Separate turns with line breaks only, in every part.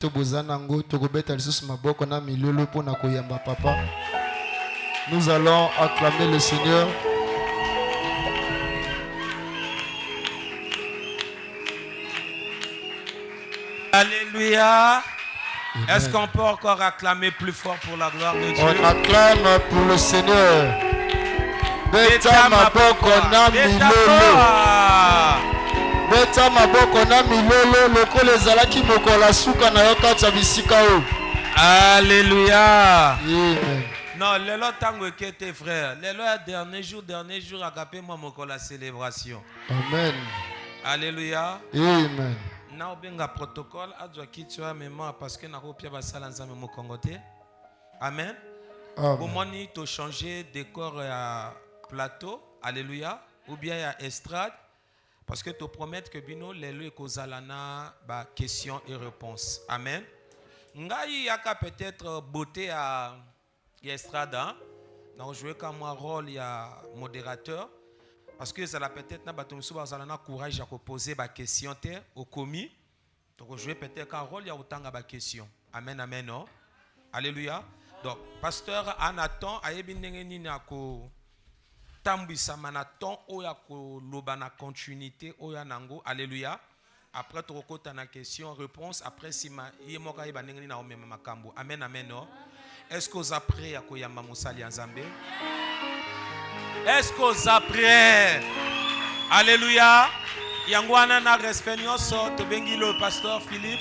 Nous allons acclamer le Seigneur.
Alléluia. Est-ce qu'on peut encore acclamer plus fort pour la gloire de Dieu?
On acclame pour le Seigneur. Beta maboko na milolo. Beta maboko na milolo lokolo ezalaki mokola suka na yo kati ya bisika o.
Alléluia.
Amen.
Non, lelo tango ekete frère. Lelo ya dernier jour agapé moi mokola célébration.
Amen.
Alléluia.
Amen.
Na obenga protocole adwa kitwa mémoire parce que na kopia basala nzambe mo kongote. Amen. Bomoni to changer décor à plateau. Alléluia. Ou bien à estrade parce que to promettre que bino lelo ekozalana ba questions et réponses. Amen. Ngai yaka peut-être beauté à estrade hein. Donc jouer comme moi rôle ya modérateur. Parce que ça la peut-être na batomso bazalana courage à poser ba question terre au commis. Donc jouer peut-être un rôle ya utanga ba question. Amen amen non. Alléluia. Donc pasteur Anaton ayebi ndenge nini ako tambisa manaton oya ko loba na continuité oya nango. Alléluia. Après tu recota na question réponse après si ma yemoka yeba ndenge nini na omema makambo. Amen amen non. Est-ce que vous êtes prêts à koyamba musali nzambe? Est-ce que vous êtes prêts? Alléluia. Yangwana na respect nyoso to bengi le pasteur Philippe.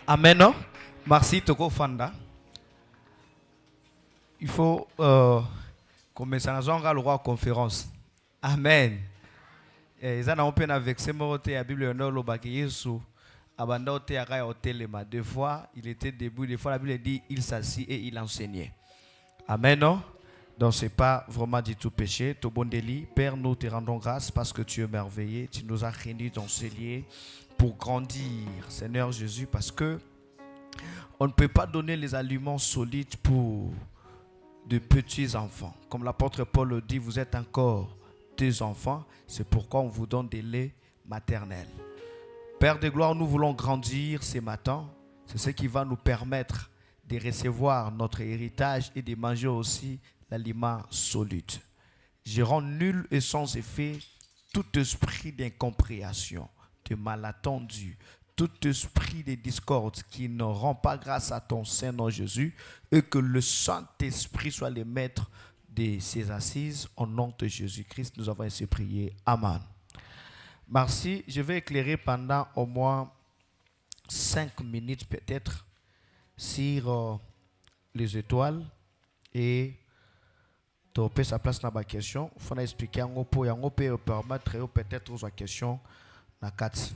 Amen. Merci Toko Fanda. Il faut commencer à le roi conférence. Amen. Ils ont un avec ces mots de la Bible no lo baki Yesu abanda ote akaya otelema. Deux fois il était debout, des fois la Bible dit il s'assit et il enseignait. Amen. Donc c'est pas vraiment du tout péché. Ton bon délit, Père, nous te rendons grâce parce que tu es merveilleux. Tu nous as réunis dans ce lieu pour grandir, Seigneur Jésus, parce que on ne peut pas donner les aliments solides pour de petits enfants. Comme l'apôtre Paul le dit, vous êtes encore des enfants, c'est pourquoi on vous donne des laits maternels. Père de gloire, nous voulons grandir ce matin. C'est ce qui va nous permettre de recevoir notre héritage et de manger aussi l'aliment solide. Je rends nul et sans effet tout esprit d'incompréhension, de malentendu, tout esprit de discorde qui ne rend pas grâce à ton Saint-Nom Jésus, et que le Saint-Esprit soit le maître de ces assises. Au nom de Jésus-Christ, nous avons ainsi prié. Amen. Merci. Je vais éclairer pendant au moins 5 minutes peut-être sur les étoiles et tu sa place dans ma question. Il faut expliquer un peu et permettre peut-être aux questions dans 4.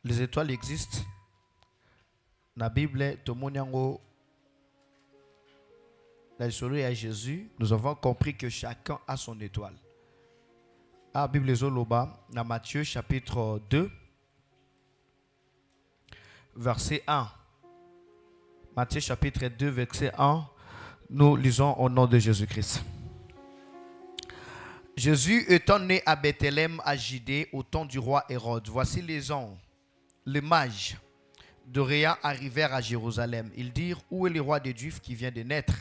Les étoiles existent. Dans la Bible, tout le monde la soleil à Jésus, nous avons compris que chacun a son étoile. La Bible Zoloba, dans Matthieu chapitre 2, verset 1. Matthieu chapitre 2, verset 1. Nous lisons au nom de Jésus-Christ. Jésus étant né à Bethléem, à Judée, au temps du roi Hérode, voici les mages d'Orient arrivèrent à Jérusalem. Ils dirent, où est le roi des Juifs qui vient de naître?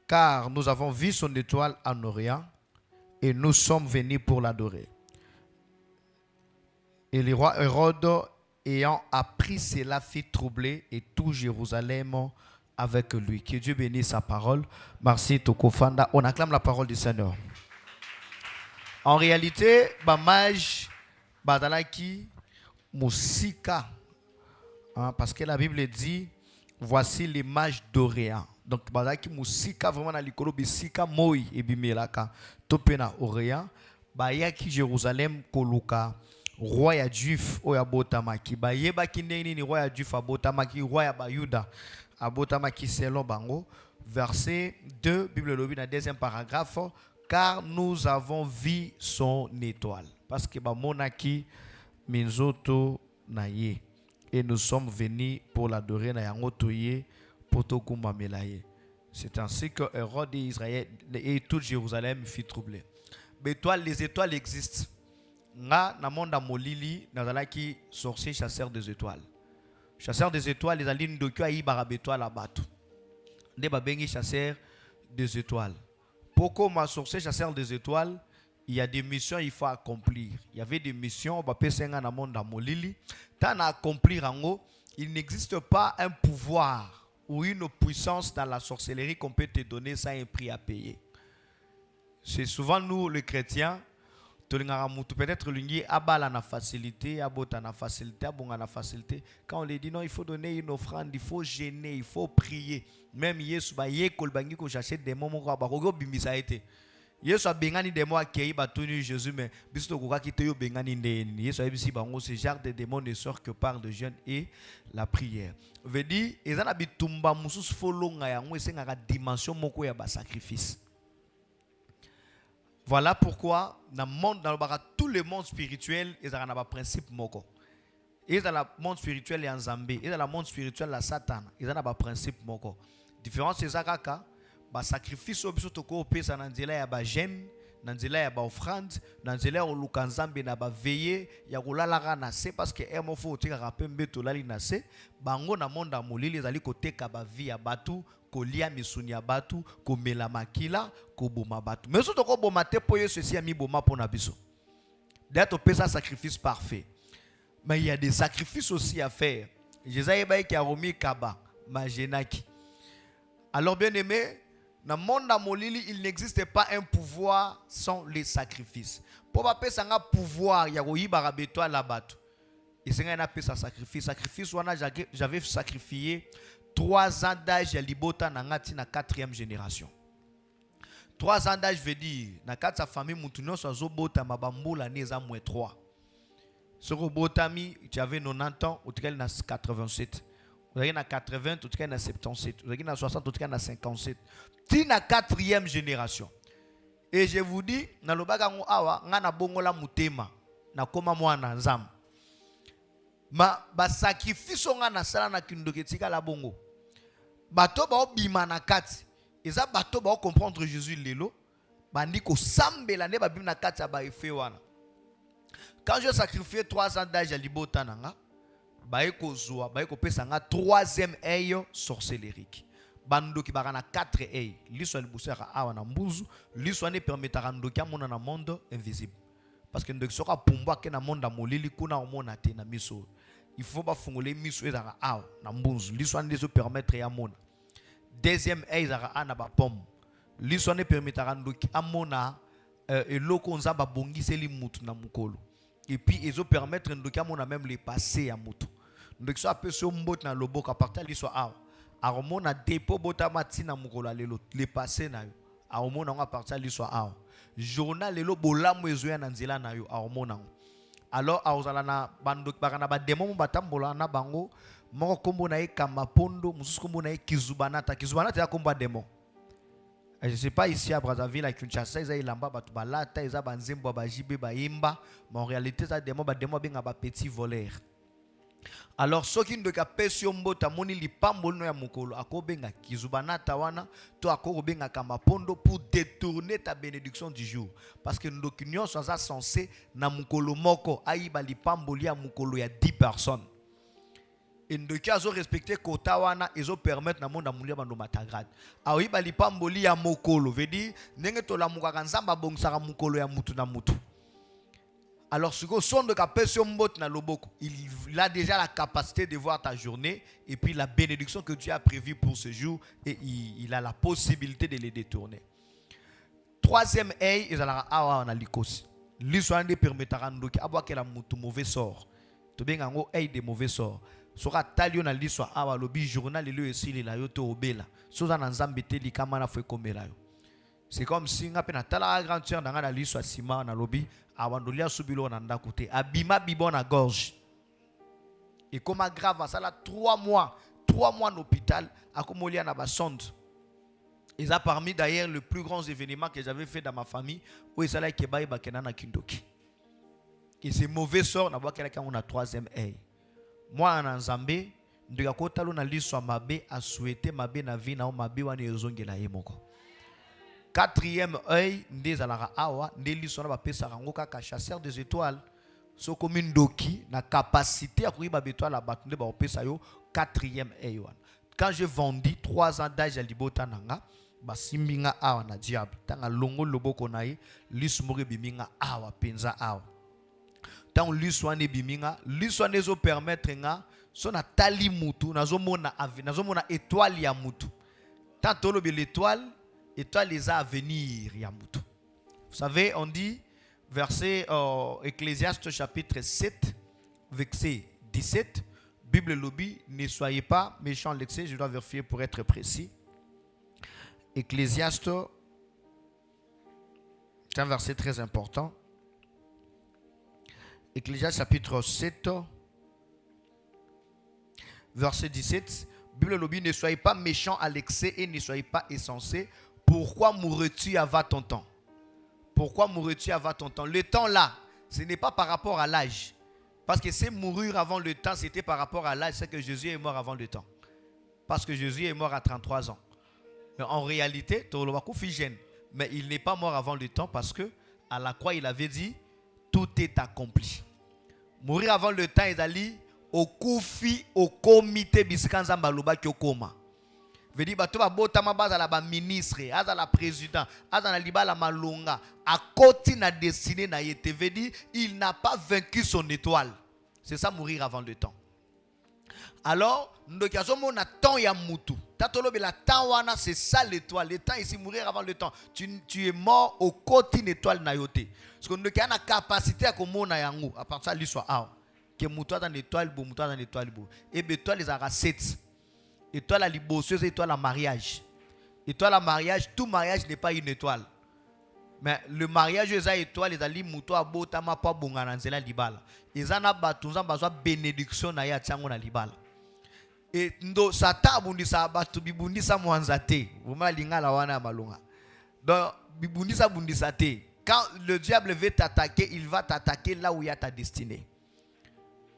Car nous avons vu son étoile en Orient et nous sommes venus pour l'adorer. Et le roi Hérode, ayant appris cela, fit troubler et tout Jérusalem avec lui. Que Dieu bénisse sa parole. Merci Tokofanda. On acclame la parole du Seigneur. En réalité, Bamaj Badalaki Musika. Parce que la Bible dit, voici les mages d'Orient. Donc, Badalaki Musika, vraiment, na likolo bisika moi et bimelaka. Topena Orient. Bayaki Jérusalem koluka. Roi ya Juif oya botamaki. Bayeba kindeni ni roi ya Juif abotamaki. Roi ya Bayuda abotamaki selon bango. verset 2, Bible lobby dans le deuxième paragraphe, car nous avons vu son étoile. Parce que monaki minzoto naye. Et nous sommes venus pour l'adorer na yango toye pour tokumba melaye. C'est ainsi que Hérode et Israël et tout Jérusalem fut troublé. Mais les étoiles existent. Nga na monde molili nazalaki sorcier chasseur des étoiles. Chasseur des étoiles, les alines de Kyo aïe barabétoile la bateau. Des babengi chasseur des étoiles. Pourquoi ma sorcier chasseur des étoiles? Il y a des missions il faut accomplir. Il y avait des missions au Senga na monde molili. Tant à accomplir en haut, il n'existe pas un pouvoir ou une puissance dans la sorcellerie qu'on peut te donner sans un prix à payer. C'est souvent nous les chrétiens. Peut-être l'ungi abala na facilité, abota na facilité, abonga na facilité. Quand on lui dit non, il faut donner une offrande, il faut gêner, il faut prier. Même Yesu ba ye kolbangi ko chercher des moments ko ba ko bimisa été. Yesu a bengani des mots accueillis ba tenu Jésus mais biso ko ka kite yo bengani ndeni. Yesu a bisi bango ce genre de démons ne sort que par le jeûne et la prière. Veut dire ezana bitumba mususu folonga yango esenga ka dimension moko ya ba sacrifice. Voilà pourquoi dans tous les mondes spirituels, ils ont un principe moko. Ils ont le monde spirituel et en Zambie, ils ont le monde spirituel la Satan, ils ont un principe moko. Différence c'est ça kaka, ba sacrifice obiso ko pesa na nzela ya ba jeûne, na nzela ya ba offrande, na nzela ya luka Nzambe na ba veiller ya kolala na se parce que emofo tika rapembe to lali na se, bango na monde amolili ezali koteka ba vie ya batu. Kolia misuni ya batu, komela makila, koboma batu. Mais surtout ko boma te po yesu si ami boma pona biso. D'être pesa sacrifice parfait. Mais il y a des sacrifices aussi à faire. Jésus eba ki aromi kaba, majenaki. Alors bien aimé, dans le monde molili, il n'existe pas un pouvoir sans les sacrifices. Pour pas pesa nga pouvoir ya ko yibara beto la batu. Et c'est un pesa sacrifice. Sacrifice wana j'avais sacrifié 3 ans d'âge ya libota na ngati na 4e génération. 3 ans d'âge veut dire na kati sa famille mutu nyonso azobota mabambula neza moins 3. Soko botami tu avais 90 ans ou tu na 87. Vous avez na 80 ou tu na 77. Vous avez na 60 ou tu na 57. Ti na 4e génération. Et je vous dis na lobaka ngo awa ngana bongola mutema na koma mwana nzam. Ba sacrifice nga na sala na kindoke tika la bongo. Bato ba obima na kati. Eza bato ba comprendre Jésus lelo. Bandi ko sambela ne ba bim na kati ba efe wana. Quand je sacrifié 3 ans d'âge à libota nanga, ba eko zoa, ba eko pesa nga 3e œil sorcellerique. Bando ki barana 4 œil. Liso libusera awa na mbuzu, liso ne permettra ndoki amona na monde invisible. Parce que ndoki soka pumba ke na monde molili kuna omona te na miso. Il faut pas fongoler miso ezara awa na mbunzu. Liso ne zo permettre ya mona. Deuxième œil ezara ana ba pomme. Liso ne permettra ndoki amona eloko nzamba bongiseli mutu na mukolo. Et puis ils ont permettre ndoki amona même les passer à mutu. Ndoki so apé so mbot na loboko à partir liso awa. Aromona depo botama tina mukolo lelo les passer na yo. Aromona nga partir liso awa. Journal lelo bolamu ezoya na nzela na yo aromona. Alors aozala na bando bakana ba démon batambola na bango moko kombo na Kamapondo mususu kombo na Kizubanata ya kombo démon. Je sais pas ici à Brazzaville à Kinshasa ils ilamba batu balata ils ba nzembo ba jibe ba imba mais en réalité ça démon benga ba petit voleur. Alors soki ndoka pesio mbota moni lipambo no ya mukolo akobenga Kizubanata wana to akobenga Kamapondo pour détourner ta bénédiction du jour parce que ndoki nyonso ça censé na mukolo moko ayiba lipambo lia mukolo ya 10 personnes et ndoki azo respecter kota wana ezo permettre na monde mulia bando matagrade ayiba lipambo lia mukolo veut dire ndenge to la mukaka nzamba bongsaka mukolo ya mutu na mutu. Alors, ce que son de capacité na loboko, il a déjà la capacité de voir ta journée et puis la bénédiction que tu as prévue pour ce jour et il a la possibilité de les détourner. 3e œil, il a awa na likosi. L'histoire ne permettra ndoki abwa que la mutu mauvais sort. To benga ngo œil de mauvais sort. Sora talio na l'histoire awa lobi journal le esili la yoto obela. Soza na nzambe te likama na fwe komela yo. C'est comme si nga pe na tala grandeur na nga na l'histoire sima na lobi awandolia subilo na ndakute abima bibo na gorge et comme grave ça là 3 mois en hôpital akomolia na ba sonde Et ça parmi d'ailleurs les plus grands événements que j'avais fait dans ma famille, où ils allaient Kebaï Bakenana Kindoki. Et c'est mauvais sort, on a troisième œil. Moi en Zambie, je suis mabe à souhaiter mabe na vie na mabe wana ezongela yemoko. Quatrième œil, ndé alara awa, ndé lisona ba pesa rango kaka chasseur des étoiles. So commune doki na capacité à courir ba étoile la batunde ba pesa yo quatrième œil wana. Quand j'ai vendu 3 ans d'âge à libota nanga, ba simbinga awa na diable. Tanga longo loboko nae, lismore biminga awa penza awa. Tant liswane biminga, liswane zo permettre nga so na tali mutu nazomona étoile ya mutu. Tant tolo bi l'étoile les a à venir ya mutu. Vous savez, on dit verset Ecclésiaste chapitre 7 verset 17, Bible lobby, ne soyez pas méchants l'excès, je dois vérifier pour être précis. Ecclésiaste, c'est un verset très important. Ecclésiaste chapitre 7 verset 17, Bible lobby, ne soyez pas méchants à l'excès et ne soyez pas insensés. Pourquoi mourrais-tu avant ton temps? Pourquoi mourrais-tu avant ton temps? Le temps là, ce n'est pas par rapport à l'âge. Parce que c'est mourir avant le temps, c'était par rapport à l'âge. C'est que Jésus est mort avant le temps. Parce que Jésus est mort à 33 ans. Mais en réalité, mais il n'est pas mort avant le temps parce que à la croix, il avait dit, tout est accompli. Mourir avant le temps, il a dit, au koufi, au comité, biskanza mbaloba kyokoma. Veut dire bato ba botama baza la ba ministre, aza la président, aza na libala malonga, a côté na destiné na yete. Veut dire il n'a pas vaincu son étoile. C'est ça mourir avant le temps. Alors, ndokazomo na temps ya mutu. Tatolo be la temps wana c'est ça l'étoile. Le temps ici mourir avant le temps. Tu es mort au côté d'étoile na yote. Parce que ndoka na capacité à komona yango à partir de l'histoire ah que mutu dans l'étoile bo mutu dans l'étoile bo. Et l'étoile les a 7. Étoile à libosseuse, étoile à mariage. Étoile à mariage, tout mariage n'est pas une étoile. Mais le mariage, les étoiles, les ali muto abota ma pa bongana nzela libala. Ezana batunza bazwa bénédiction na ya tsango na libala. Et ndo sata bundisa batu bibundisa mwanzate. Vuma lingala wana malonga. Donc bibundisa bundisa te. Quand le diable veut t'attaquer, il va t'attaquer là où il y a ta destinée.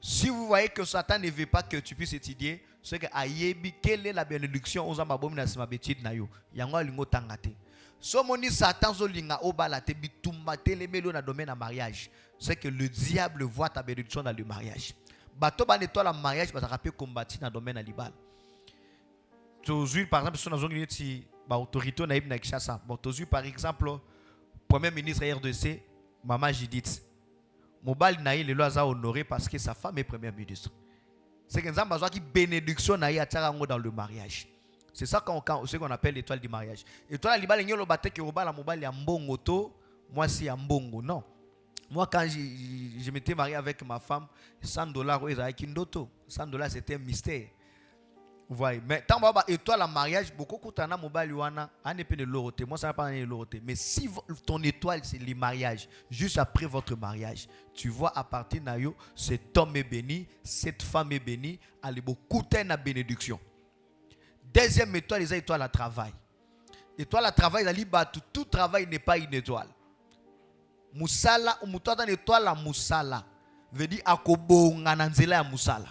Si vous voyez que Satan ne veut pas que tu puisses étudier, c'est que ayebi quelle est la bénédiction aux amabom na sima betid na yo. Yango lingo tangate. So moni Satan zo linga obalate bitumba telemelo na domaine à mariage. C'est que le diable voit ta bénédiction dans le mariage. Bato ba nettoie la mariage ba ça peut combattre dans domaine à libal. Toujours par exemple sur na zone ti ba autorité na ibna Kinshasa. Bon toujours par exemple premier ministre RDC Maman Judith. Mobile naïe le lois a honoré parce que sa femme est première ministre. C'est que nous avons qui bénédiction naïe à Tcharango dans le mariage. C'est ça ce qu'on appelle l'étoile du mariage. L'étoile du mariage, le bâté qui roba la mobile ya mbongo to, moi c'est ya mbongo. Non. Moi quand je m'étais marié avec ma femme, $100 ils avaient kindoto. $100 c'était un mystère. Vous voyez, mais tant que étoile en mariage, beaucoup de mobile wana, on ne peut pas l'oroter. Moi ça n'a pas l'oroter. Mais si ton étoile c'est le mariage, juste après votre mariage, tu vois à partir de là, cet homme est béni, cette femme est bénie, elle est beaucoup de bénédiction. Deuxième étoile, les étoiles à travail. Étoile à travail, tout travail n'est pas une étoile. Musala, ou muto dans étoile à musala, veut dire akobonga na nzela ya musala.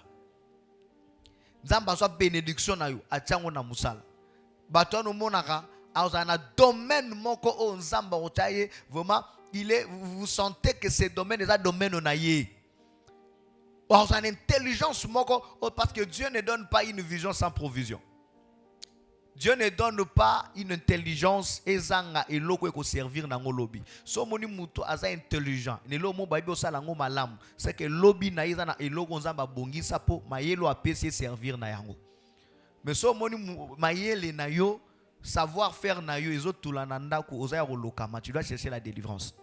Nzamba soit bénédiction na yo atiango na musala. Bato no monaka azana domaine moko o nzamba otaye vraiment vous sentez que ce domaine est un domaine na ye. Vous avez une intelligence moko parce que Dieu ne donne pas une vision sans provision. Dieu ne donne pas une intelligence ezanga eloko eko servir na ngolobi. So moni muto aza intelligent. Ne lo mo baibo sala ngo malamu. C'est que lobi na ezana eloko nzamba bongisa po mayelo apesi servir na yango. Mais so moni mayele na yo savoir faire na yo ezotula na ndako ozaya kolokama. Tu dois chercher la délivrance.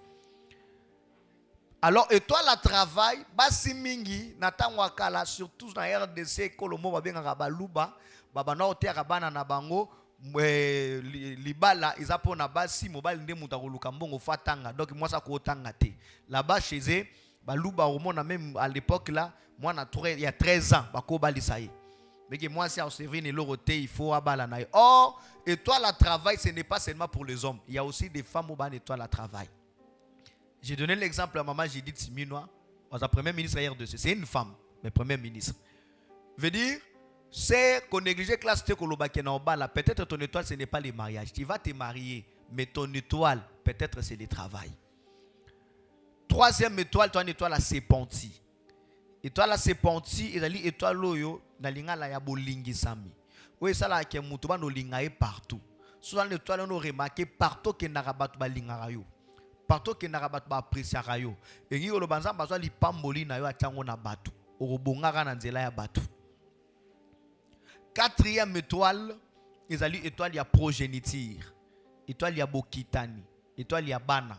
Alors et toi la travail basi mingi natango akala surtout na RDC kolomo babenga baluba. Babana otea bana na bango libala izapo na basi mobile nde muta koluka mbongo fatanga donc moi ça ko tanga te là-bas chez eux baluba romona même à l'époque là moi na il y a 13 ans bako balisa ye Mais que moi, si on servir une loroté, il faut abalanay. Or, étoile à travail, ce n'est pas seulement pour les hommes. Il y a aussi des femmes où on étoile à travail. J'ai donné l'exemple à maman Judith Siminois, la première ministre hier de ce. C'est une femme, mais première ministre. Veut dire, c'est qu'on néglige classe de Kolobaki en bas là. Peut-être ton étoile, ce n'est pas le mariage. Tu vas te marier, mais ton étoile, peut-être c'est le travail. Troisième étoile, tu as une étoile à Sepenti. Étoile à Sepenti, et une étoile loyo, na linga la ya bolingi sami. Oui, ça là, qui est moutoba no lingae partout. Souvent l'étoile, on a remarqué partout que n'arabat ba lingarayo. Partout que n'arabat ba appréciarayo. Et ni olobanza bazwa li pamboli na yo atango na batu. Orobongara na nzela ya batu. Quatrième étoile, ils ont l'étoile ya progéniture. Étoile ya bokitani. Étoile ya bana.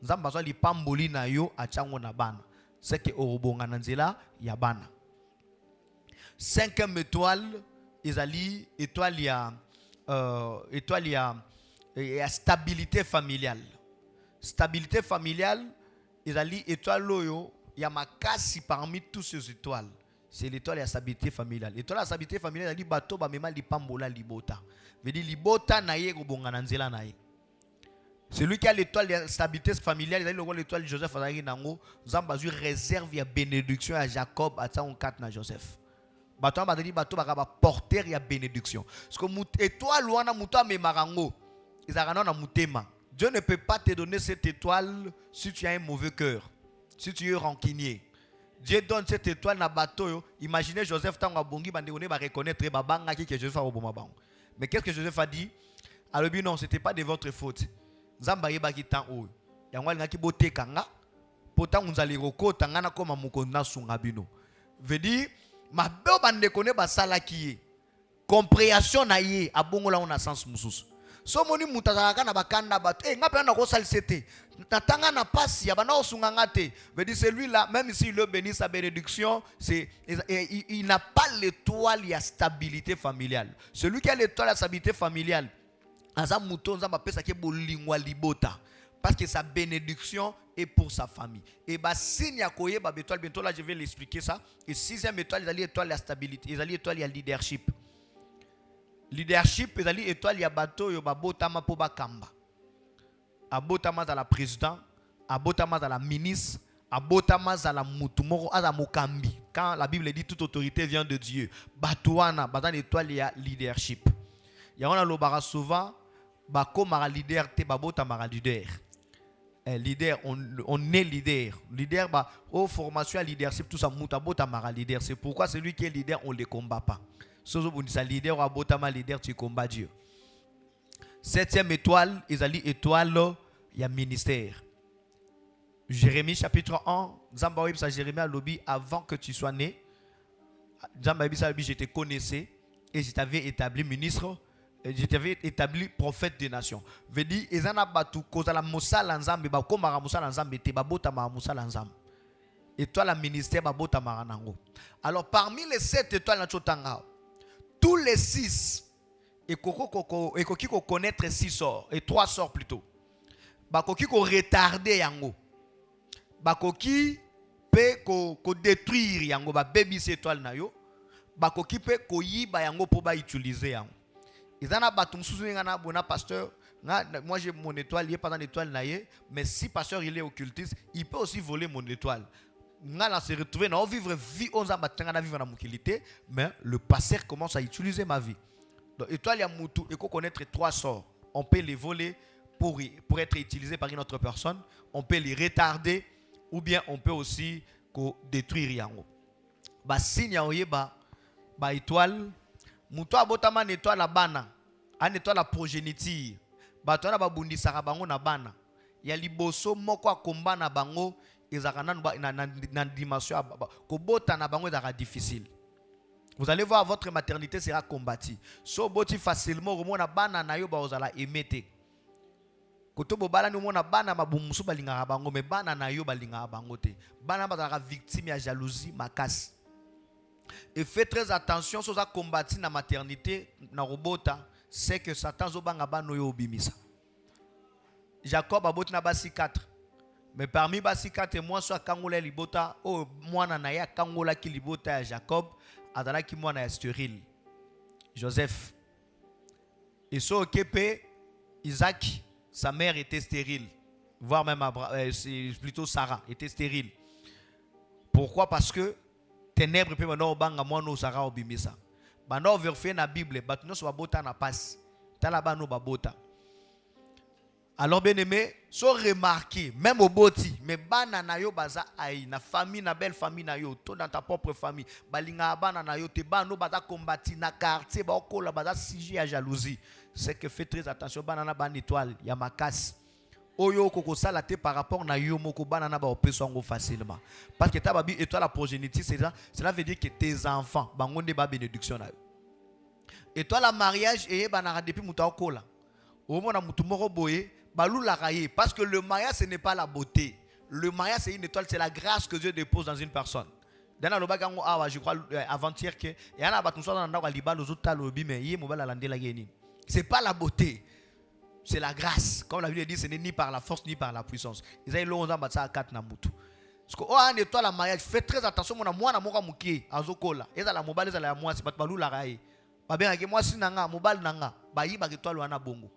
Nzamba bazwa li pamboli na yo atango na bana. C'est que orobonga na nzela ya bana. Cinquième étoile, ils ont l'étoile ya stabilité familiale. Stabilité familiale, ils ont l'étoile loyo ya makasi parmi tous ces étoiles. C'est l'étoile de la stabilité familiale. L'étoile de la stabilité familiale, il y a bateau ba mema li pambola libota. Veut dire libota na ye robonga na nzela na ye. Celui qui a l'étoile de la stabilité familiale, il a l'étoile de Joseph azaki nango, Zambazu réserve ya bénédiction à Jacob à 4 na Joseph. Bateau ba dit bateau ba porter ya bénédiction. Parce que étoile wana muto me marango, izakana na mutema. Dieu ne peut pas te donner cette étoile si tu as un mauvais cœur, si tu es rancunier. Dieu donne cette étoile na bateau. Imaginez Joseph tango bongi bande on va reconnaître babanga qui que Joseph a oboma bango. Mais qu'est-ce que Joseph a dit? Alors non, c'était pas de votre faute. Nzamba yeba ki tan o. Yango ngaki bote kanga. Pota unzali roko tangana koma mukona sunga bino. Veut dire mabe bande connaît ba sala ki compréhension na ye abongola on a sens mususu. So moni mutazaka na bakanda bato ngape na ko salisete tatanga na pasi ya bana osunga ngate veut dire celui-là même si le bénit sa bénédiction il n'a pas l'étoile ya stabilité familiale. Celui qui a l'étoile ya stabilité familiale aza muto nzamba pesa ke bolingwa libota parce que sa bénédiction est pour sa famille. Et bah signe ya koyeba étoile bientôt là je vais l'expliquer ça. Et sixième étoile ils étoile ya stabilité, ils étoile ya leadership. Leadership, ils allaient étoile ya bateau yo babotama po bakamba. Abotama za la président, abotama za la ministre, abotama za la mutumoro aza mokambi. Quand la Bible dit toute autorité vient de Dieu, batouana bazan étoile ya leadership. Ya on a lobara souvent bakoma leader te babotama leader. Leader on est leader. Leader ba au formation à leadership tout ça mutabotama leader. C'est pourquoi celui qui est leader on le combat pas. Leader ou abotama leader, tu combats Dieu. Septième étoile, ils allaient étoile, il y a ministère. Jérémie chapitre 1, Zambaoui sa Jérémie a lobby avant que tu sois né. Zambaoui sa je te connaissais et je t'avais établi ministre, et je t'avais établi prophète des nations. Veut dire, ils en a battu cause à la Moussa Lanzambe, ba komara Moussa Lanzambe te babota ma Moussa Lanzambe. Étoile la ministère babota maranango. Alors parmi les 7 étoiles na chotanga, tous les 6 et koki ko connaître 6 sorts et 3 sorts plutôt. Bakoki ko retarder yango. Bakoki pe ko détruire yango ba baby étoile na yo. Bakoki pe ko yiba yango pour ba utiliser yango. Izana batum susu ngana bona pasteur. Moi j'ai mon étoile, il est pas dans l'étoile na ye, mais si pasteur il est occultiste, il peut aussi voler mon étoile. Ngala se retrouver dans vivre vie on a batanga vivre dans mukilité, mais le pasteur commence à utiliser ma vie. Donc étoile ya mutu et connaître 3 sorts. On peut les voler pour être utilisé par une autre personne, on peut les retarder ou bien on peut aussi détruire yango. Ba signe ya oyeba ba étoile mutu abotama na étoile la bana, an étoile la progéniture. Ba to na ba bundisaka bango na bana. Ya liboso moko akomba na bango na dimension kobota na bango ezaka difficile. Vous allez voir votre maternité sera combattue. So boti facilement remona bana na yo ba ozala emete. Koto bobala no mona bana mabumusu balingaka bango mais bana na yo balingaka bango te. Bana bazaka victime ya jalousie makasi. Et faites très attention sur ça combattu na maternité na robota, c'est que Satan zo banga bano yo obimisa. Jacob a boti na basi 4. Mais parmi basi 4 et moi soit kangola libota o mwana na ya kangola ki libota ya Jacob adala ki mwana ya stérile. Joseph. Et so occupé, Isaac, sa mère était stérile. Voire même plutôt Sarah était stérile. Pourquoi? Parce que ténèbres peut maintenant banga moi no Sarah obimisa. Banda overfait na Bible, batno so babota na passe. Talaba no babota. Alors bien aimé, so remarqué même au boti, mais bana na yo baza ai na famille na belle famille na yo, to dans ta propre famille, balinga bana na yo te bano baza combattre na quartier ba okola baza sujet à jalousie. C'est que fais très attention bana na ban étoile, ya makas. Oyo koko sala te par rapport na yo moko bana na ba opeso ngo facilement. Parce que ta babi étoile la progéniture, cela veut dire que tes enfants bangonde ba bénédiction na yo. Étoile la mariage et banara depuis muta okola. Au moment na mutu moko boye parce que le mariage, ce n'est pas la beauté. Le mariage, c'est une étoile, c'est la grâce que Dieu dépose dans une personne. Je crois avant-hier que c'est pas la beauté, c'est la grâce. Comme la Bible dit, ce n'est ni par la force ni par la puissance. Ils ont parce que une étoile la mariage, faites très attention. Moi na moka mukie azokola. Eza la mobile, eza la moi, c'est pas balou la raye. Ba bien que moi si nanga mobile nanga, ba yi ba étoile wana bongo.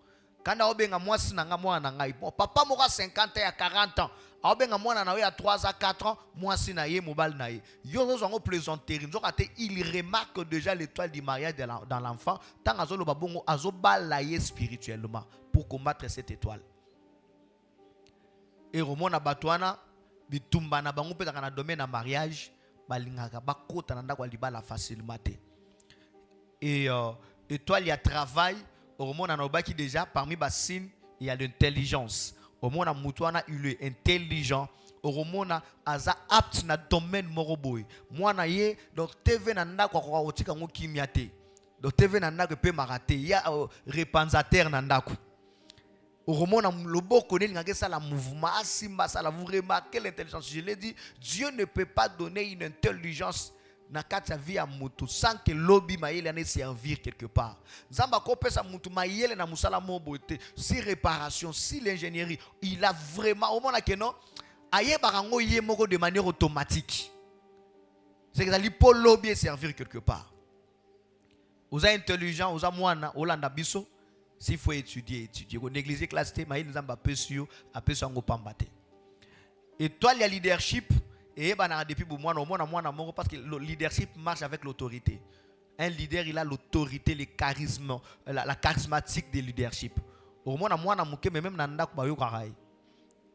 Quand on a moi si nanga moi nanga, papa mora 50 ans à 40 ans. Abenga moi na à 3 à 4 ans, moi si na ye mobile na ye. Yo zo ngo plaisanterie. Il remarque déjà l'étoile du mariage dans l'enfant. Tant azo lo babongo azo balaye spirituellement pour combattre cette étoile. Et romona batwana bitumba na bango pe na domaine na mariage, balingaka bakota na ndako libala facilement. Et étoile il y a travail. Au monde on a déjà parmi les signes il y a l'intelligence. Au monde il est intelligent. Au monde aza apte na domaine moroboy. Moi na ye donc TV na ndako kwa otika ngo kimiate. Donc TV na ndako pe marate. Il y a répensateur na ndako. Au monde le beau connaît ngake ça la mouvement asimba ça la vous remarquez l'intelligence. Je l'ai dit, Dieu ne peut pas donner une intelligence na kata vie ya mutu sans que lobby maïle ane servir quelque part. Zamba kope sa mutu maïle na musala mobote si réparation, si l'ingénierie, il a vraiment au moins que non aye barango yé moko de manière automatique. C'est que ça lui pour lobby servir quelque part. Vous êtes intelligent, vous êtes moana, olanda biso, s'il faut étudier. Vous négligez classe té maïle zamba pesio, apeso ngo pambate. Et toi le leadership et depuis parce que le leadership marche avec l'autorité. Un leader, il a l'autorité, le charisme, la charismatique de leadership.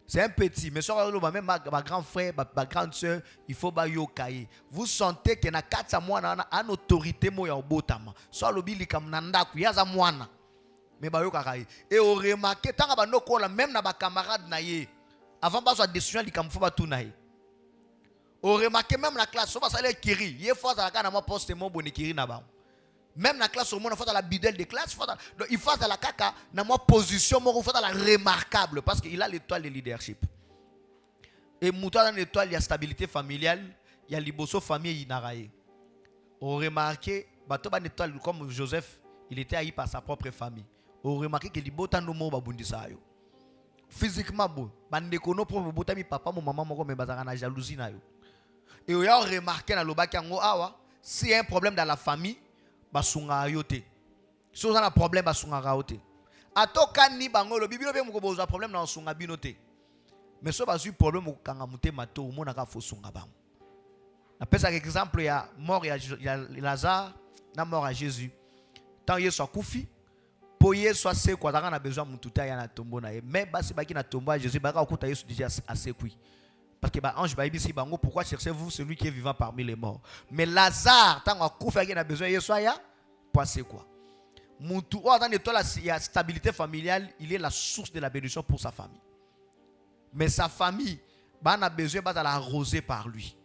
C'est un petit, mais même ma grand frère, ma grande soeur, il faut yokaye. Vous sentez que na katsa mwana une autorité moya obotama. Soit lobi likam nandaku yaza mwana. Mais ba yokaye. Et au remarquer tant ba no kola même na ba camarade na ye. Avant ba so décision likam faut ba tout na ye. On remarque même la classe, on va saler kiri. Il faut à la cana moi poste mon bon kiri na-bas. Même la classe au monde, il faut à la bidelle de classe, il faut à la caca na moi position, il faut à la remarquable parce qu'il a l'étoile de leadership. Et mouton dans l'étoile, il y a stabilité familiale, il y a liboso famille inaraye. On remarque, bateau ban étoile comme Joseph, il était haï par sa propre famille. On remarque que libota no mo babundisa yo. Physiquement bon, bande kono pour bota mi papa mon maman moko me bazaka na jalousie na yo. Et on a remarqué dans le bac s'il y a un problème dans la famille, basunga ayote. Si on a un problème, basunga ayote. Atoka ni bango le bibilo be moko boza problème dans sunga binote. Mais si on a un problème au kangamute mato, on a fo sunga bang. On appelle ça exemple il y a mort il y a Lazare, na mort à Jésus. Tant il soit koufi, pour il soit c'est quoi on a besoin mututa ya na tombo na. Mais basi baki na tombo à Jésus, baka okuta Yesu déjà assez kui. Parce que ange baïbi si bango pourquoi cherchez-vous celui qui est vivant parmi les morts? Mais Lazare tant qu'on koufa qui a besoin Yesu ya passer quoi? Mutu dans l'étoile il y a stabilité familiale, il est la source de la bénédiction pour sa famille. Mais sa famille a besoin de l'arroser par lui.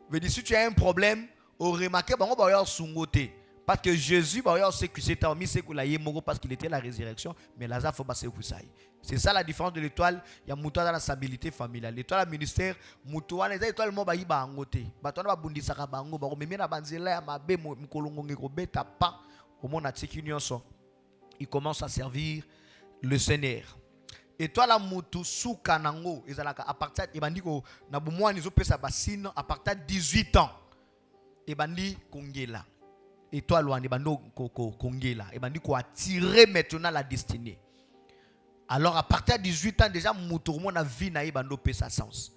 Veut dire si tu as un problème, au remarquer bango ba yo sungote. Parce que Jésus parce qu'il était la résurrection, mais Lazare faut passer au Koussaï. C'est ça la différence de l'étoile. Il y a moutoua dans la stabilité familiale. L'étoile ministère, moutoua les étoiles mo bayi ba ngote. Bato na bundi saka bango ba meme na banzela ya mabe mkolongo ngeko beta pa au monde na tikunion so. Il commence à servir le Seigneur. Étoile moutou souka nango ezalaka à partir et bandiko na bomwa nizo pesa basine à partir de 18 ans. Et bandi kongela. étoile wana bando kongela et bandi ko attirer maintenant la destinée. Alors à partir de 18 ans déjà muturumo na vie na bando pesa sens.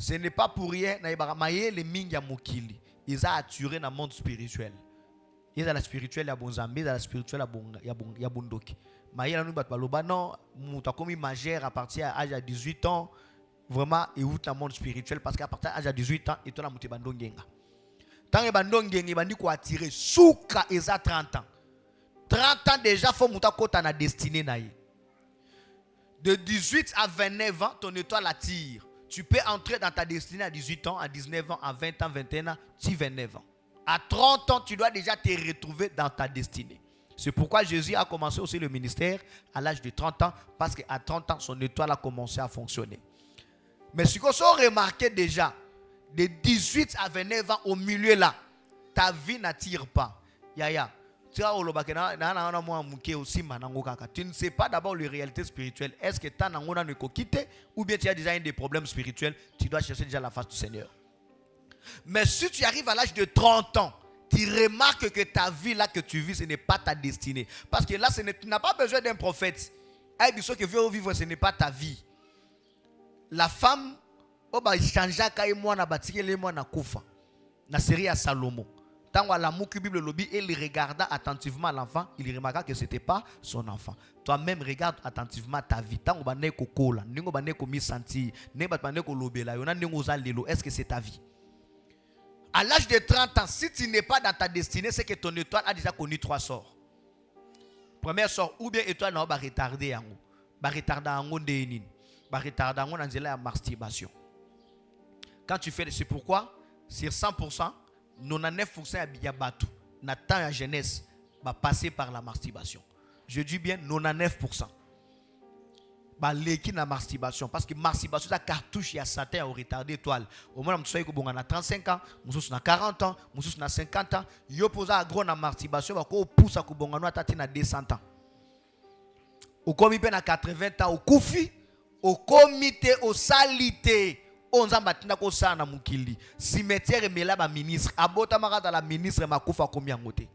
Ce n'est pas pour rien na ibamaye les mingi mokili. Ils ont attiré dans le monde spirituel. Ils ont la spirituelle ya bonzambe, ils ont la spirituelle ya bondoki. Maye la nous bat baloba non, muta comme majeur à partir à l'âge de 18 ans vraiment et out dans le monde spirituel parce qu'à partir de l'âge de 18 ans et toi la muté bando ngenga. Tant que bando ngenga bandi ko attirer souka eza 30 ans. 30 ans déjà faut muta kota na destinée na ye. De 18 à 29 ans ton étoile attire. Tu peux entrer dans ta destinée à 18 ans, à 19 ans, à 20 ans, 21 ans, 29 ans. À 30 ans, tu dois déjà te retrouver dans ta destinée. C'est pourquoi Jésus a commencé aussi le ministère à l'âge de 30 ans, parce qu'à 30 ans, son étoile a commencé à fonctionner. Mais ce qu'on a remarqué déjà, de 18 à 29 ans, au milieu là, ta vie n'attire pas. Yaya. Tu ne sais pas d'abord les réalités spirituelles. Est-ce que tu as quitté ou bien tu as déjà des problèmes spirituels? Tu dois chercher déjà la face du Seigneur. Mais si tu arrives à l'âge de 30 ans, tu remarques que ta vie là que tu vis, ce n'est pas ta destinée. Parce que là, tu n'as pas besoin d'un prophète. Ce que veut vivre, ce n'est pas ta vie. La femme, il change na série à Salomon. Tant que la Bible lobby, il regarda attentivement l'enfant, il remarqua que ce n'était pas son enfant. Toi-même, regarde attentivement ta vie. Tant que tu kola, ningo bane ko mi senti, ningo bane ko lobela, yona ningo za lelo, est-ce que c'est ta vie? À l'âge de 30 ans, si tu n'es pas dans ta destinée, c'est que ton étoile a déjà connu 3 sorts. Premier sort, ou bien étoile na ba retarder yango. Ba retarder yango ndenin. Ba retarder yango na nzela ya masturbation. Quand tu fais, c'est pourquoi sur 100%, 99% ya batu na temps ya jeunesse va passer par la masturbation. Je dis bien 99%. Ba leki na masturbation parce que masturbation ça cartouche ya Satan au retardé étoile. Au moins mtu ko bonga na 35 ans, mususu na 40 ans, mususu na 50 ans, yo posa gros na masturbation ba ko poussa ko bonga no atati na 200 ans. Au comité na 80 ans, au kufi, au comité au salité. On zambatina ko sana mukili cimetière mela ba ministre abota marada la ministre makufa combien ngote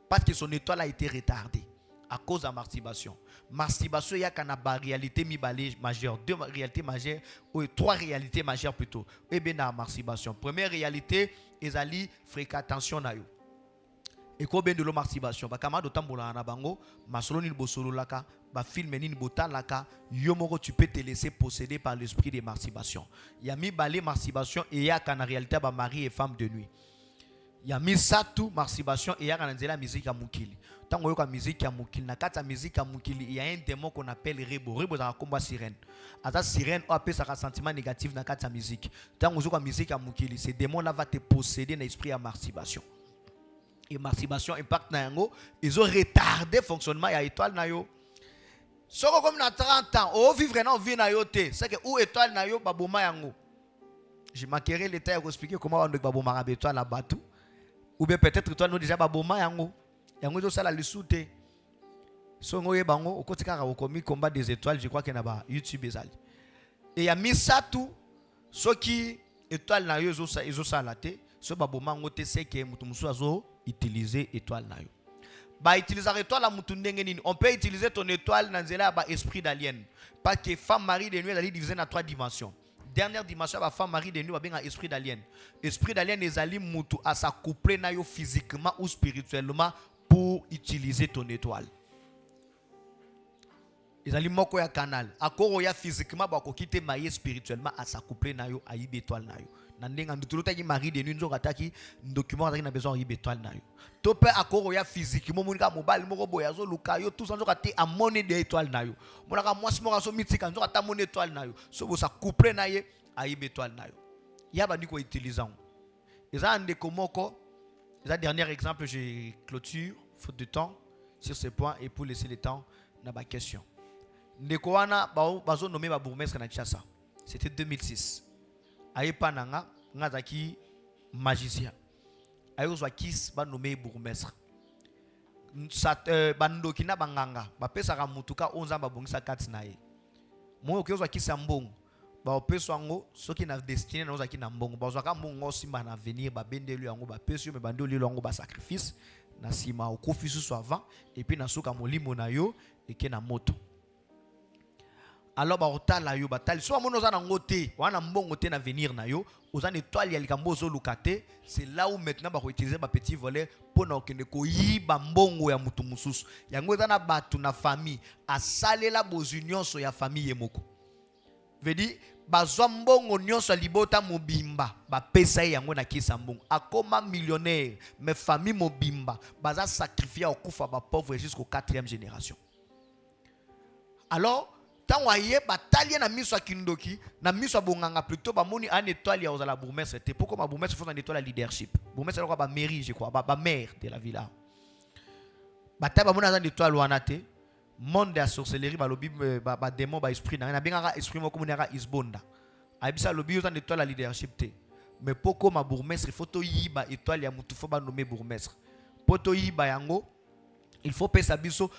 parce que son étoile a été retardée à cause de la masturbation. Masturbation ya kana ba réalité mi balé majeure, 2 réalités majeures ou 3 réalités majeures plutôt. Et bien la masturbation. Première réalité ezali fréquentation na yo. Et ko ben de la masturbation ba kama dotambola na bango masolo ni bosolo laka ba film ni botan laka yomoko tu peux te laisser posséder par l'esprit de masturbation. Ya mi balé masturbation et ya kana réalité ba mari et femme de nuit. Ya mi satu masturbation et ya kana nzela musique ya mukili. Tango yoka musique ya mukili na kata musique ya mukili il y a un démon qu'on appelle rebo. Rebo za komba sirène. Ata sirène o appelle ça sentiment négatif na kata musique. Tango yoka musique ya mukili, ce démon là va te posséder dans l'esprit ya masturbation. Et masturbation impact na yango, ils ont retardé le fonctionnement ya étoile na yo. Soko comme na 30 ans, o vivre na vie na yo te, c'est que ou étoile na yo baboma yango. Je manquerai l'état pour expliquer comment on doit baboma na étoile la batu. Ou bien peut-être étoile no déjà baboma yango. Yango do sala lisute. Songo ye bango o kotika ka okomi combat des étoiles, je crois que na ba YouTube ezali. Et ya misatu soki étoile na yo ezo sala te, so baboma ngo te c'est que mutu musu azo utiliser étoile na yo. Ba utiliser étoile la mutu ndenge nini? On peut utiliser ton étoile dans nzela ba esprit d'alien. Parce que femme mari de nuit elle est divisée en 3 dimensions. Dernière dimension ba femme mari de nuit ba benga esprit d'alien. Esprit d'alien ezali mutu à s'accoupler na yo physiquement ou spirituellement pour utiliser ton étoile. Ezali moko ya canal. Akoro ya physiquement ba ko quitter maye spirituellement à s'accoupler na yo a yibe étoile na yo. Nandenga ndutuluta ki mari de nuit nzo kataki document kataki na besoin yibe étoile na yo. To pe akoro ya physiquement monika mobile moko boya zo luka yo tout ça nzo kati amone de étoile na yo. Monaka mwasi moko so mitika nzo kata mone étoile na yo. So bo s'accoupler na ye a yibe étoile na yo. Ya ba ndiko utilisant. Eza ndeko moko. Eza dernier exemple je clôture faute de temps sur ce point et pour laisser le temps na ba question. Ndeko wana bazo nommé ba bourgmestre na Kinshasa. C'était 2006. Ayepa nanga ngazaki magicien. Ayo zwa kis ba nommé bourgmestre. Bandoki na banganga ba pesa ka mutuka 11 ba bongisa kati na ye. Mo okezwa kisa mbongo. Ba opeswa ngo soki na destiné na ozaki na mbongo. Ba zwa ka mbongo simba na venir ba bendelu yango ba pesu me bandoli yango ba sacrifice na sima okufi susu avant et puis na suka molimo na yo eke na moto. Alors ba otala yo batali so amono za na ngote wana mbongo te na venir na yo oza na étoile ya likambo zo lukate. C'est là où maintenant ba utiliser ba petit volet pour na okende ko yiba mbongo ya mutu mususu yango eza na batu na famille asalela bozu nyonso ya famille yemoko vedi bazwa mbongo nyonso libota mobimba bapesa yango na kisa mbongo akoma millionnaire mais famille mobimba baza sacrifier okufa ba pauvre jusqu'au 4e génération. Alors tant waye batalie na miso kindoki na miso bonganga plutôt ba moni an étoile ya ozala bourgmestre te pourquoi ma bourgmestre faut une étoile à leadership bourgmestre ko ba mairie je crois ba maire de la ville bataille ba moni an étoile wana te monde ya sorcellerie ba lobi ba démon ba esprit na bengaka esprit moko munaka isbonda abisa lobi ozana étoile à leadership te mais pourquoi ma bourgmestre faut to yiba étoile ya mutu faut ba nommer bourgmestre poto yiba yango il faut pesa biso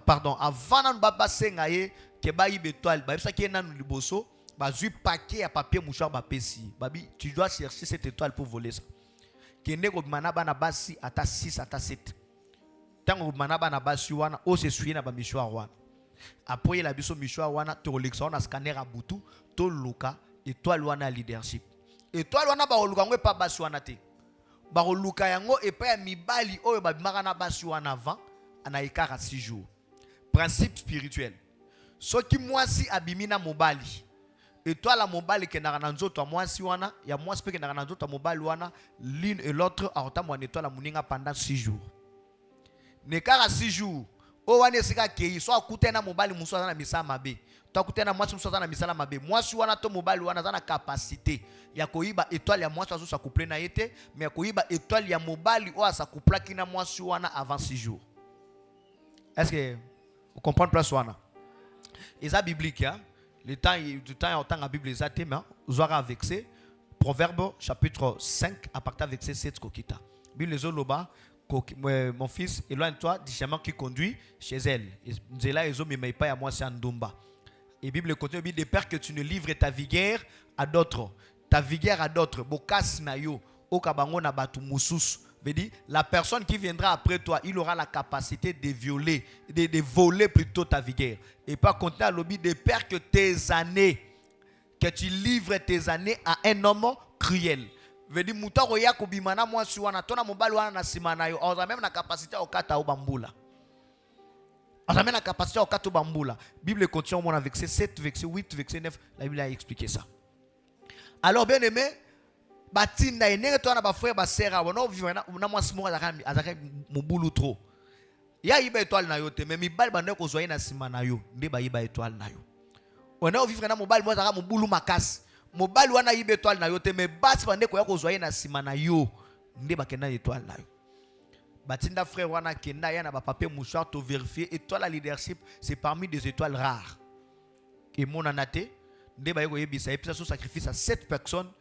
pardon avant nan baba senga ye ke ba yiba étoile ba bisa ke nan liboso ba zui paquet ya papier mouchoir ba pesi babi tu dois chercher cette étoile pour voler ça kende ko manaba na basi ata 6 ata 7 tango manaba na basi wana o se suye na ba mouchoir wana après la biso mouchoir wana to lexa na scanner a butu to luka étoile wana leadership étoile wana ba luka ngwe pa basi wana te ba luka yango e pa ya mibali oyo ba bimaka na basi wana avant ana ikara 6 jours. Principe spirituel. Ce qui mwasi abimina mobali. Étoile la mobali ke na nzoto mwasi wana ya mwasi pe ke na nzoto mobali wana l'une et l'autre a otamwa étoile la muninga pendant 6 jours. Ne kara 6 jours. O wane sika ke so akutena mobali muso na misala mabe. To akutena mwasi muso na misala mabe. Mwasi wana to mobali wana na capacité ya koyiba étoile ya mwasi azo sa couple na yete mais koyiba étoile ya mobali o sa couple kina mwasi wana avant 6 jours. Est-ce que vous comprenez plus wana? Et ça biblique hein? Le temps du temps en temps la Bible ça thème vous aurez vexé Proverbe chapitre 5 à partir verset 7 kokita. Bible zoloba mon fils éloigne-toi du chemin qui conduit chez elle. Nzela ezo me pas ya moi c'est ndumba. Et Bible continue de peur que tu ne livres ta vigueur à d'autres. Ta vigueur à d'autres. Bokas na yo okabango na batu mususu. La personne qui viendra après toi, il aura la capacité de violer, de voler plutôt ta vigueur. Et pas continuer à lobby de peur que tes années, que tu livres tes années à un homme cruel. Veut dire muta roya ko bimana moi si wana tona mobali wana na simana yo. On a même la capacité au kata au bambula. On a même la capacité au kata au bambula. Bible continue mon avec verset 7, verset 8, verset 9, la Bible a expliqué ça. Alors bien aimé, batinda enenge to na ba frère ba sera wana vivre na mwasi mo azaka mubulu trop ya yiba étoile na yo te mais mibali bande ko zoye na sima na yo nde ba yiba étoile na yo wana vivre na mobali mo azaka mubulu makasi mobali wana yiba étoile na yo te mais basi bande ko ya ko zoye na sima na yo nde ba kenda étoile na yo batinda frère wana kenda ya na ba papier mouchoir to vérifier étoile à leadership c'est parmi des étoiles rares et mon anate nde ba yeko yebisa et puis ça sacrifice à 7 personnes.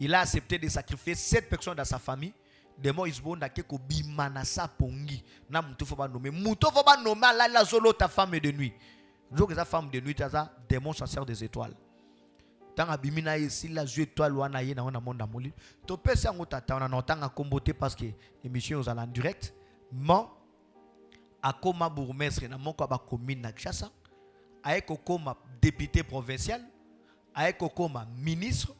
Il a accepté de sacrifier 7 personnes dans sa famille. Demo isbonda keko bimana sa pongi. Na muto foba nommer. Muto foba nommer la solo ta femme de nuit. Donc sa femme de nuit ça démon chasseur des étoiles. Tant abimina ici la jeu étoile wana ye na monde amoli. To pesa ngota ta na tanga komboté parce que émission aux en direct. Mais akoma bourgmestre na moko ba commune na Kinshasa. Avec Okoma député provincial, avec Okoma ministre,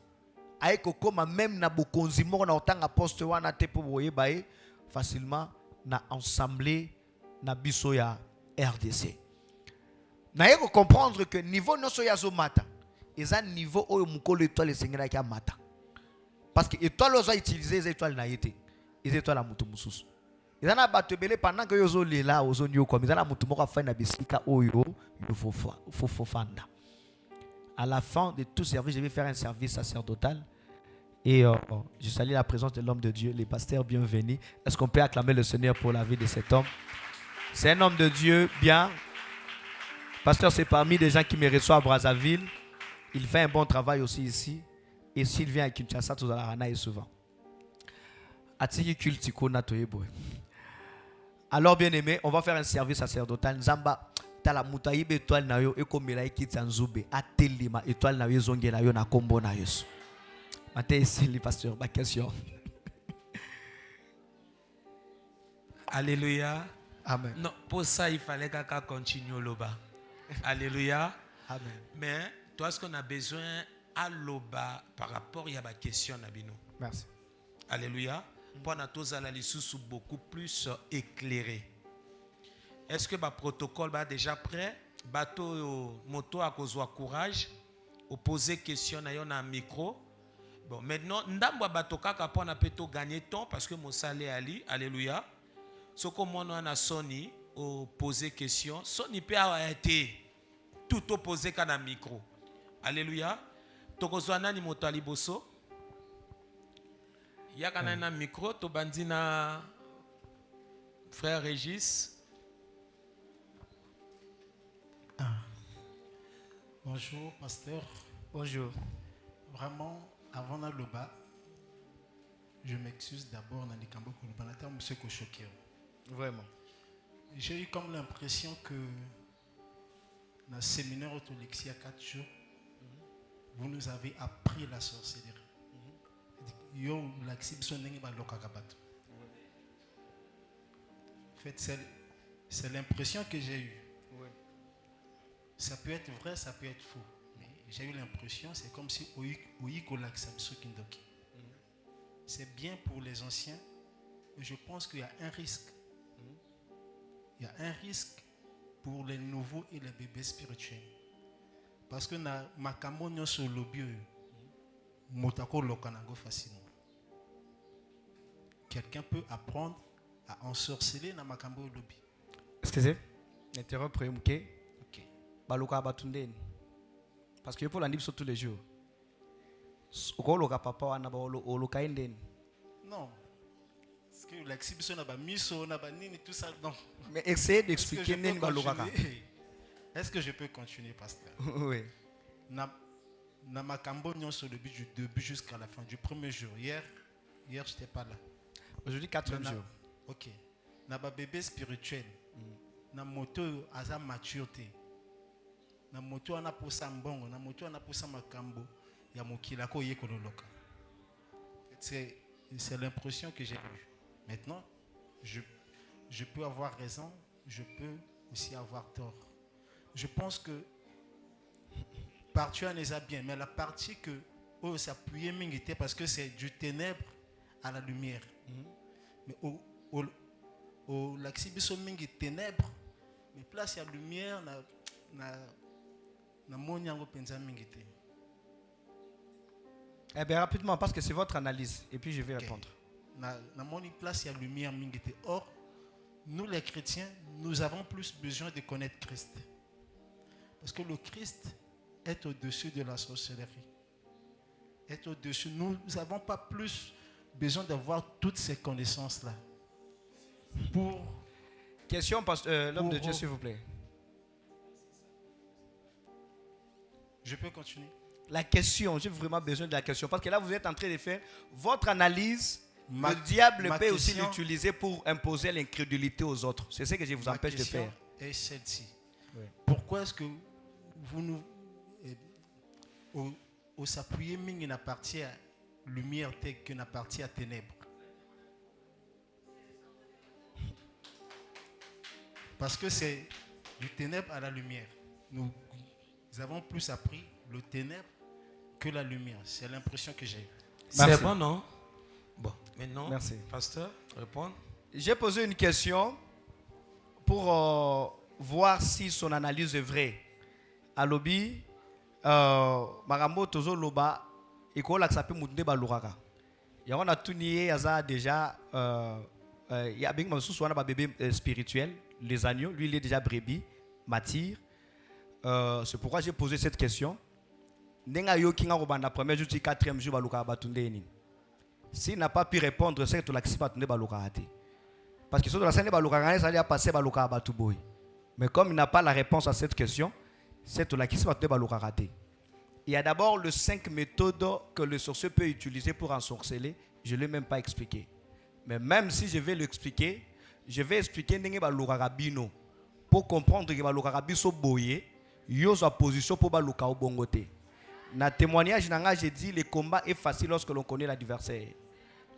avec Okoma même na bokonzi moko na otanga poste wana te po boye bae facilement na assemblée na biso ya RDC. Na yeko comprendre que niveau no so ya zo mata, eza niveau oyo mukolo étoile sengela ki mata. Parce que étoile ozo utiliser les étoiles na yete, les étoiles a mutu mususu. Ils na bato belé pendant que yozo lela ozo nyo comme ils na mutu moko fa na bisika oyo faut fanda. À la fin de tout service, je vais faire un service sacerdotal et je salue la présence de l'homme de Dieu, les pasteurs bienvenus. Est-ce qu'on peut acclamer le Seigneur pour la vie de cet homme? C'est un homme de Dieu bien. Pasteur, c'est parmi des gens qui me reçoivent à Brazzaville. Il fait un bon travail aussi ici. Et s'il vient à Kinshasa, tout à l'heure, souvent. Alors, bien aimé, on va faire un service sacerdotal. Nzamba, tala mutayibe étoile na yo ekomela ekitsa nzube atelima étoile na yo zonge na yo na kombo na Yesu. Maté ici le pasteur, ma question.
Alléluia.
Amen.
Non, pour ça, il fallait qu'à continuer l'oba. Alléluia.
Amen.
Mais toi, ce qu'on a besoin à l'oba par rapport à la question Nabino.
Merci.
Alléluia. Pour nous tous à la sous beaucoup plus éclairé. Est-ce que le protocole va déjà prêt? Bateau moto à cause de courage. Ou poser question à un micro. Bon, maintenant, ndambo bateau kaka pour na peto gagner temps parce que mon salaire ali. Alléluia. Ce que moi on a Sony au poser question. Sony peut arrêter tout opposé qu'à un micro. Alléluia. Tokozwa nani moto ali boso. Il y a un micro, to bandina frère Régis.
Bonjour, pasteur.
Bonjour.
Vraiment, avant le bas, je m'excuse d'abord dans les cambos que le banateur me s'est choqué.
Vraiment.
J'ai eu comme l'impression que dans le séminaire autolexie à 4 jours, vous nous avez appris la sorcellerie. Yo l'axibson n'est pas l'okakabato. En fait, c'est l'impression que j'ai eue.
Oui.
Ça peut être vrai, ça peut être faux. Mais j'ai eu l'impression, c'est comme si c'est bien pour les anciens, mais je pense qu'il y a un risque. Il y a un risque pour les nouveaux et les bébés spirituels. Parce que na makambo sur le bio, motako lokanago facilement. Quelqu'un peut apprendre à ensorceler na makambo lobby.
Excusez, n'interrompre mouké. OK. Baluka batundeni. Parce que pour la sur tous les jours. Okoloka papa wana ba oloka indeni.
Non. Parce que l'exhibition na ba miso na ba nini tout ça non.
Mais essayez d'expliquer neni baluka.
Est-ce que je peux continuer, pasteur?
Oui.
Na makambo nyonso du début jusqu'à la fin du premier jour. Hier j'étais pas là.
Aujourd'hui 4e jour.
OK. Na ba bébé spirituel. Na moto aza maturité. Na moto ana posa mbongo, na moto ana posa makambo ya mokila ko yekololoka. C'est l'impression que j'ai eue. Maintenant, je peux avoir raison, je peux aussi avoir tort. Je pense que partie est bien, mais la partie que s'appuyer mingité parce que c'est du ténèbre à la lumière. Mais au l'exhibition mingi ténèbre, mais place il y a lumière na monyango penza mingité.
Eh bien rapidement parce que c'est votre analyse et puis je vais répondre.
Na moni place il y a lumière mingité. Or nous les chrétiens, nous avons plus besoin de connaître Christ. Parce que le Christ est au-dessus de la sorcellerie. Est au-dessus. Nous n'avons pas plus besoin d'avoir toutes ces connaissances-là. Pour.
Question, l'homme de Dieu, s'il vous plaît.
Je peux continuer?
La question, j'ai vraiment besoin de la question. Parce que là, vous êtes en train de faire votre analyse. Le diable peut aussi l'utiliser pour imposer l'incrédulité aux autres. C'est ce que je vous empêche de faire.
Et celle-ci.
Oui.
Pourquoi est-ce que vous nous au s'appuyer mingi na partie à lumière telle que na partie à ténèbres? Parce que c'est du ténèbre à la lumière. Nous avons plus appris le ténèbre que la lumière. C'est l'impression que j'ai.
C'est bon, non? Bon, maintenant,
merci.
Pasteur, répondre.
J'ai posé une question pour voir si son analyse est vraie. À lobby, Marambo Tozo Loba, et qu'on l'a sapé Moudne Baluraka. Il y a tout nié, déjà, il y a bien un bébé spirituel, les agneaux, lui il est déjà brebis, mature. C'est pourquoi j'ai posé cette question. Nenga yo kinga robanda premier jour, 4e jour, Baluka Batundeni. S'il n'a pas pu répondre, c'est que la Kissipa Tunde Baluka Hati. Parce que sur la scène de Baluka, ça allait passer Baluka Batuboy. Mais comme il n'a pas la réponse à cette question, c'est la Kissipa Tunde Baluka Hati. Il y a d'abord les 5 méthodes que le sorcier peut utiliser pour ensorceler. Je ne l'ai même pas expliqué. Mais même si je vais l'expliquer, je vais expliquer Nenge Baluka Rabino. Pour comprendre que Baluka Rabiso Boye, yo sa position pour Baluka Obongote. Dans le témoignage, j'ai dit le combat est facile lorsque l'on connaît l'adversaire.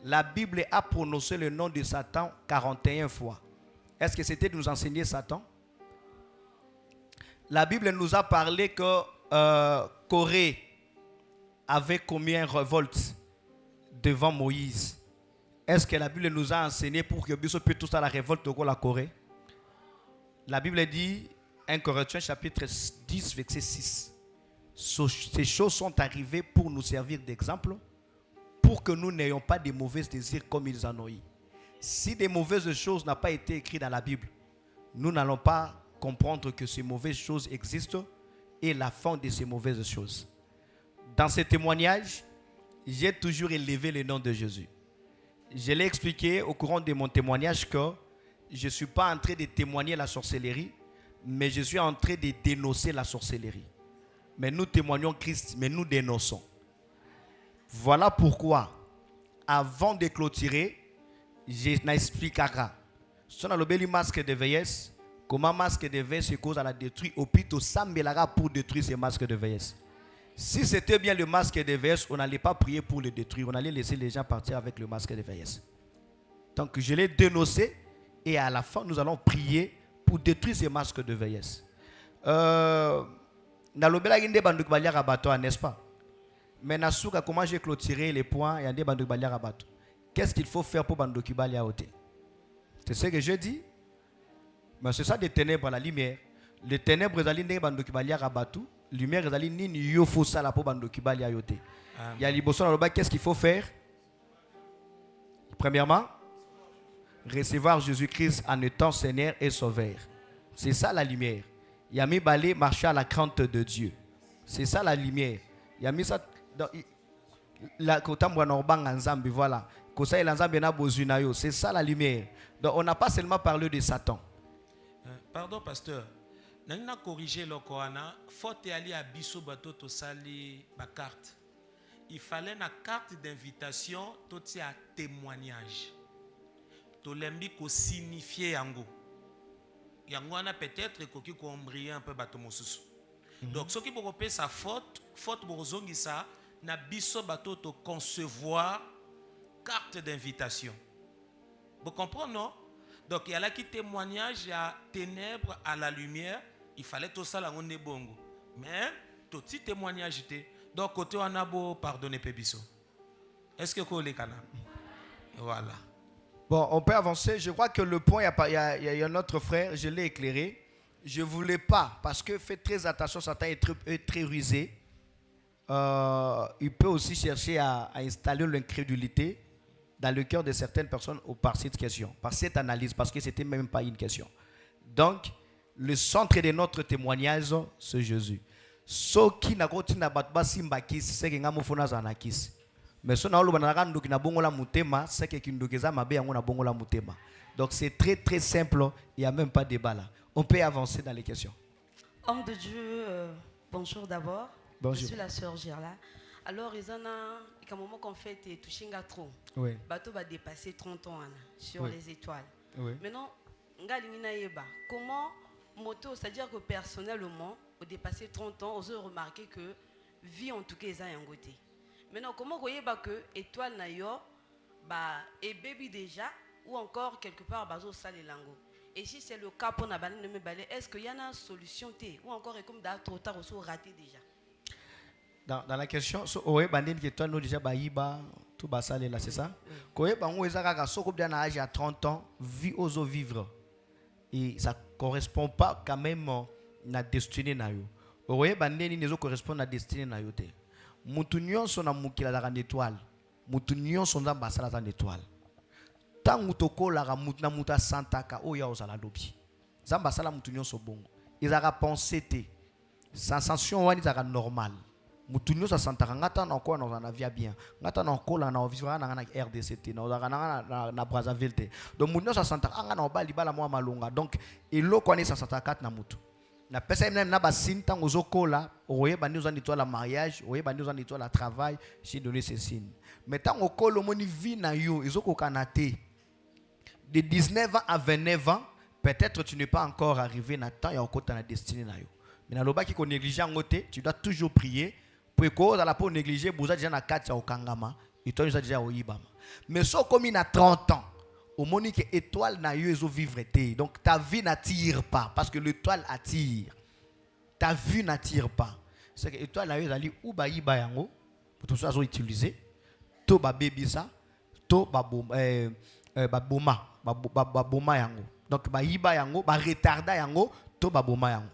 La Bible a prononcé le nom de Satan 41 fois. Est-ce que c'était de nous enseigner Satan? La Bible nous a parlé que Corée avait commis une révolte devant Moïse. Est-ce que la Bible nous a enseigné pour que nous puissions tous à la révolte de la Corée? La Bible dit, 1 Corinthiens chapitre 10, verset 6. Ces choses sont arrivées pour nous servir d'exemple, pour que nous n'ayons pas de mauvais désirs comme ils en ont eu. Si des mauvaises choses n'ont pas été écrites dans la Bible, nous n'allons pas comprendre que ces mauvaises choses existent et la fin de ces mauvaises choses. Dans ce témoignage, j'ai toujours élevé le nom de Jésus. Je l'ai expliqué au courant de mon témoignage que je ne suis pas en train de témoigner la sorcellerie, mais je suis en train de dénoncer la sorcellerie. Mais nous témoignons Christ, mais nous dénonçons. Voilà pourquoi, avant de clôturer, je n'expliquerai. Si on a le masque de vieillesse, comment masque de vieillesse cause à la détruire, au plutôt s'embellara pour détruire ces masques de vieillesse. Si c'était bien le masque de vieillesse, on n'allait pas prier pour le détruire, on allait laisser les gens partir avec le masque de vieillesse. Donc je l'ai dénoncé et à la fin nous allons prier pour détruire ces masques de vieillesse. N'est-ce pas? Mais comment j'ai clôturé les points et qu'est-ce qu'il faut faire pour Bandoki Balia ôter? C'est ce que je dis. Mais c'est ça des ténèbres à la lumière. Les ténèbres les ne Bandoki Balia rabatu. Lumière les ni yofo sala pour Bandoki Balia ôter. Il y a l'ibosson dans le bas. Qu'est-ce qu'il faut faire? Premièrement, recevoir Jésus-Christ en étant Seigneur et Sauveur. C'est ça la lumière. Il y a mis balai marcher à la crainte de Dieu. C'est ça la lumière. Il y a mis ça dans la voilà. C'est ça la lumière. Donc on n'a pas seulement parlé de Satan.
Pardon pasteur. Nous avons corrigé le Coran. Faut aller à Bisso bateau to sali ma carte. Il fallait une carte d'invitation tout à témoignage. To lembi ko signifier yango. Yango ana peut-être koki ko ombrier un peu bateau mosusu. Donc ce qui peut repérer sa faute bozongi ça na biso bateau to concevoir carte d'invitation. Vous comprenez non? Donc il y a là qui témoignage, il y a ténèbres à la lumière, il fallait tout ça là on est bongo. Mais tout petit témoignage était. Donc côté on a beau pardonner pébiso. Est-ce que vous les canaux? Voilà.
Bon, on peut avancer. Je crois que le point, il y a un autre frère, je l'ai éclairé. Je ne voulais pas, parce que faites très attention, Satan est très rusé. Il peut aussi chercher à installer l'incrédulité dans le cœur de certaines personnes par cette question, par cette analyse, parce que ce n'était même pas une question. Donc, le centre de notre témoignage, c'est Jésus. Ce qui n'a pas simba kiss, c'est que nous avons un kiss. Mais si on a mutema, c'est que donc c'est très très simple, il n'y a même pas de débat là. On peut avancer dans les questions.
Homme de Dieu, bonjour d'abord.
Bonjour.
Je suis la sœur Gerla. Alors, il y a un moment qu'on fait toucher trop.
Oui.
Bateau va dépasser 30 ans sur
oui.
les étoiles.
Oui.
Maintenant, comment moto, c'est-à-dire que personnellement, au dépasser 30 ans, on a remarqué que vie en tout cas est un côté. Maintenant, comment vous voyez que étoile na yo et baby déjà ou encore quelque part bazo sale lango. Et si c'est le cas pour Nabane de me balayer, est-ce qu'il y a une solution ou encore comme trop tard ou raté déjà?
Dans la question, oui, bandine qui toi nous déjà baïba tout basale là, c'est ça? Quand on est à 30 ans, vie aux vivre et ça correspond pas quand même à la destinée na yo. Oui, bandine ne correspond à la destinée na yo te. Mutunyon son amukila la étoile. Mutunyon son basala la étoile. Tant mutoko la mutna muta santaka oya osala lobi. Zamba sala mutunyon so bongo. Ils a pensé te. Sensation wani zara normal. Mutunyon sa santaka ngata na ko na via bien. Ngata na ko la na vivra na RDCT na Brazzaville te. Donc mutunyon sa santaka anga na bali bala mo malonga. Donc elo ko ni sa santaka na mutu. Na pesa même na basin tant aux okola, oye bandi aux anitois la mariage, oye bandi aux anitois la travail, j'ai donné ces signes. Mais tant au col moni vie na yo, ils ont kanate. De 19 ans à 29 ans, peut-être tu n'es pas encore arrivé na temps et au côté na destinée na yo. Mais na loba qui qu'on néglige en côté, tu dois toujours prier pour que dans la peau négliger, vous êtes déjà na 4 au kangama, et toi vous êtes déjà au ibama. Mais so comme il a 30 ans, au monde que étoile n'a eu vivre été. Donc ta vie n'attire pas parce que l'étoile attire. Ta vue n'attire pas. C'est que l'étoile n'a eu ali ou ba yiba yango pour tout ça sont utilisé. To ba baby ça, to ba boma yango. Donc ba yiba yango, ba retarda yango, to ba boma yango.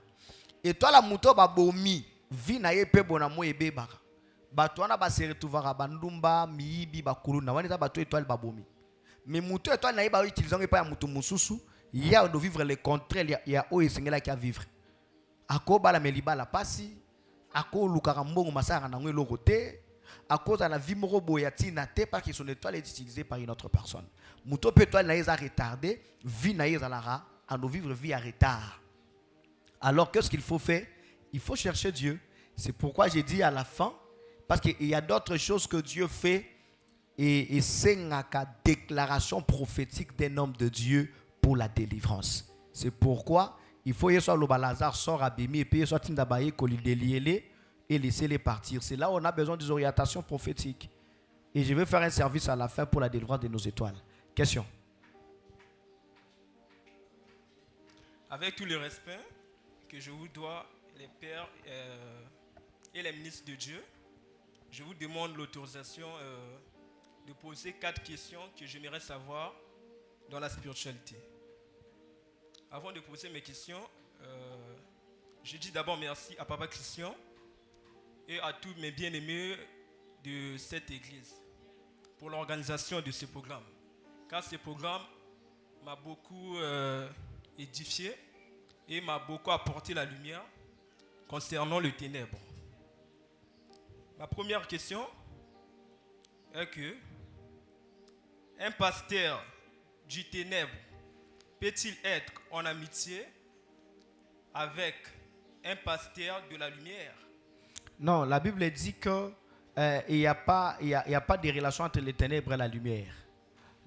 Étoile la muto ba bomi, vie na ye pe bona mo ebe baka. Bato wana ba se retrouver bandumba miyibi bakuluna wana bato étoile ba bomi. Mais muto étoile na ye ba utiliser pas ya muto mususu, ya de vivre le contraire ya o esengela ki a vivre. Ako bala meliba la pasi, ako lukaka mbongo masara na ngwe lokote, à cause de la vie moko boyati na te parce que son étoile est utilisée par une autre personne. Muto pe étoile na ye a retardé, vie na ye zalara, à nous vivre vie à retard. Alors qu'est-ce qu'il faut faire? Il faut chercher Dieu. C'est pourquoi j'ai dit à la fin, parce qu'il y a d'autres choses que Dieu fait et c'est une déclaration prophétique d'un homme de Dieu pour la délivrance. C'est pourquoi il faut que le Balazar sort abîmé et puis soit Tindabaye Kolideliele et laisser-les partir. C'est là où on a besoin des orientations prophétiques. Et je vais faire un service à la fin pour la délivrance de nos étoiles. Question?
Avec tout le respect que je vous dois, les pères et les ministres de Dieu, je vous demande l'autorisation de poser 4 questions que j'aimerais savoir dans la spiritualité. Avant de poser mes questions, je dis d'abord merci à Papa Christian et à tous mes bien-aimés de cette église pour l'organisation de ce programme. Car ce programme m'a beaucoup édifié et m'a beaucoup apporté la lumière concernant le ténèbre. Ma première question est que un pasteur du ténèbre peut-il être en amitié avec un pasteur de la lumière?
Non, la Bible dit que il n'y a pas de relation entre les ténèbres et la lumière.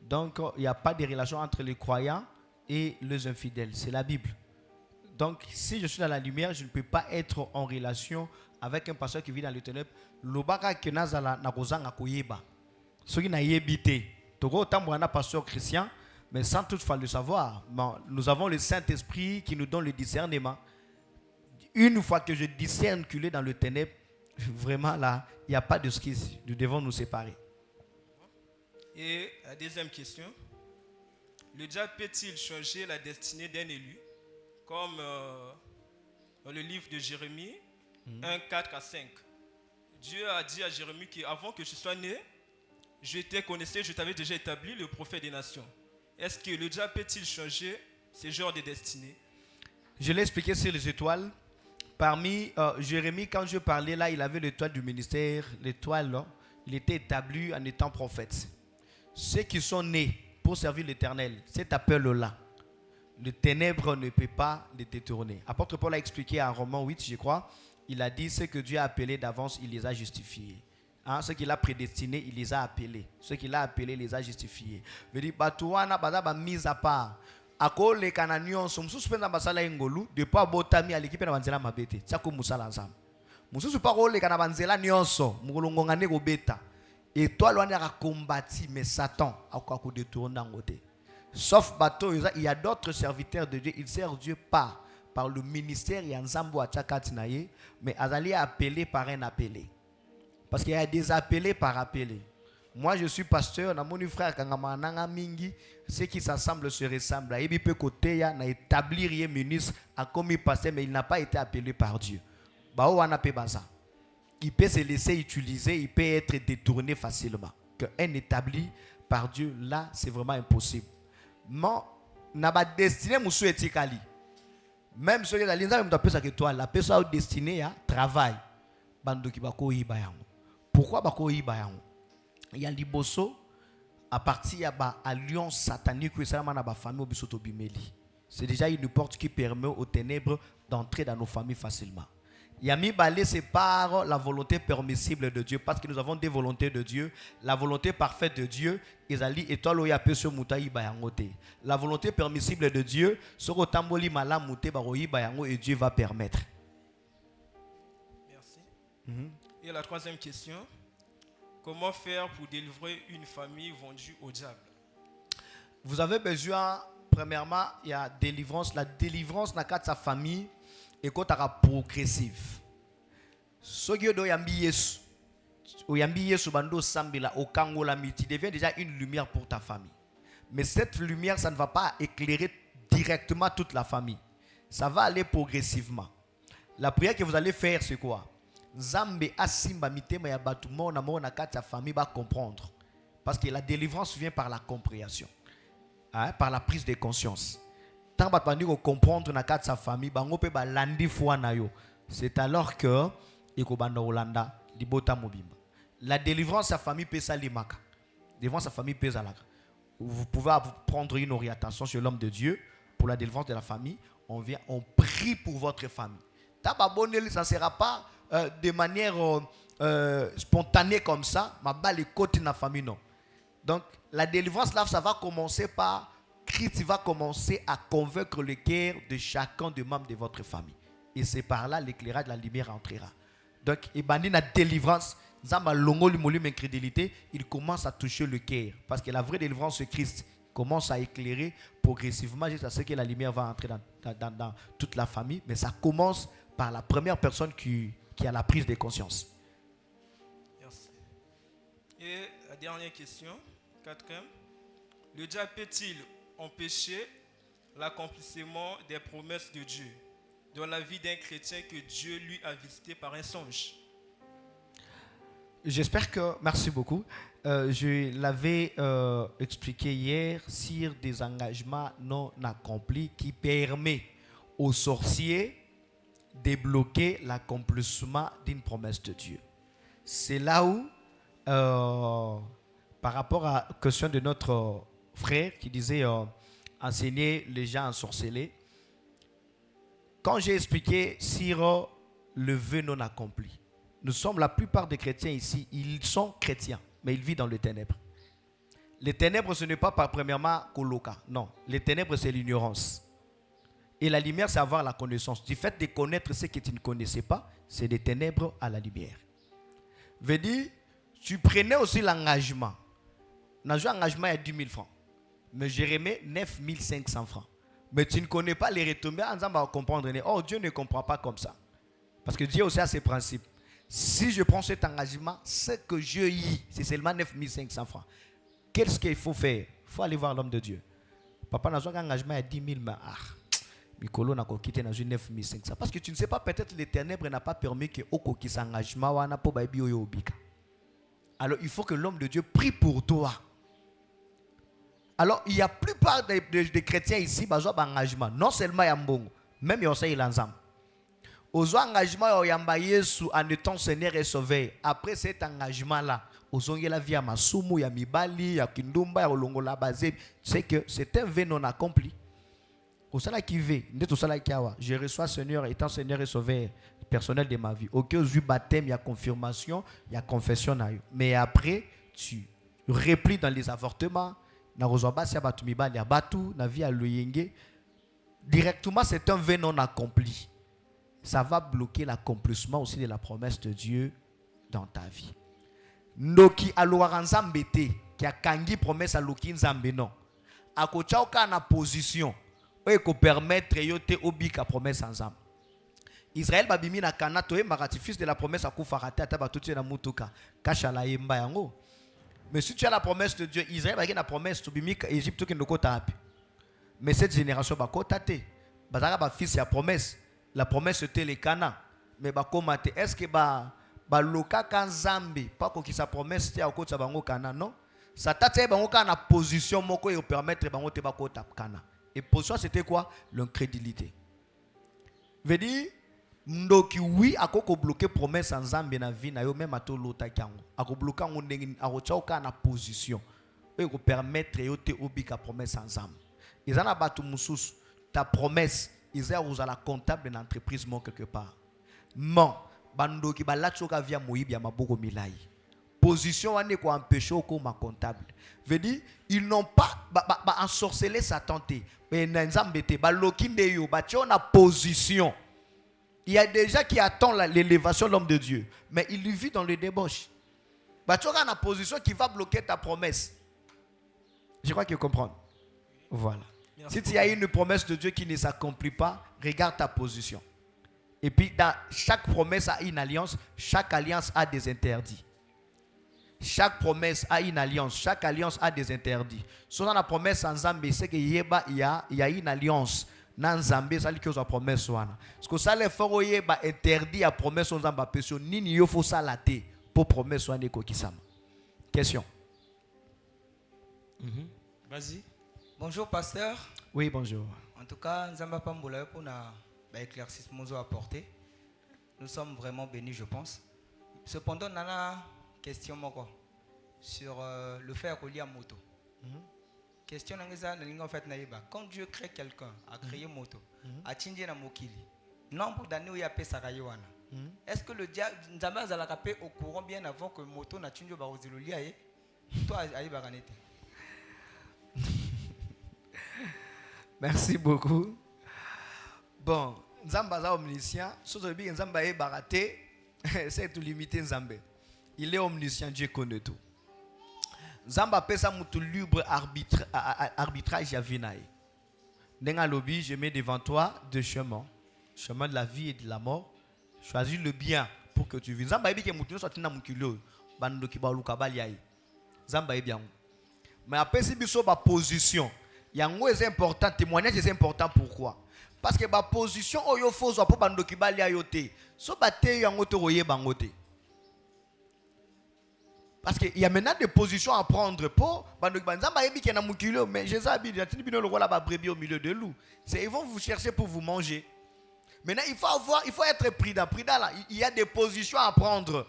Donc, il n'y a pas de relation entre les croyants et les infidèles. C'est la Bible. Donc, si je suis dans la lumière, je ne peux pas être en relation avec un pasteur qui vit dans les ténèbres. Lobaka kenazala na kozanga koyeba. Ce qui n'a yébité. Togo tamboana pasteur chrétien, mais sans toutefois le savoir. Nous avons le Saint-Esprit qui nous donne le discernement. Une fois que je discerne qu'il est dans le ténèbre, vraiment là, il n'y a pas de skis. Nous devons nous séparer.
Et la deuxième question, le diable peut-il changer la destinée d'un élu, comme dans le livre de Jérémie 1, 4 à 5. Dieu a dit à Jérémie qu'avant que je sois né, je te connaissais, je t'avais déjà établi le prophète des nations. Est-ce que le diable peut-il changer ce genre de destinée?
Je l'ai expliqué sur les étoiles. Parmi Jérémie, quand je parlais là, il avait l'étoile du ministère. L'étoile, là, il était établi en étant prophète. Ceux qui sont nés pour servir l'Éternel, cet appel-là, le ténèbre ne peut pas les détourner. Apôtre Paul a expliqué en Romains 8, je crois, il a dit ce que Dieu a appelé d'avance, il les a justifiés. Hein, ceux qu'il a prédestinés, il les a appelés. Ceux qu'il a appelés, il les a justifiés. Je veux dire, Batouana, Bazaba mise à part. Ako les Cananions sont suspendus basala ingolu depuis abotami à l'équipe na banzela mabete. Ça comme musala ensemble. Mususu pas les Canabanzela nyonso, mugolongo ngane go beta. Et toi loin a combattu mais Satan a quoi détourner en côté. Sauf bateau, il y a d'autres serviteurs de Dieu, ils servent Dieu pas par le ministère et ensemble à Tchakatinaye, mais Azali est appelé par un appelé. Parce qu'il y a des appelés par appelé. Moi, je suis pasteur, mon frère Kangamananga Mingi, ceux qui s'assemblent se ressemblent. Il peut côté na établir un ministre à comme pasteur, mais il n'a pas été appelé par Dieu. Il peut se laisser utiliser, il peut être détourné facilement. Qu'un établi par Dieu, là, c'est vraiment impossible. Mais, n'a pas destiné monsieur etikali. Même ceux qui sont là, la personne destinée à travail. Pourquoi bako ibayango? Il y a liboso à partir de l'alliance satanique que ça na ba famille bisoto bimeli. C'est déjà une porte qui permet aux ténèbres d'entrer dans nos familles facilement. Yami balé sépare la volonté permissible de Dieu parce que nous avons des volontés de Dieu. La volonté parfaite de Dieu, ezali étoile oya peso mutai bayangote. La volonté permissible de Dieu, soko tamboli malam muté baroyi bayango et Dieu va permettre.
Merci. Et la troisième question, comment faire pour délivrer une famille vendue au diable?
vous avez besoin, premièrement, il y a délivrance. La délivrance dans sa famille est progressive. Ce qui est Yesu, tu deviens déjà une lumière pour ta famille. Mais cette lumière, ça ne va pas éclairer directement toute la famille. Ça va aller progressivement. La prière que vous allez faire, c'est quoi? Nzambe asimba mitema ya batu mo na kati ya famille va comprendre. Parce que la délivrance vient par la compréhension. Hein? Par la prise de conscience. Tant que tu vas comprendre na kati sa famille, bango pe ba landi foi na yo. C'est alors que ikobanda Olanda libota mobimba. La délivrance sa famille peut salimaka. Délivrance sa famille peut zalaka. Vous pouvez prendre une orientation sur l'homme de Dieu pour la délivrance de la famille. On vient, on prie pour votre famille. Ça ne sera pas de manière spontanée comme ça. Ma balle est côté de la famille, non. Donc, la délivrance là, ça va commencer par Christ va commencer à convaincre le cœur de chacun des membres de votre famille. Et c'est par là l'éclairage de la lumière entrera. Donc, il y a la délivrance. Incrédulité, il commence à toucher le cœur. Parce que la vraie délivrance de Christ commence à éclairer progressivement jusqu'à ce que la lumière va entrer dans toute la famille. Mais ça commence par la première personne qui a la prise de conscience.
Merci. Et la dernière question, quatrième. Le diable peut-il empêcher l'accomplissement des promesses de Dieu dans la vie d'un chrétien que Dieu lui a visité par un songe?
J'espère que, merci beaucoup, je l'avais expliqué hier sur des engagements non accomplis qui permettent aux sorciers de bloquer l'accomplissement d'une promesse de Dieu. C'est là où, par rapport à la question de notre frère qui disait enseigner les gens à sorceler, quand j'ai expliqué sur le vœu non accompli, nous sommes la plupart des chrétiens ici, ils sont chrétiens, mais ils vivent dans les ténèbres. Les ténèbres, ce n'est pas premièrement coloca, non. Les ténèbres, c'est l'ignorance. Et la lumière, c'est avoir la connaissance. Du fait de connaître ce que tu ne connaissais pas, c'est des ténèbres à la lumière. Veut dire, tu prenais aussi l'engagement. L'engagement est 10 000 francs. Mais Jérémie, 9 500 francs. Mais tu ne connais pas les retombées, on va comprendre. Oh, Dieu ne comprend pas comme ça. Parce que Dieu aussi a ses principes. Si je prends cet engagement, ce que je y, c'est seulement 9 500 francs. Qu'est-ce qu'il faut faire? Il faut aller voir l'homme de Dieu. Papa n'a pas un engagement à 10 000, mais Mikolo n'a pas quitté dans 9 500. Parce que tu ne sais pas, peut-être les ténèbres n'a pas permis que Okoki s'engagement. Alors il faut que l'homme de Dieu prie pour toi. Alors il y a la plupart des chrétiens ici, ils ont un engagement. Non seulement il y a un bon, même il y a aussi l'ensemble. Aux engagements, il y a en étant Seigneur et Sauveur. Après cet engagement-là, aux ont la vie à Masumu, il y a Mibali, il y a Kindumba, il y a Olongola Bazé. C'est que c'est un vœu non accompli. Au salaire qui veut, je reçois Seigneur étant Seigneur et Sauveur personnel de ma vie. Au cas où baptême, il y a confirmation, il y a confession. Mais après, tu replies dans les avortements. Directement, c'est un vœu non accompli. Ça va bloquer l'accomplissement aussi de la promesse de Dieu dans ta vie. Noki alouara nzambete qui a kangi promesse à Loki nzambe non. A kochauka na position et ko permettre yote obika promesse nzambe. Israël babimi na kanato e maratifis de la promesse à kufarate ataba tuti na mutuka kashala yemba yango. Mais si tu as la promesse de Dieu, Israël a la promesse to bimika Égypte qui ne kota api. Mais cette génération ba kota te. Bazaka ba fils ya promesse. La promesse était les Cana. Mais est-ce que loka kanzambi pas que sa promesse était à côté de bango Cana non? Ça t'a été bango Cana position moko et permettre bango te bakota Cana. Et position c'était quoi? L'incrédulité. Veut dire ndoki oui à quoi bloquer promesse en Zambie na vie na yo même à tout l'autre kango. À quoi bloquer on ngi à rocha Cana position et ko permettre yo te obika promesse en Zambie. Ils en a batu mususu ta promesse. Ils ont la comptable de l'entreprise quelque part. Non, bando qui balatchoka via moïbi ya maboko milai. Position ane ko empêcher ko ma comptable. Veut dire ils n'ont pas ensorcelé sa tante. Mais nzambete baloki ndeyo batio na position. Il y a des gens qui attendent l'élévation de l'homme de Dieu, mais il vit dans le débauche. Batio na position qui va bloquer ta promesse. Je crois qu'ils comprennent. Voilà.
Merci
Si tu as une promesse de Dieu qui ne s'accomplit pas, regarde ta position. Et puis, chaque promesse a une alliance, chaque alliance a des interdits. Chaque promesse a une alliance, chaque alliance a des interdits. Si on a la promesse en Zambie, c'est qu'il y a une alliance. Dans Zambie, c'est que la promesse. Parce que ça, les faut interdit à promesse en Zambie, parce que ni faut ça la pour promesse en Ekokisama. Question.
Vas-y.
Bonjour pasteur.
Oui, bonjour.
En tout cas, Nzamba Pambola pour l'éclaircissement apporté. Nous sommes vraiment bénis, je pense. Cependant, on a une question sur le fait relié à moto. Question en fait, quand Dieu crée quelqu'un, a créé moto, a changé na mokili. Nombre d'années où il y a Pesarayoana. Est-ce que le diable Nzamba Zalakapé au courant bien avant que moto n'a changé barozilolia et toi aïe baranete?
Merci beaucoup. Bon, Nzamba est omniscient. Si vous avez Nzamba est baraté, c'est tout limité Nzamba. Il est omniscient, Dieu connaît tout. Nzamba peut ça moutou libre arbitrage à vinaï. Dans lobby, je mets devant toi deux chemins. Chemin de la vie et de la mort. Choisis le bien pour que tu vives. Nzamba est bien moutou soit na mukilo. Bando ki ba lukabali aïe. Nzamba est bien. Mais après si biso ba position. Yango est important, témoignage est important. Pourquoi? Parce que ma position oyo faut pour bando ki bali ayote. So bate yango to roye bangote. Parce qu'il y a maintenant des positions à prendre pour bando ki banzamba yebi ki na mukilo, mais Jésus a dit yatini bino le roi brebis au milieu de loups. C'est ils vont vous chercher pour vous manger. Maintenant il faut être prudent. Prudent là, il y a des positions à prendre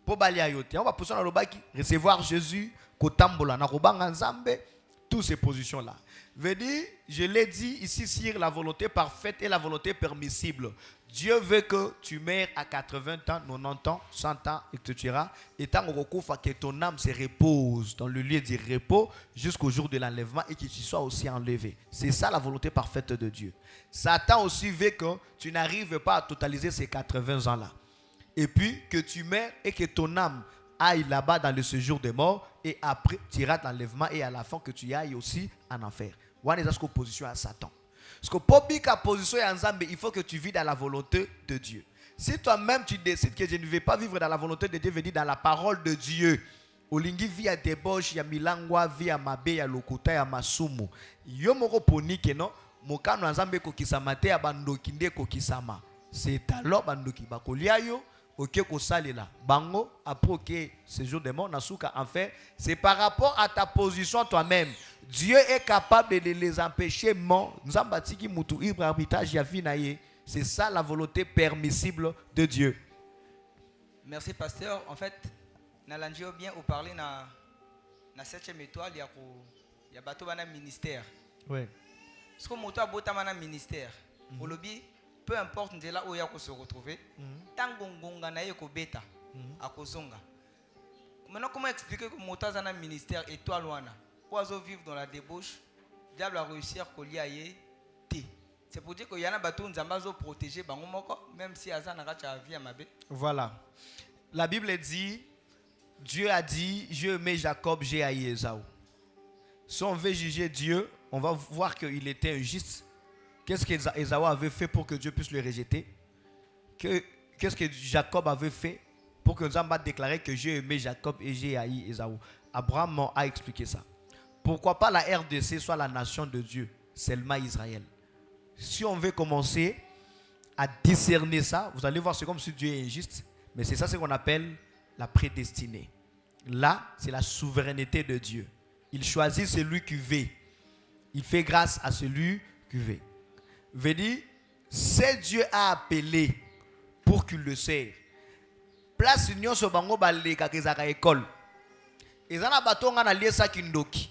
pour bali ayote. On va position dans le baki recevoir Jésus kotambola na robanga nzambe. Toutes ces positions-là. Veut dire, je l'ai dit ici sur la volonté parfaite et la volonté permissible. Dieu veut que tu meurs à 80 ans, 90 ans, 100 ans, etc. Et tant que ton âme se repose dans le lieu du repos jusqu'au jour de l'enlèvement et que tu sois aussi enlevé. C'est ça la volonté parfaite de Dieu. Satan aussi veut que tu n'arrives pas à totaliser ces 80 ans-là. Et puis que tu meurs et que ton âme aille là-bas dans le séjour des morts et après tu iras l'enlèvement et à la fin que tu ailles aussi en enfer. One est en position à Satan. Parce que pour bien position à Nzambe, il faut que tu vis dans la volonté de Dieu. Si toi-même tu décides que je ne vais pas vivre dans la volonté de Dieu, veut dire dans la parole de Dieu. Olingi via débauche, ya milangwa, via mabe, ya lokuta, ya masumu. Yo moko poni que non, mokano Nzambe kokisama te abandoki nde kokisama. C'est alors bandoki bakolia yo. Ok, kosalela bango après que ce jour de mort nasuka en fait c'est par rapport à ta position toi-même. Dieu est capable de les empêcher mort. Nous avons bâti qui mutu libre arbitrage ya vinaye. C'est ça la volonté permissible de Dieu.
Merci pasteur. En fait, nalandio bien au parler na 7e étoile il y a bateau bana ministère.
Oui.
Ce que moto abota mana ministère. Au lobby peu importe là où il y a se retrouver, tant gongonga na yeko beta à kozonga. Maintenant comment expliquer que moto a un ministère étoile wana, oiseau vivre dans la débauche, diable a réussir koliaye té. C'est pour dire qu'il y en a bateau nzambazo protéger bango moko même si azana kacha vie mabe.
Voilà. La Bible dit Dieu a dit je aimais Jacob, j'ai haï Ésaü. Si on veut juger Dieu, on va voir qu'il était injuste. Qu'est-ce que Ésaü avait fait pour que Dieu puisse le rejeter? Qu'est-ce que Jacob avait fait pour que Nzamba déclaré que j'ai aimé Jacob et j'ai haï Ésaü? Abraham a expliqué ça. Pourquoi pas la RDC soit la nation de Dieu, seulement Israël? Si on veut commencer à discerner ça, vous allez voir, c'est comme si Dieu est injuste, mais c'est ça ce qu'on appelle la prédestinée. Là, c'est la souveraineté de Dieu. Il choisit celui qui veut. Il fait grâce à celui qui veut. Veut dire, c'est Dieu a appelé pour qu'il le serve. Place union so bango baleka kezaka école. Ezana batonga na liesa kindoki.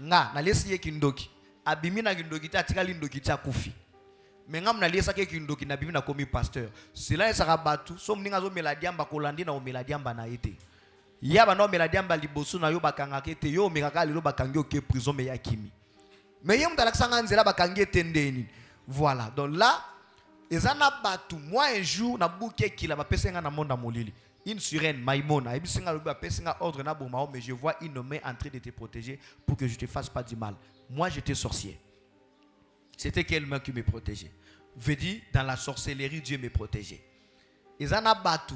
Nga na liesa kindoki. Abimi na kindoki ta tikali ndoki ta kufi. Mengam na liesa ke kindoki na bimi na komi pasteur. Cela est saka batu so mninga zo meladiamba kolandi na o meladiamba na ete. Ya ba no meladiamba liboso na yo bakanga kete yo mekaka lelo bakangi oke prison me ya kimi. Mais yem talakisanga nzela bakangi etendeni. Voilà. Donc là, ezana batu moi un jour na bouke kila ba pesenga na monde molili. une sirène, Maïmona, ordre na bomao, mais je vois une main en train de te protéger pour que je ne te fasse pas du mal. Moi, j'étais sorcier. C'était quelle main qui me protégeait? Veut dire, dans la sorcellerie, Dieu me protégeait. Ils en ont battu.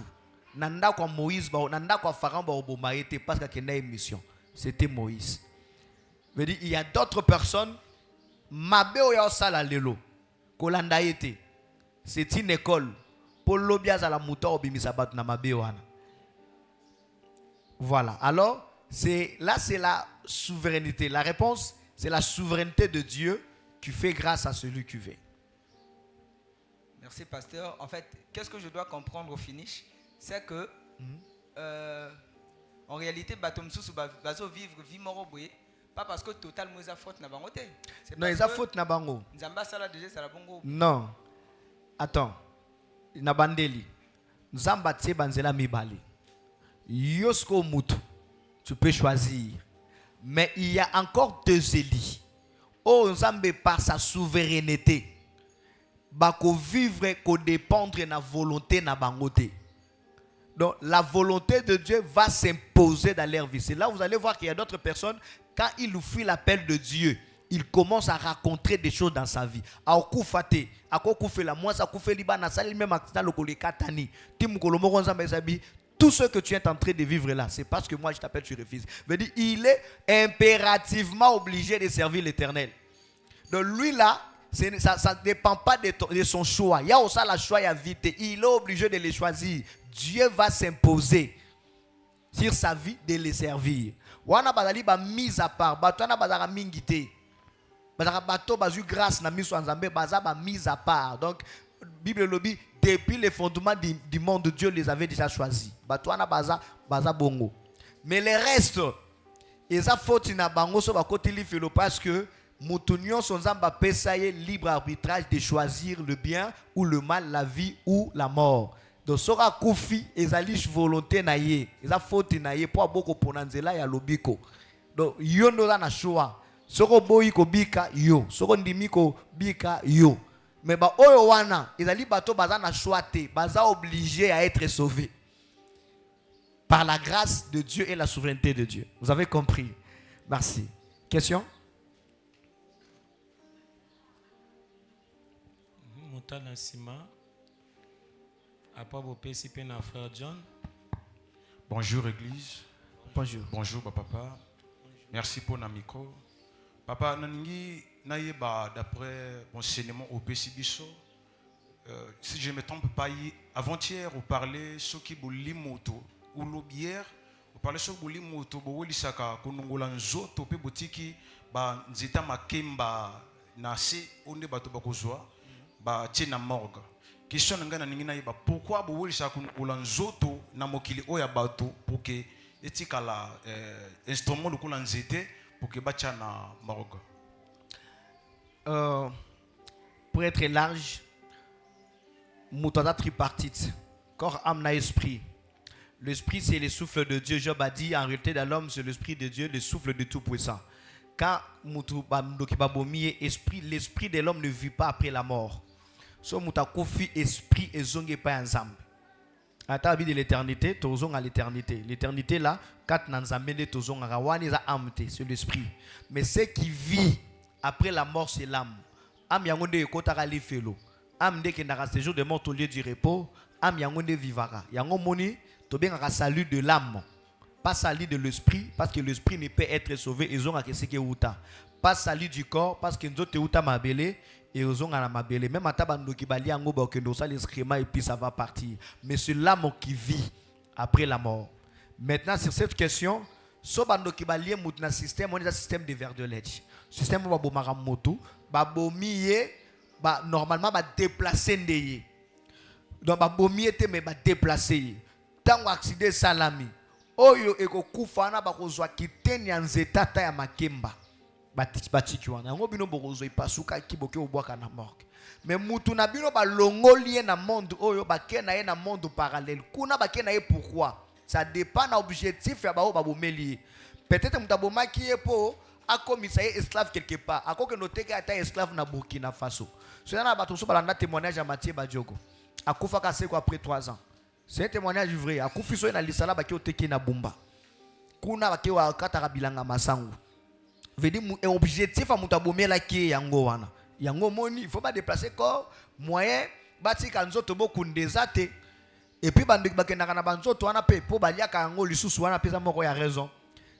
Nanda kwa Moïse, nanda kwa Pharaon, parce qu'il y a une mission. C'était Moïse. Veut dire, il y a d'autres personnes. Mabe oya sala lelo. Kolanda été. C'est une école. Pour l'obia à la mouton obimisa bat na mabe wana. Voilà. Alors, c'est la souveraineté. La réponse, c'est la souveraineté de Dieu qui fait grâce à celui qui veut.
Merci, pasteur. En fait, qu'est-ce que je dois comprendre au finish? C'est que, en réalité, batom sous bazo vivre vie moroboué, pas parce que total mouza faute na bango te.
Non, ils a faute na bango.
Nzamba sala déjà ça la bongo.
Non. Attends. Na bandeli. Nzamba tse banzela mibali. Yosko mutu. Tu peux choisir. Mais il y a encore deux Élis. Oh, Nzambe par sa souveraineté. Bako vivre ko dépendre na volonté na bangote. Donc la volonté de Dieu va s'imposer dans leur vie. C'est là où vous allez voir qu'il y a d'autres personnes, quand ils fuient l'appel de Dieu, ils commencent à rencontrer des choses dans sa vie. Tout ce que tu es en train de vivre là, c'est parce que moi je t'appelle, tu refuses. Il est impérativement obligé de servir l'Éternel. Donc lui là, ça ne dépend pas de son choix. Il y a aussi la choix à vite. Il est obligé de les choisir. Dieu va s'imposer sur sa vie de les servir. Wana bazali ba mise à part. Batwana bazara mingité. Bazara bato bazu grâce na miso nzambe baza ba mise à part. Donc Bible lobi depuis les fondements du monde Dieu les avait déjà choisis. Batwana baza bongo. Mais les restes ils a faute na bango so ba côté li felo parce que Moutounion son zamba pesaye libre arbitrage de choisir le bien ou le mal, la vie ou la mort. Donc sora koufi ezalish volonté na ye, eza faute na ye pour beaucoup ponanzela ya lobiko. Donc yo no na choix. Soko boyi ko bika yo, soko ndimi ko bika yo. Mais ba oyo wana ezali bato baza na choix te, baza obligé à être sauvé par la grâce de Dieu et la souveraineté de Dieu. Vous avez compris? Merci. Question?
John.
Bonjour Église.
Bonjour.
Bonjour papa. Merci pour le micro. Papa, d'après l'enseignement au PCBISO, si je ne me trompe pas, avant-hier, vous parlez ce qui est limoto ou l'obière, vous parlez ce qui est limoto, vous parlez ce qui est nzoto, pe botiki, ba nzita makemba, nase, onde bato bakozwa, ba tchena morgue. Question ngana ningina yeba pourquoi vous voulez ça qu'on nzoto na mokili oya bato pour que etikala instrument de kula nzete pour que bacha na morgue.
Pour être large, moutada tripartite, corps, âme, na esprit. L'esprit c'est le souffle de Dieu. Job a dit en réalité dans l'homme c'est l'esprit de Dieu, le souffle de tout puissant. Quand l'esprit de l'homme ne vit pas après la mort. So mutakofi esprit et zonge pa ensemble. À ta vie de l'éternité, tozong à l'éternité. L'éternité là, quatre nanzamene tozong à rawani za amte, c'est l'esprit. Mais ce qui vit après la mort, c'est l'âme. Am yangonde ekotara li felo. Am de kendara séjour de mort au lieu du repos. Am yangonde vivara. Yangon moni to benga salut de l'âme. Pas salut de l'esprit parce que l'esprit ne peut être sauvé et zonga keseke uta. Pas salut du corps parce que nzote uta mabele. Et aux gens à la mabele, même à tabando qui bali en gobo que nous ça l'escrima et puis ça va partir. Mais c'est l'âme qui vit après la mort. Maintenant sur cette question, so bando qui bali moutna système, on est un système de verre de lait. Système ba bomara moto, ba bomiye, ba normalement ba déplacer ndeye. Donc ba bomiye te mais ba déplacer. Tant accident salami. Oyo eko kufana ba kozwa kiteni anzeta ta ya makemba. Batiki wana ngo bino bokozo ipasuka kiboke obwaka na morgue. Mais mutu na bino ba longoli na monde oyo ba kena ye na monde parallèle. Kuna ba kena ye pourquoi? Ça dépend na objectif ya ba o ba bomeli. Peut-être mutabomaki ye po akomisa ye esclave quelque part. Akoke noteke ata esclave na Burkina Faso. Cela na bato so balanda témoignage à Mathieu Badjogo. Akufa kase ko après 3 ans. C'est un témoignage vrai. A kufiso na lisala ba ki oteki na bumba. Kuna ba ki wa kataka bilanga masangu. Veut dire objectif a muta bomela ki yango wana. Yango moni, il faut pas déplacer corps moyen bati kanzoto boku ndezate. Et puis bandi bakenda kana banzoto wana pe po balia ka yango lisusu wana pesa moko ya raison.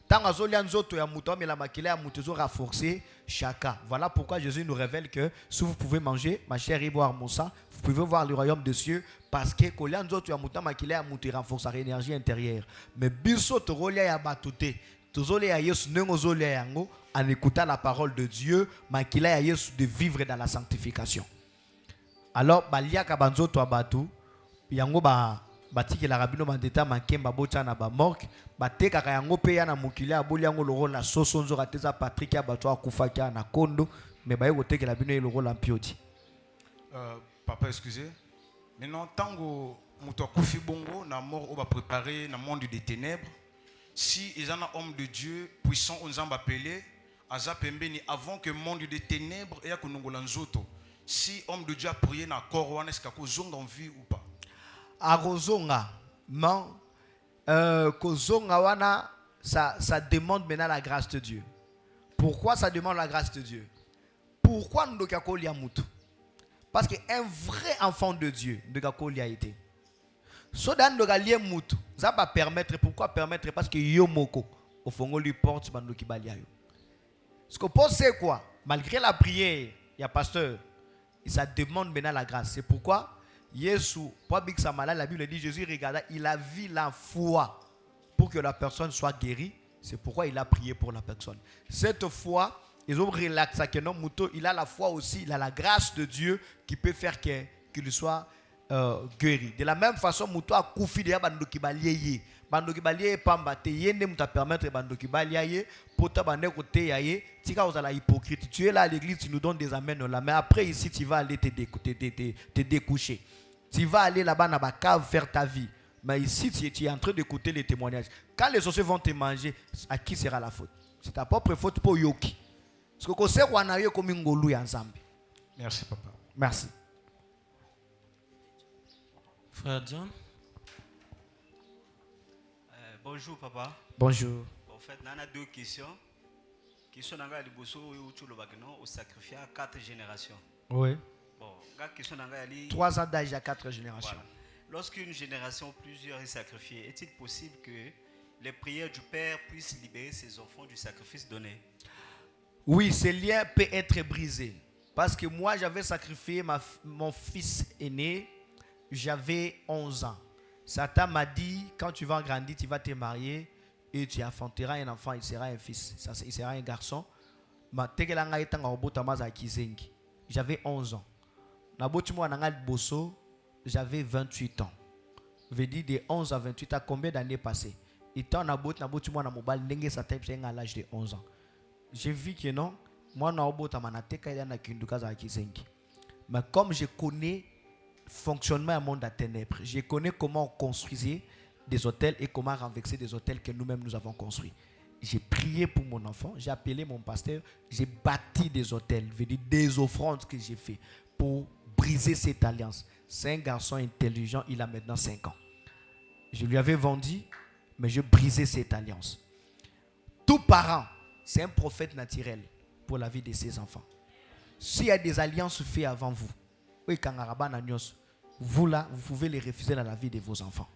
Tant azolia nzoto ya muto mais la makila ya muto zo renforcer chacun. Voilà pourquoi Jésus nous révèle que si vous pouvez manger ma chair et boire mon sang, vous pouvez voir le royaume des cieux parce que kolia nzoto ya muto makila ya muto renforce sa énergie intérieure. Mais biso to rolia ya batute, tozole ya Yesu nengo zolia yango en écoutant la parole de Dieu, makila ya Yesu de vivre dans la sanctification. Alors balia ka banzoto abatu yango ba batiki la rabino mandeta makemba bota na ba morgue bateka ka yango pe ya na mokili aboli yango loro na soso nzo rateza Patrick ya bato akufa kia na kondo mais ba yoteke la bino e loro la mpioti.
Papa excusez. Maintenant tango muto akufi bongo na mort on va préparer na monde des ténèbres. Si ils en a homme de Dieu puissant on zamba appelé aza pembeni avant que monde des ténèbres et ya konongola nzoto. Si homme de Dieu a prié na corps wana est-ce que zonga en vie ou pas?
Arozonga, non, kozonga wana, ça demande maintenant la grâce de Dieu. Pourquoi ça demande la grâce de Dieu? Pourquoi nous devons lier mutu? Parce qu'un vrai enfant de Dieu devons lier été. So dan devons lier mutu, ça va permettre. Pourquoi permettre? Parce que yo moko au fond lui porte bando ki balia yo. Ce que pense c'est quoi? Malgré la prière, il y a pasteur, ça demande maintenant la grâce. C'est pourquoi Jésus, pour Big Samala, la Bible dit Jésus regarda, il a vu la foi pour que la personne soit guérie. C'est pourquoi il a prié pour la personne. Cette foi, ils ont relaxé que non, Mouto, il a la foi aussi, il a la grâce de Dieu qui peut faire qu'il soit guéri. De la même façon, Mouto a koufi de bando ki baliye. Bando ki baliye pamba te yende muta permettre bando ki baliye pour ta bande côté yaye. Tika aux la hypocrite. Tu es là à l'église, tu nous donnes des amens là, mais après ici tu vas aller te découcher. Tu vas aller là-bas dans la cave faire ta vie. Mais ici, tu es en train d'écouter les témoignages. Quand les sorciers vont te manger, à qui sera la faute? C'est ta propre faute pour Yoki. Parce que c'est qu'on a eu comme un golou ensemble.
Merci, papa.
Merci.
Frère John.
Bonjour, papa.
Bonjour.
En fait, on a deux questions. Question d'anga liboso au sacrifice à 4 générations.
Oui.
Bon,
3 ans d'âge à 4 générations.
Voilà. Lorsqu'une génération plusieurs est sacrifiée, est-il possible que les prières du Père puissent libérer ses enfants du sacrifice donné?
Oui, ce lien peut être brisé. Parce que moi, j'avais sacrifié mon fils aîné, j'avais 11 ans. Satan m'a dit, quand tu vas grandir, tu vas te marier et tu enfanteras un enfant, il sera un fils, il sera un garçon. J'avais 11 ans. J'avais 28 ans. Veut dire de 11 à 28 ans, combien d'années passées? Et tant à l'âge de 11 ans. J'ai vu que non, moi mais comme je connais le fonctionnement du monde à ténèbres, je connais comment on construisait des hôtels et comment renverser des hôtels que nous-mêmes nous avons construits. J'ai prié pour mon enfant, j'ai appelé mon pasteur, j'ai bâti des hôtels, des offrandes que j'ai fait pour briser cette alliance. C'est un garçon intelligent, il a maintenant 5 ans. Je lui avais vendu, mais je brisais cette alliance. Tout parent, c'est un prophète naturel pour la vie de ses enfants. S'il y a des alliances faites avant vous, vous là, vous pouvez les refuser dans la vie de vos enfants.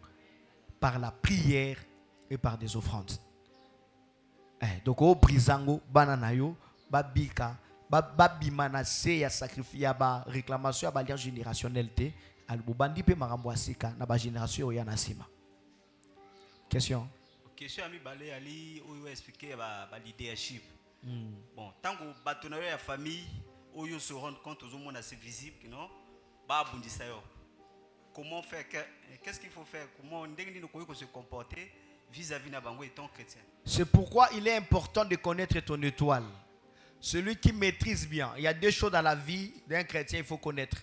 Par la prière et par des offrandes. Donc, au brisango, bananayo, babika, babimana se ya sacrifice ba réclamation ya ba lien générationnalité, albubandi pe marambo asika na ba génération ya nasima. Question.
Question ami balé ali oyo expliquer ba leadership. Bon, tant que batonayo ya famille oyo se rendre compte aux hommes assez visible que non, ba bundisa yo. Comment faire, qu'est-ce qu'il faut faire, comment on se comporter vis-à-vis de bango étant chrétien.
C'est pourquoi il est important de connaître ton étoile. Celui qui maîtrise bien, il y a 2 choses dans la vie d'un chrétien, il faut connaître.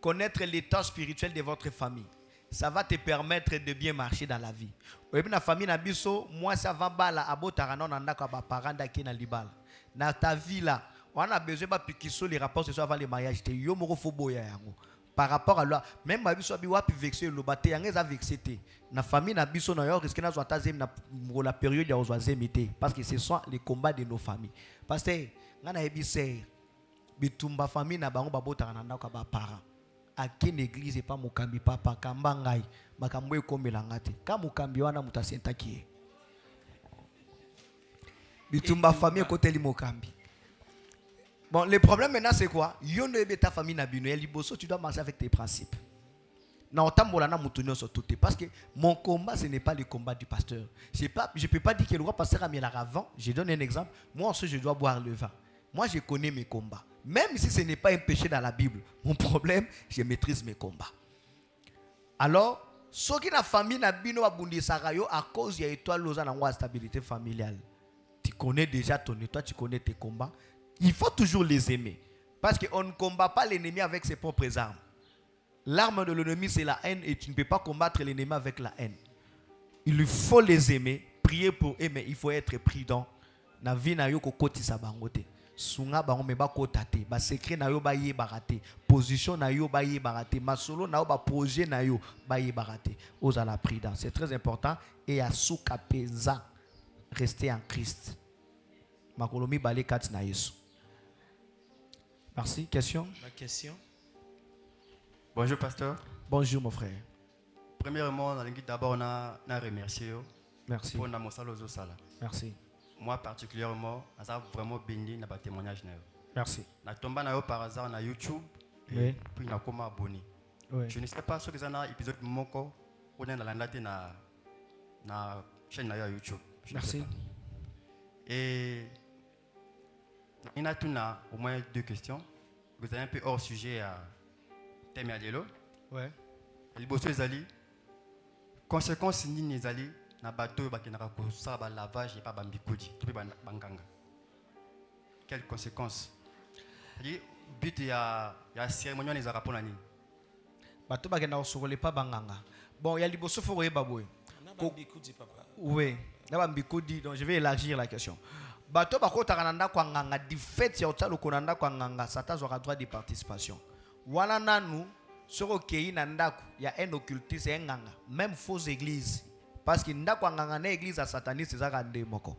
Connaître l'état spirituel de votre famille. Ça va te permettre de bien marcher dans la vie. La famille nabiso, moi ça va bala abotaranon andaka ba paranda ki na libala. Na ta vie là, on a besoin de pikiso les rapports ce soir avant le mariage. Te yo moko foboya yango. par rapport à loi même ma biso abi wapi vexé le baté yanga za vexé té na famille na biso na yo risque na zo tazem na la période ya zo zemité parce que ce sont les combats de nos familles parce que ngana ebisé bitumba famille na bango babota na ndako ba parents à quelle église et pas mukambi papa kamba ngai makambo ekombela ngate ka mukambi wana mutasenta ki bitumba famille côté li mukambi. Bon, le problème maintenant c'est quoi? Yono ebe ta famille na bino, liboso tu dois marcher avec tes principes. Na otambola na mutunyo so tout parce que mon combat ce n'est pas le combat du pasteur. Je peux pas dire que le roi pasteur a mis la avant. Je donne un exemple. Moi ensuite je dois boire le vin. Moi je connais mes combats. Même si ce n'est pas un péché dans la Bible, mon problème, je maîtrise mes combats. Alors, ce qui na famille na bino abundisaka yo à cause ya étoile loza na ngwa stabilité familiale. Tu connais déjà ton étoile, tu connais tes combats. Il faut toujours les aimer. Parce qu'on ne combat pas l'ennemi avec ses propres armes. L'arme de l'ennemi, c'est la haine et tu ne peux pas combattre l'ennemi avec la haine. Il faut les aimer, prier pour eux, mais il faut être prudent. Na vie na yo ko kotisa bangote. Sunga bango me ba kotate, ba secret na yo ba ye barate, position na yo ba ye barate, masolo na yo ba projet na yo ba ye barate. Ozala prudent, c'est très important et à souka pesa rester en Christ. Makolomi balé kat na Yesu. Merci. Question?
La question.
Bonjour, pasteur.
Bonjour, mon frère.
Premièrement, on a d'abord remercié.
Merci.
Pour notre sala.
Merci.
Moi, particulièrement, je suis vraiment béni dans le témoignage.
Merci.
Je tombe par hasard sur YouTube et puis je suis abonné.
Oui.
Je ne sais pas si vous avez un épisode de Moko ou dans la chaîne de YouTube.
Merci.
Et il y a au moins 2 questions. Vous avez un peu hors sujet à thème à l'élo.
Ouais.
Les bosses zali. Conséquences ni zali na bateau ba kenaka ko sa ba lavage et pas bambikodi. Tout ba banganga. Quelles conséquences? C'est but ya cérémonie les rapports nani.
Bateau ba kenaka sokole pas banganga. Bon, il y a les bosses faut reba boy.
Na bambikodi papa.
Oui. Na bambikodi donc je vais élargir la question. Bato bakota kananda kwa nganga di fait ya otalo konanda kwa nganga sata zo droit de participation. Wana nanu soko kei na ndako ya un occultiste ya nganga même fausse église parce que ndako nganga na église à sataniste zaka nde moko.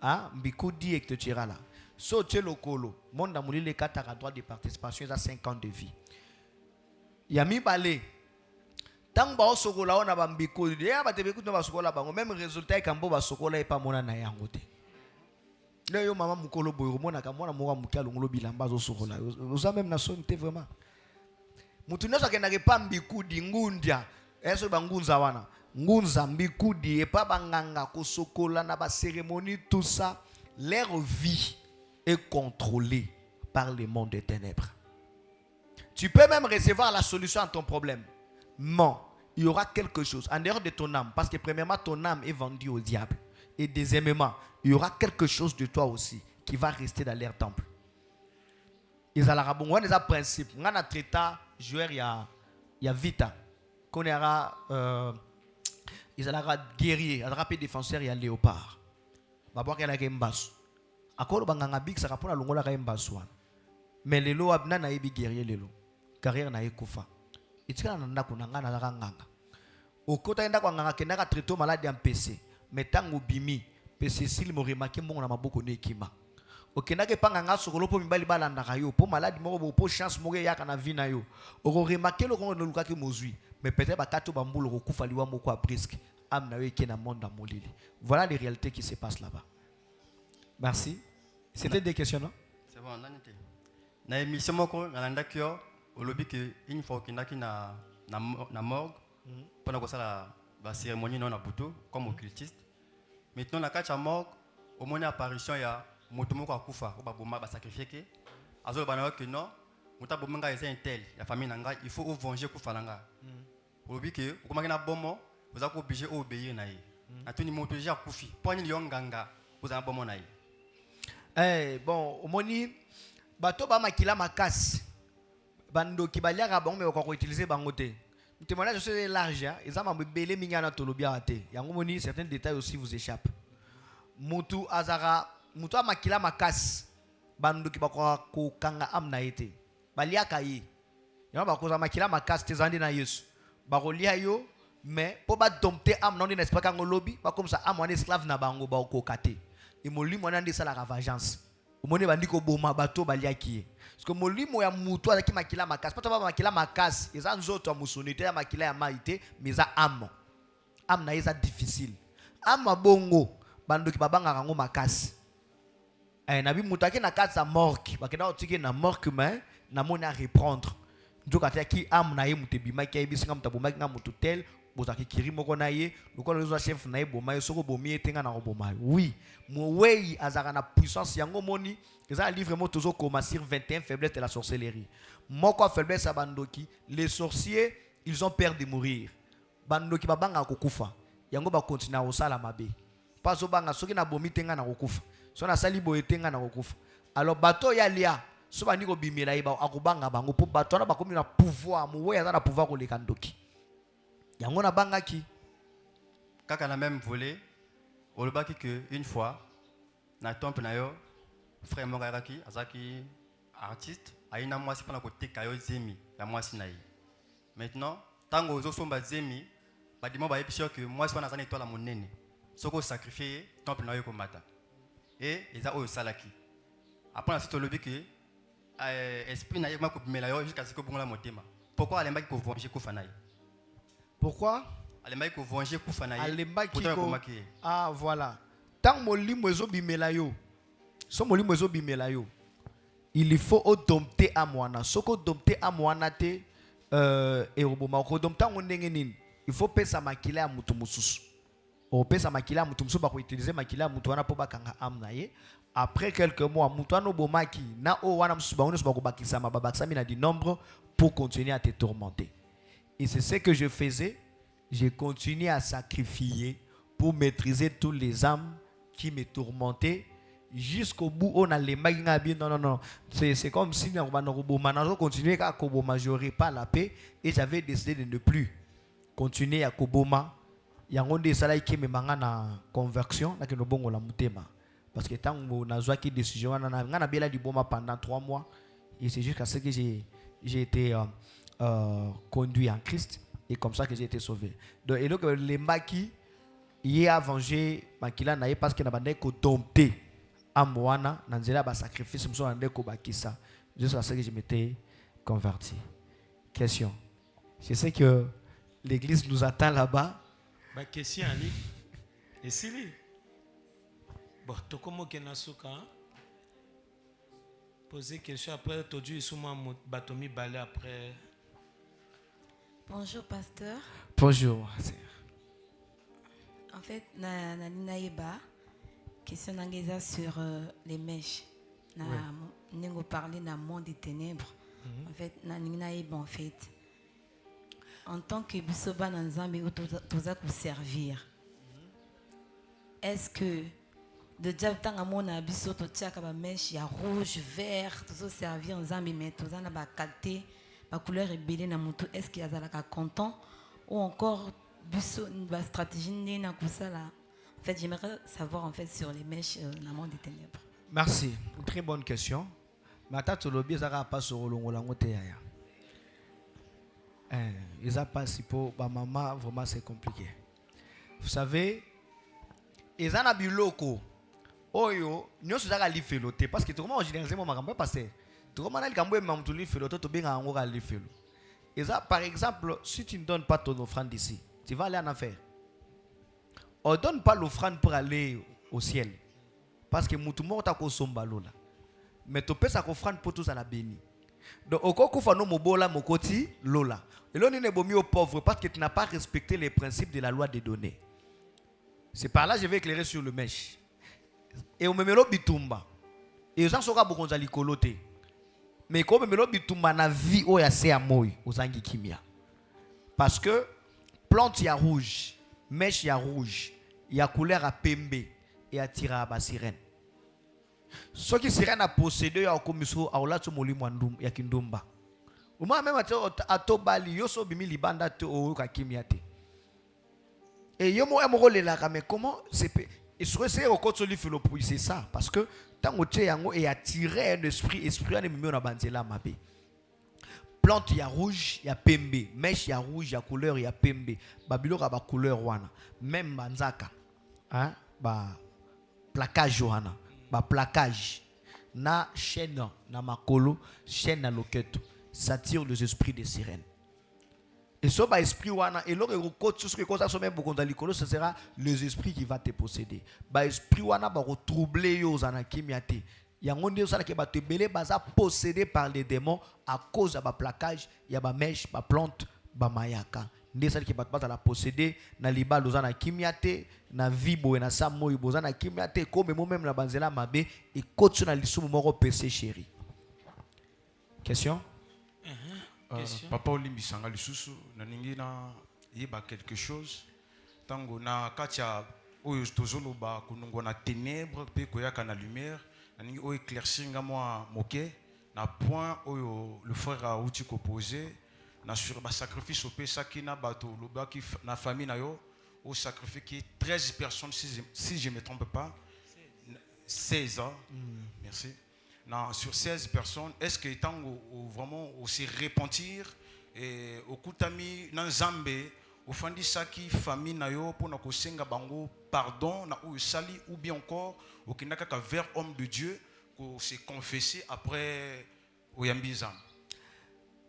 Ah mbikudi ek te tira là. So te lokolo monde amulile kata droit de participation za 5 ans de vie. Ya mi balé tant ba osokola ona ba mbikudi ya ba tebekutu ba sokola bango même résultat ekambo ba sokola e pa mona na yango te. Yo mama mukolo boyo mona ka mona moka mukia longolo bilamba zo sokola oza même na sonité vraiment mutu nyoso akenda ke pa mbikudi ngundia eso bangunza wana ngunza mbikudi et pas banganga ko sokola na ba cérémonie tout ça leur vie est contrôlée par le monde des ténèbres. Tu peux même recevoir la solution à ton problème. Mais il y aura quelque chose en dehors de ton âme parce que premièrement ton âme est vendue au diable. Et deuxièmement, il y aura quelque chose de toi aussi qui va rester dans leur temple. Ils ont un principe. On a traité joueur il y a vita. Qu'on aura ils ont guerrier, ils ont défenseur il y a léopard. Babwa qu'elle a game basse. Akolo banganga big ça rapona longola game basse. Mais les lois abna na ibi guerrier lelo. Carrière na ekufa. Itika na ndako na ngana na nganga. Okota enda kwa nganga kenaka traité malade en PC. Mais tango bimi PC sil mo remarqué mbongo na maboko ne kima. Okendake panga nga sokolo po mibali balandaka yo po malade moko po chance moko yaka na vie na yo. Oko remarqué lo ko no lukaki mozui mais peut-être ba kato bambulo ko kufa liwa moko a presque am na yo ke na monde molili. Voilà les réalités qui se passent là-bas. Merci. C'était des questions non?
C'est bon, on a été. Na émission moko na ndakio olobi que une fois kindaki na morgue pendant que ça la cérémonie non na buto comme occultiste. Maintenant la kacha morgue au moins apparition ya moto moko akufa ko ba boma ba sacrifier que azo bana que non muta bomanga eza intel la famille nanga il faut venger kufa nanga. Olobi que ko makina bomo vous êtes obligé obéir na ye. Atuni moto ja kufi pour ni yonganga vous avez bomo na ye.
Eh bon omoni bato ba makila makasi bando kibaliaka bango me ko utiliser bango te. Le témoignage est large, ils ont belé mingana tolobia ate. Yango moni certains détails aussi vous échappent. Mutu azara, mutu amakila makas bando ki bakwa ko kanga amna ete. Baliaka yi. yango bakoza makila makasi te zandi na Yesu bakolia yo mais po ba dompter âme non n'est pas kango lobby ba comme ça âme wana esclave na bango ba okoka te et molimo wana ndi sala vengeance omone bandi ko boma bato baliaki parce que molimo ya mutu azaki makila makasi pata ba makila makasi eza nzoto ya musonité ya makila ya maite mais eza âme na eza difficile âme bongo bandoki babanga kango makasi na bi mutaki na kati ya morgue bakenda otiki na morgue mais na mona reprendre njoka te ki âme na ye mutebima ki ayibisinga mutabomaki nga mutu tel bozaki kiri moko na ye lokola lezo chef na ye boma ye soko bomi etenga na koboma oui mowei azaka na puissance yango moni eza livre mo tozo koma sur 21 faiblesse de la sorcellerie moko faiblesse ya bandoki les sorciers ils ont peur de mourir bandoki babanga kokufa yango ba continue osala mabe paso banga soki na bomi tenga na kokufa so na sali boye tenga na kokufa alors bato ya lia so bandi ko bimela iba akubanga bango po bato na bakomi na pouvoir mowei aza na pouvoir ko leka ndoki yango na bangaki
kaka na même volet olobaki que une fois na temple na yo frère moko ayaki azaki artiste aina mwasi pana koteka yo zemi ya mwasi na ye maintenant tango ozosomba zemi badimo bayebisi que mwasi wana azana étoile monene soko sacrifier temple na yo komata et eza oyo salaki après na sito lobi que esprit na ye mako bimela yo jusqu'à ce que bongola motema pourquoi alembaki ko venger ko fanaye
pourquoi
alembaki ko venger ko fanaye
alembaki ko ah voilà tant molimo ezobimela yo so molimo ezobimela yo il faut dompter à mwana soko dompter à mwana te et oboma ko dompter ngo ndenge nini il faut pesa makila ya mutu mususu o pesa makila ya mutu mususu ba ko utiliser makila ya mutu wana po bakanga am na ye après quelques mois mutu wana obomaki na o wana mususu ba ko bakisa mababakisa mina di nombre pour continuer à te tourmenter. Et c'est ce que je faisais. J'ai continué à sacrifier pour maîtriser tous les âmes qui me tourmentaient jusqu'au bout. On a les mains bien. Non. C'est comme si on continuait à Koboma. Je n'aurais pas la paix. Et j'avais décidé de ne plus continuer à Koboma. Il y a des salariés qui me manquent en conversion. Parce que tant que on a joué une décision, on a bien la boma pendant 3 mois. Et c'est jusqu'à ce que j'ai été conduit en Christ et comme ça que j'ai été sauvé. Donc, et donc les maquis y a vengé makila naïe parce que n'a pas dompté à moana nanzela ba sacrifice me sont ko bakisa jusqu'à ce que je m'étais converti. Question. Je sais que l'église nous attend là-bas.
Ba question ali. Et c'est lui. Bon, to comment que nasuka poser question après tout du souma batomi balé après.
Bonjour pasteur.
Bonjour.
En fait, na yeba question nangeza sur les mèches. Na ningo parler na monde des ténèbres. En fait, na yeba en fait. En tant que bisoba na nzambe toza ko servir. Est-ce que de déjà tant à mon abisso to tiaka ba mèche ya rouge, vert, tozo servir nzambe mais toza na ba qualité la couleur est belle na moto est-ce qu'il y a zalaka content ou encore biso ba stratégie na kusala en fait j'aimerais savoir en fait sur les mèches dans le monde des ténèbres.
Merci, une très bonne question. Mata tolobi zaka pas sur longola ngote yaya. Ils a pas si pour ba maman vraiment c'est compliqué. Vous savez ils en a biloko oyo nyoso zaka lifeloté parce que tout le monde en général mo makambo passer. Tout le monde a le cambo et mamtouli fait l'autre, tu bien en oral fait. Et ça, par exemple, si tu ne donnes pas ton offrande ici, tu vas aller en affaire. On ne donne pas l'offrande pour aller au ciel. Parce que tout le monde a consomé là. Mais tu peux sa offrande pour tous à la béni. Donc, au cas où tu as mobola mokoti lola. Et là, on est bon mieux aux pauvres parce que tu n'as pas respecté les principes de la loi des données. C'est par là que je vais éclairer sur le mèche. Et on me met le bitumba. Et les gens sont beaucoup de likoloté. Mais comme me bitumba na vie o ya se amoy ozangi kimia. Parce que plante ya rouge, mèche ya rouge, ya couleur à pembe et à tira à sirène. Ce qui sirène a possédé ya komiso a ola tsomoli mwandum ya kindumba. Uma même atobali yoso bimi libanda te o ka kimia te. Et yomo amorole la mais comment c'est et sur ce okotoli philopouille c'est ça parce que tant que tu es attiré un esprit on est mis dans banzela mabé. plante ya rouge ya pembe, mèche ya rouge ya couleur ya pembe, babiloko ba couleur wana, même banzaka, hein, ba plaquage wana, ba plaquage na chaîne na makolo, chaîne na loketo, ça tire les esprits des sirènes. Et ce ba esprit wana, et lorsque tout ce que ça sommet beaucoup dans l'école, ce sera les esprits qui va te posséder. Ba esprit wana ba troubler yo zana kimiate. Yango ndio sala ke ba te belé baza possédé par les démons à cause de ba plaquage, ya ba mèche, ba plante, ba mayaka. Ndio sala ke ba la posséder na liba lozana kimiate, na vibo na samoy bozana kimiate comme moi même na banzela mabe et coach na lisumu moko péché chéri. Question?
Papa olimbisanga lisusu na ningi na yeba quelque chose tango na katia oyo tozoloba kunungo na ténèbres pe koyaka na lumière na ningi o éclaircir nga moi moke na point oyo le frère a outi proposé na sur ba sacrifice pe sakina bato lobaki na famille na yo au sacrifier 13 personnes si je me trompe pas 16 ans. Merci. Non, sur 16 personnes, est-ce que tango vraiment aussi repentir et au kutami nan zambe au fandi saki famille na yo pour na kosenga bango pardon na ou sali ou bien encore au kinaka ka vers homme de Dieu ko se confesser après au yambizam.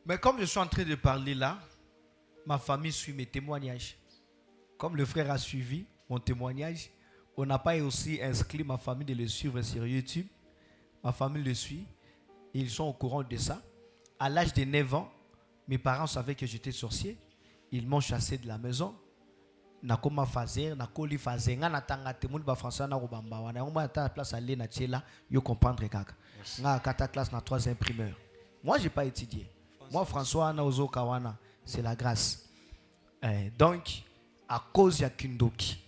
Mais comme je suis en train de parler là, ma famille suit mes témoignages. Comme le frère a suivi mon témoignage, on n'a pas aussi inscrit ma famille de le suivre sur YouTube. Ma famille le suit. Ils sont au courant de ça. À l'âge de 9 ans, mes parents savaient que j'étais sorcier. Ils m'ont chassé de la maison. Nakoma fazer, nakoli fazer, nga natanga te mundi ba français na robamba wana. On m'a ta place aller na tiela, yo comprendre kaka. Nga kata classe na 3e primaire. Moi j'ai pas étudié. Moi François na ozo kawana, c'est la grâce. Donc à cause ya kindoki.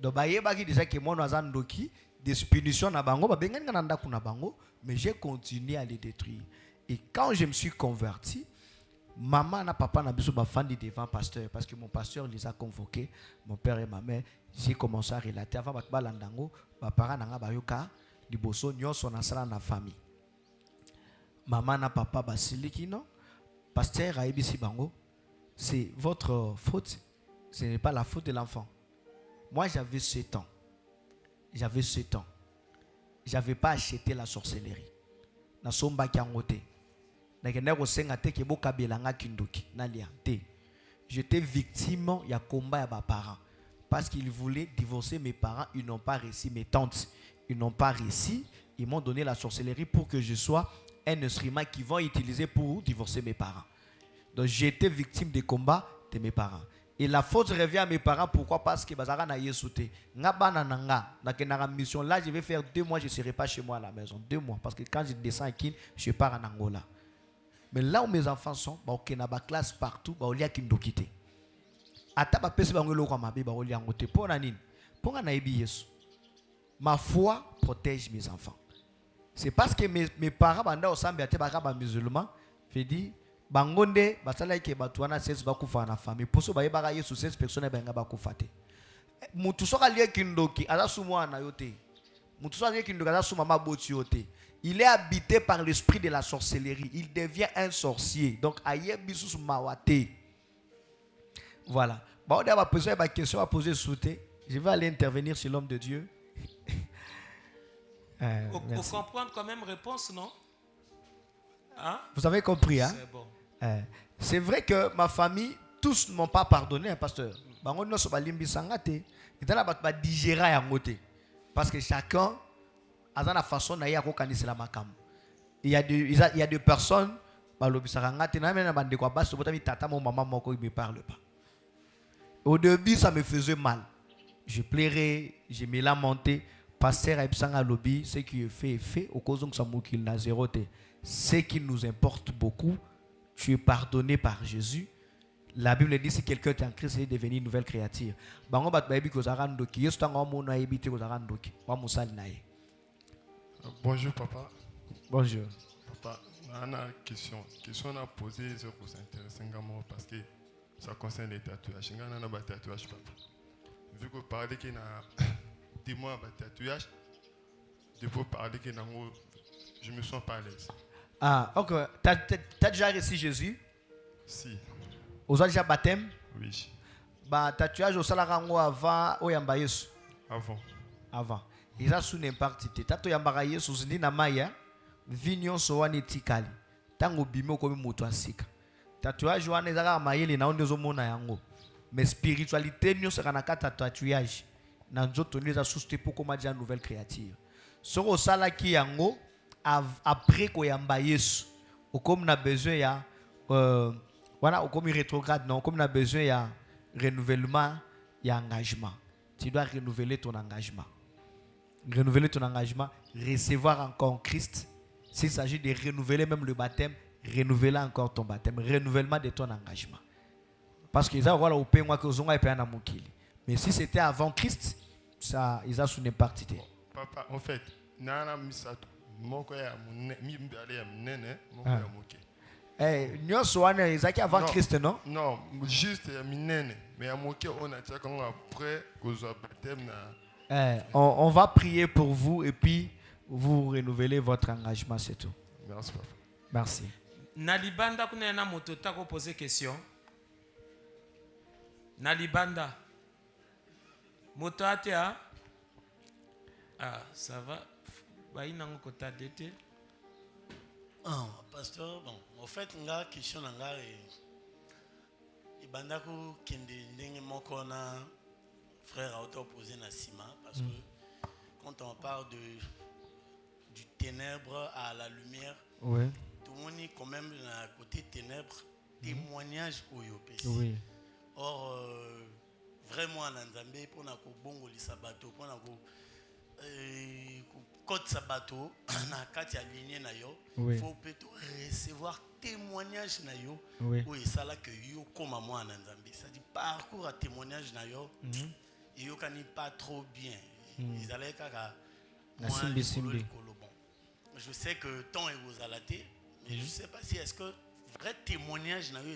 Donc ba yebaki déjà que moi na zandoki des punitions na bango, mais j'ai continué à les détruire. Et quand je me suis converti, maman et papa n'a besoin de fan devant pasteur parce que mon pasteur les a convoqués, mon père et ma mère. J'ai commencé à relater avant que balandango, mes parents n'ont pas yoka, les bosso nyonso na sala na famille. Maman et papa basiliki non, pasteur a ebisi bango, c'est votre faute, ce n'est pas la faute de l'enfant. Moi j'avais 7 ans. J'avais 7 ans. Je n'avais pas acheté la sorcellerie. J'étais victime ya combat ya mes parents. Parce qu'ils voulaient divorcer mes parents, ils n'ont pas réussi. Mes tantes, ils n'ont pas réussi. Ils m'ont donné la sorcellerie pour que je sois un instrument qu'ils vont utiliser pour divorcer mes parents. Donc j'étais victime des combats de mes parents. Et la faute revient à mes parents. Pourquoi? Parce que bazara na yesouté. Nga banananga. Na mission là, je vais faire 2 mois, je ne serai pas chez moi à la maison. 2 mois. Parce que quand je descends à Kin, je pars en Angola. Mais là où mes enfants sont, bah ok, na ba classe partout, bah oli a kindokité. Ata ba pesi bangolo kwa mabe bah oli angote. Pour nanin. Pour na ibi Yesu. Ma foi protège mes enfants. C'est parce que mes parents banda osambe ate ba ba musulman, fait dit bangonde basala ke batuana 16 bakufa na famille poso baye baka Yesu 16 personnes benga bakufa te mutu soka lie kindoki azasumwa na yote mutu soka lie kindoki azasuma maboti yote. Il est habité par l'esprit de la sorcellerie, il devient un sorcier. Donc aye bisu mawate. Voilà. Bah on va poser une question à poser sauter. Je vais aller intervenir sur l'homme de Dieu.
Vous comprenez quand même réponse, non? Hein?
Vous avez compris, hein?
C'est bon.
C'est vrai que ma famille, tous ne m'ont pas pardonné, hein, pasteur. Parce que chacun a sa façon de faire. Il y a des personnes qui ne parlent pas. Au début, ça me faisait mal. Je pleurais, je me lamentais. Pasteur Aïbsanga Lobby, ce qui est fait, au cause de Samoukil Nazérote. Ce qui nous importe beaucoup, tu es pardonné par Jésus. La Bible dit si quelqu'un est en Christ, il est devenu une nouvelle créature.
Bonjour papa.
Bonjour.
Papa, on a une question. Question à poser, c'est pour s'intéresser parce que ça concerne les tatouages. On a des tatouages, papa. Vu que vous parlez qu'il y a des mois de tatouages, je peux parler que je me sens pas à l'aise.
Ah, ok. T'as déjà reçu Jésus?
Si.
Vous avez déjà baptême?
Oui.
Bah, tatouage au salarango avant ou yamba Yesu?
Avant.
Avant. Ils ont sous n'importe qui. Tato yamba Yesu zindi na maya. Vignon so wani tikali. Tango bimo komi moto asika. Tatouage wana ezaka mayele na ondezo mona yango. Mais spiritualité nyo sera na kata tatouage. Na nzoto nyo za souste pour comme dire nouvelle créature. Soko sala ki yango après ko yamba Yesu. Ou comme na besoin ya voilà, ou comme rétrograde non, comme na besoin ya renouvellement, il y a engagement. Tu dois renouveler ton engagement. Renouveler ton engagement, recevoir encore Christ. S'il s'agit de renouveler même le baptême, renouveler encore ton baptême. Renouvellement de ton engagement. Parce qu'ils ont voilà au pays moi que vous avez payé mais si c'était avant Christ, ça ils ont sous n'importe quoi.
Papa, en fait, nana misato, moko ya mi mbale ya nene, moko ya moke.
Eh, nyonso wana ezaki avant Christ, non?
Non, juste ya minene, mais ya moke on a tia quand après que zo baptême na.
On va prier pour vous et puis vous renouvelez votre engagement, c'est tout.
Merci papa.
Merci.
Nalibanda kuna na moto tako poser question. Nalibanda. Moto atea. Ah, ça va. Baï nango kota dete.
Ah, pasteur, bon, en fait, nga question nga ibandako kende ndenge moko na frère a opposé na sima parce que quand on parle du ténèbre à la lumière,
oui.
Tout le monde est quand même à côté ténèbres, témoignage au yopes.
Oui.
Or vraiment en Nzambé pour na ko bongo li sabato pour na ko code sabato na kati ya ligne na yo, faut plutôt recevoir témoignage na yo ou ça là que yo comme moi en Nzambé. Ça dit parcours à témoignage na yo. Yo kani pas trop bien. Ils allaient kaka moi bon. Je sais que temps est aux alatés, mais je sais pas si est-ce que vrai témoignage na yo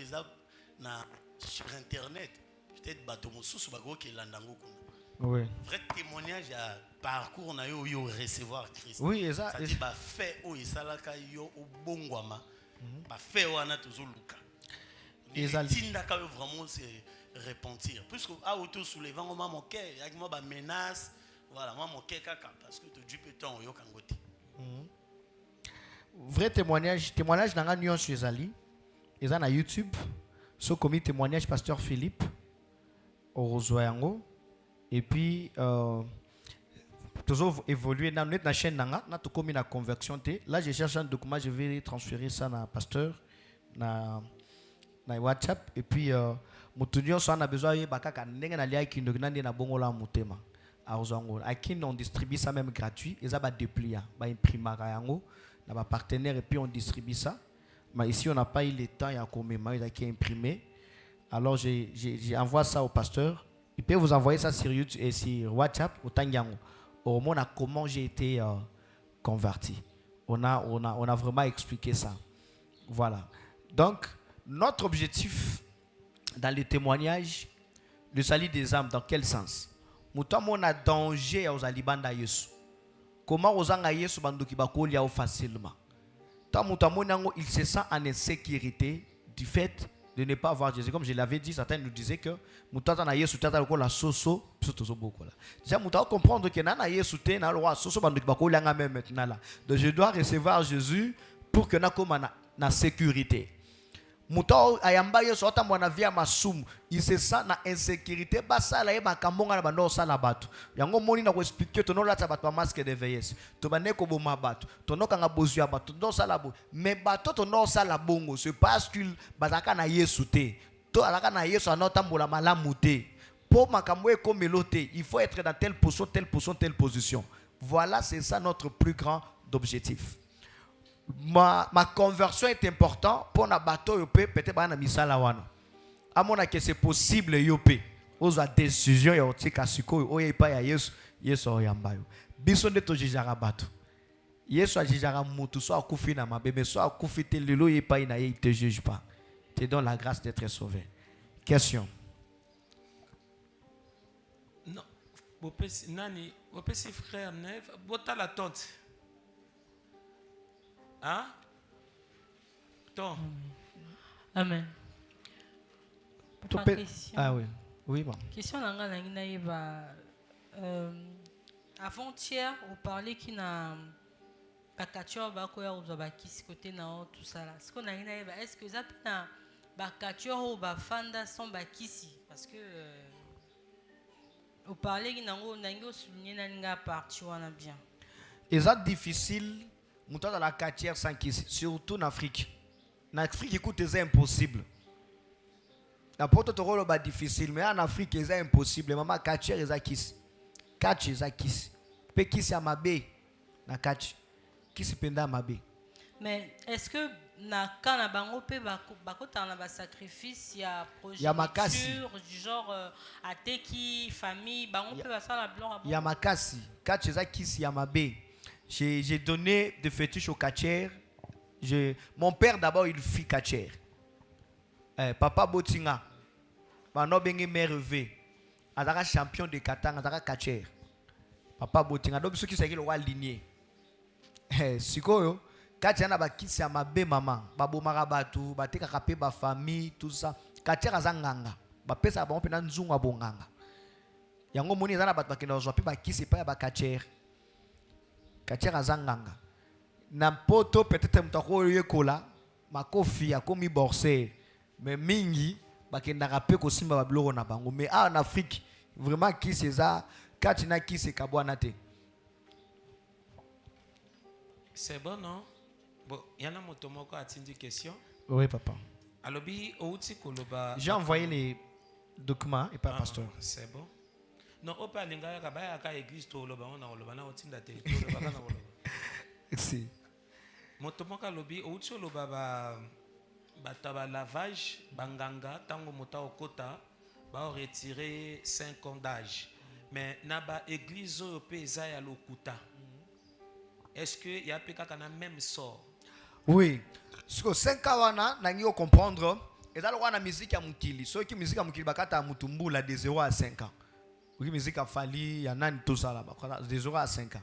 na sur internet. Peut-être bateau mosusu bago ke landango kuna.
Oui.
Vrai témoignage à parcours na yo recevoir Christ.
Oui, ça
dit ba fait o isalaka yo obongwama. Ba fait wana tozoluka. Tinda ka vraiment se repentir. Puisque à autour soulevant moi mon cœur, avec moi ba menace, voilà, moi mon cœur kaka parce que tu peux temps yo kangote.
Vrai témoignage dans Nyon sur Ali. Ils ont na YouTube. Ce commis témoignage pasteur Philippe au Rosoyango. Et puis toujours évoluer dans notre chaîne nanga na to commis na conversion té. Là je cherche un document, je vais transférer ça na pasteur na WhatsApp et puis mutunyo so na besoin ye bakaka ndenge na lia kindo nande na bongo la mutema. A Rosoyango. A qui on distribue ça même gratuit, ils a ba déplier, ba imprimer yango. On a partenaire et puis on distribue ça. Mais ici, on n'a pas eu le temps, il y a combien il a qui imprimé. Alors, j'envoie ça au pasteur. Il peut vous envoyer ça sur YouTube et sur WhatsApp au Tangiango. Au moins, comment j'ai été converti. On a vraiment expliqué ça. Voilà. Donc, notre objectif dans les témoignages, le salut des âmes, dans quel sens? Nous on a danger aux alibanda Yesu. Comment osanga Yesu bandoki bakolia facilement. Il se sent en insécurité du fait de ne pas avoir Jésus. Comme je l'avais dit, certains nous disaient que Moutata Yesu tata la soso soso beaucoup là. Déjà Moutata comprendre que nana Yesu te na roi soso bandoki bakolia nga même maintenant là. Donc je dois recevoir Jésus pour que na comme na sécurité. Muto ayamba Yesu ata mwana via masumu il se sent na insécurité basala ye bakambonga na bando sala batu yango moni na ko expliquer to no lata batu masque de veillesse to bane ko boma batu to no kanga bozu ya batu ndo sala bo mais bato to no sala bongo c'est parce qu'il bazaka na Yesu te to alaka na Yesu anotambola malamu te pour makambo e komelote il faut être dans telle position. Voilà, c'est ça notre plus grand objectif. Ma conversion est importante pour na bateau yopé peut-être ba na misala wana amona que c'est possible yopé oza décision ya otika siko oye pa ya Yesu oyamba yo biso nde to jijara bato Yesu ajijara mutu so akufi na mabebe so akufi te lelo ye pa ina ye il te juge pas, te donne la grâce d'être sauvé. Question.
Non, nani bopesi frère Neve bota la tante. Hein? tonton.
Amen.
Ah oui. Oui, bon.
Question avant-hier, on parlait qu'il y a un catcheur qui côté tout ça là. Est-ce que ça peut un catcheur ou un fanda sont bakisi parce que on parlait qu'il y a un souligné n'a parti on a bien.
Et ça difficile, monter dans la catcheur sans kiss, surtout en Afrique. En Afrique, écoute, c'est impossible. N'importe quoi c'est difficile, mais en Afrique c'est impossible. Maman catcher est à kiss, catch est à kiss. Pe kiss ya mabe na catch, kiss penda mabe.
Mais est-ce que na kana bango pe bakota na ba sacrifice ya projet du genre ateki famille bango pe ba sala blanc
ya makasi, catch est à kiss ya mabe. J'ai donné de fétiche au catcher. Mon père d'abord il fit catcher. Papa Botinga. Bano bengi merveille. Azaka champion de Katanga, azaka catcher. Papa Botinga donc ceux qui sont le roi ligné. Sikoyo, catcher na ba kisi ya mabe maman, babomaka batu, bateka kape ba famille tout ça. Catcher azanganga. Ba pesa ba mpena nzungu abonganga. Yango moni ezana batu bakenda ozwa pe ba kisi pa ya ba catcher. Catcher azanganga. Na poto peut-être mutako yekola, makofi akomi borsé. Mais mingi bakenda rapé ko simba ba bloko na bango mais en Afrique vraiment qui c'est ça katina qui c'est kabwana te.
C'est bon non? Bon, il y en a motomoko a une question.
Oui papa.
Alobi outi koloba.
J'ai envoyé les documents et pas pasteur.
C'est bon. Non, opa linga ka ba ka église to loba on a loba na otinda te to loba na loba.
Si.
Motomoko alobi outi loba ba bataba lavage banganga tango mota okota ba retirer 5 ans d'âge mais naba église pesa ya lokuta est-ce que ya peka kana même sort?
Oui, parce que 5 ans wana nangi o comprendre ezalo wana musique ya mukili so ki musique ya mukili bakata mutumbula de 0 à 5 ans. Oui, musique a fali ya nani tout ça là de 0 à 5 ans.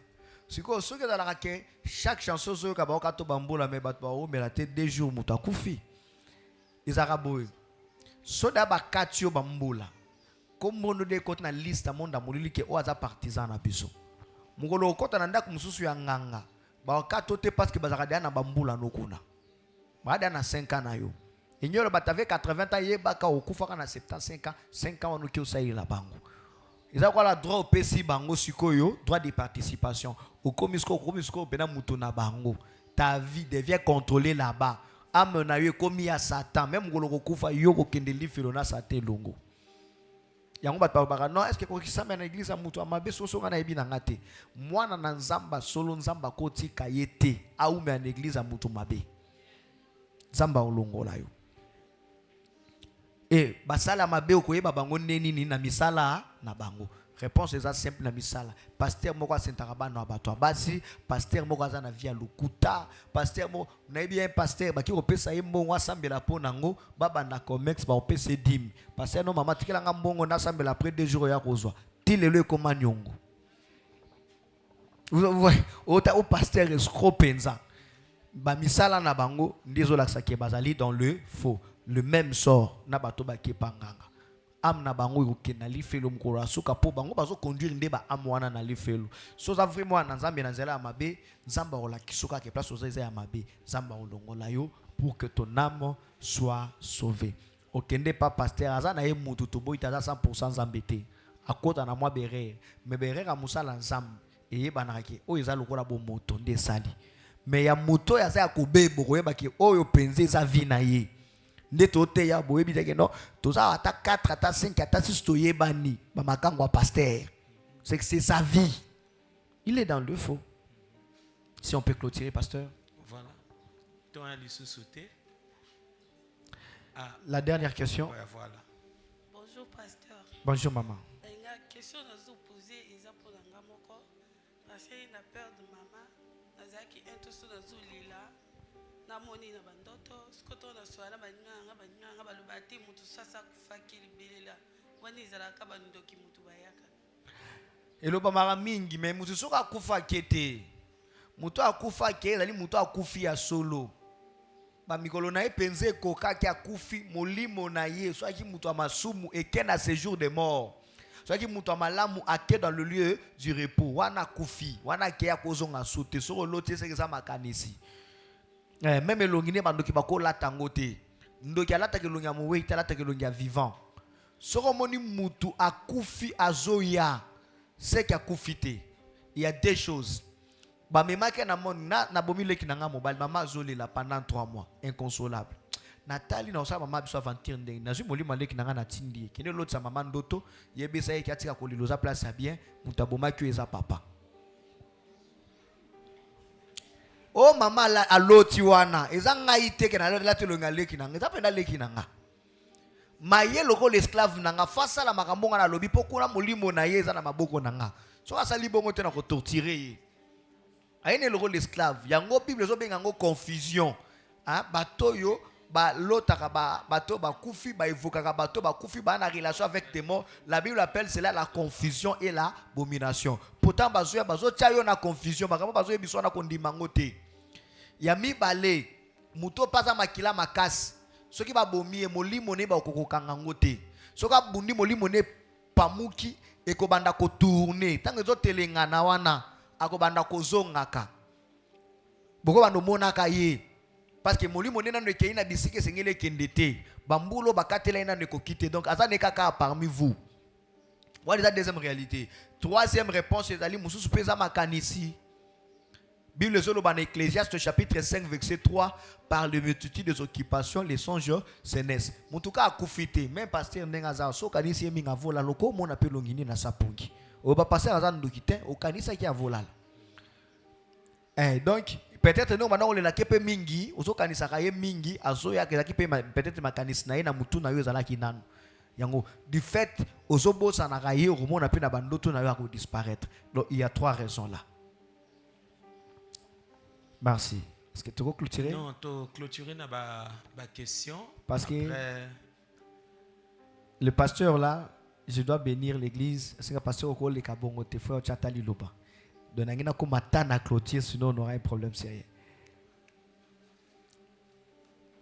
Siko so ke dala ke chaque chanson so ka ba ka to bambula me bat ba o me la tête 2 jours mutakufi. Izaraboy. Soda ba katio bambula. Comme nous de côté na liste monda molili ke o aza partisan na biso. Mugolo kota na ndako mususu ya nganga. Ba kato te parce que bazaka na bambula nokuna. Baada na 5 ans na yo. Inyoro batave 80 ans yeba ka okufa na 75 ans, 5 ans wanuki osaila bango. Ils ont la droit au PC bango sikoyo, droit de participation. Au komisko bena mutuna bango. Ta vie devient contrôlée là-bas. Amena yo komi ya Satan, même ngolo kufa yo ko kende lifelo na Satan longo. Yango bat ba non, est-ce que ko kisama na église mutu amabe soso ngana ebi na ngate. Mwana na nzamba solo nzamba koti kayete, au me na église mutu mabe. Nzamba olongo la yo. Et basala mabe okoyeba bango neni na misala na bango. Réponse est simple na misala. Pasteur moko asentaraba na bato abasi, pasteur moko aza na via lukuta, pasteur mo na bien pasteur baki opesa ye mbongo asambela po nango, baba na comex ba opesa dim. Pasteur no mama tikela nga mbongo na asambela après 2 jours ya kozwa. Tilelo ekoma nyongo. Ouais, au pasteur escroc penza. Ba misala na bango ndizo laksa ke bazali dans le faux. Le même sort na bato ba ke panganga. Am na bango yoke na lifelo mkora suka po bango bazo conduire ndeba amwana na lifelo. So za vraiment na nzambe na nzela ya mabe, nzamba ola kisuka ke place oza ya mabe, nzamba olongola yo pour que ton âme soit sauvée. Okende pas pasteur aza na ye mutu to boita za 100% nzambete. Akota na mwa bere, me bere ka musala nzambe eyeba na ke o eza lokola bo moto nde sali. Mais ya moto ya za kobebo koyeba ke oyo penze za vie na ye. Netote ya boyebi teke non toza ata 4 ata 5 ata 6 toyebani ba makango pasteur c'est que c'est sa vie, il est dans le faux. Si on peut clôturer pasteur.
Voilà. Ton sauté.
La dernière question.
Ouais, voilà.
Bonjour pasteur.
Bonjour maman.
La question que nous posée est pour la moko parce qu'il a peur de maman. Nazaki intusu nazulila na moni na bandoto skoto na swala banyanga balubati mutu sasa kufakili belela wani zalaka bandoki mutu bayaka
eloba mara mingi mais mutu soka kufa kete mutu akufa ke ezali mutu akufi ya solo bamikolo na ye penze ekokaki akufi molimo na ye soki mutu amasumu eke na séjour de mort soki mutu amalamu ake dans le lieu du repos wana kufi wana ke akozonga sote soko lote sekeza makanisi même elongi ne bandoki bakolata ngo te ndoki alata kelongi ya mowe alata kelongi ya vivant soko moni mutu akufi azoya seki akufi te il y a deux choses. Bamemake na mon na bomileki na nga mobile mama zolela pendant 3 mois inconsolable. Nathalie na osaba mama biso aventure ndenge na zumoli maleki na nga na tindi kene l'autre sa maman ndoto yebisa yeki atika koliloza place ya bien mutabomaki eza papa. Oh mama la aloti wana eza ngai teke na la telonga leki na nga eza penda leki na nga. Maye loko l'esclave na nga face la makambo nga na lobi pokuna molimo na ye eza na maboko na nga. So asali bongo te na ko torturer. Aine le rôle esclave. Yango Bible zo benga ngo confusion. Hein bato yo ba lotaka ba bato ba kufi ba évokaka bato ba kufi ba na relation avec des morts. La Bible appelle cela la confusion et la abomination. Pourtant bazo tia yo na confusion makambo bazo yebiso na kondima ngo te. Ya mibale muto pasa makila makasi. Soki ba bomi e molimo ne ba okokokanga ngo te. Soka bundi molimo ne pamuki ekobanda ko tourner. Tango zo telenga na wana akobanda kozongaka boko bando monaka ye parce que molimo nena no ekei na bisike sengele kendete bambulo bakatela ina ne kokite donc aza ne kaka parmi vous. What is la deuxième réalité? Troisième réponse ezali mususu peza makanisi. Bible solo dans Ecclésiaste chapitre 5 verset 3 par de multitude des occupations les songes se naissent. Mutuka akufite même pasteur ndenga za so kanisi eminga vola loko mona pe longini na sapungi. On va passer à Zandokite, au Kanisa qui a volé. Donc, peut-être nous maintenant on est là qui peut mingi, au Kanisa qui mingi, à Zoya qui peut peut-être ma Kanisa na mutu na yo zala ki nanu. Yango du fait aux obos ça n'a raillé au moment on a pu na bandoto na yo a disparaître. Donc il y a 3 raisons là. Merci. Est-ce que tu veux clôturer?
Non, tu clôturer na ba question.
Parce que le pasteur là je dois bénir l'église. C'est que pasteur au le kabongo te frère chatali loba. Donc ngina ko matana clôture sinon on aura un problème sérieux.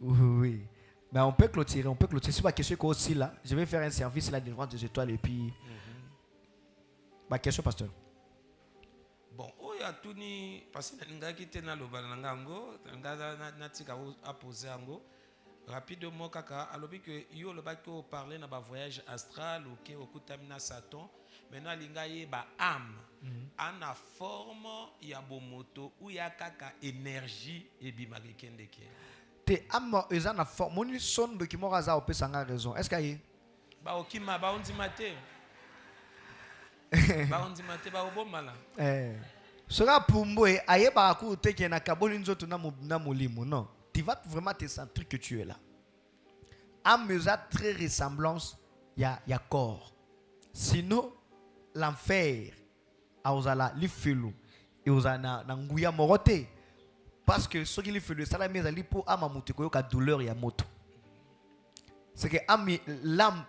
Oui. Mais on peut clôturer, C'est pas question aussi là. Je vais faire un service là devant des étoiles et puis ma question pasteur.
Bon, oya tuni parce que nga kite na loba na ngango, nga na tika a poser ango. Rapidement kaka alobi que yo le bako parler na ba voyage astral ou ke okutamina Satan maintenant linga ye ba âme ana forme ya bomoto ou ya kaka énergie et bimaki kendeke
te âme eza na forme moni son document raza opesa nga raison est-ce que
ba okima ba ondima te ba ondima te ba obomala
sera pumboe ayeba ku te ke na kaboli nzoto na molimo non. Tu vas vraiment te sentir que tu es là. Âme a très ressemblance, il y a corps. Sinon, l'enfer, auzala lifelu, et ozana nanguya morote. Parce que ce qui lifelu, ça la mise à lipo ama mutiko ka douleur ya moto. C'est que âme, l'âme,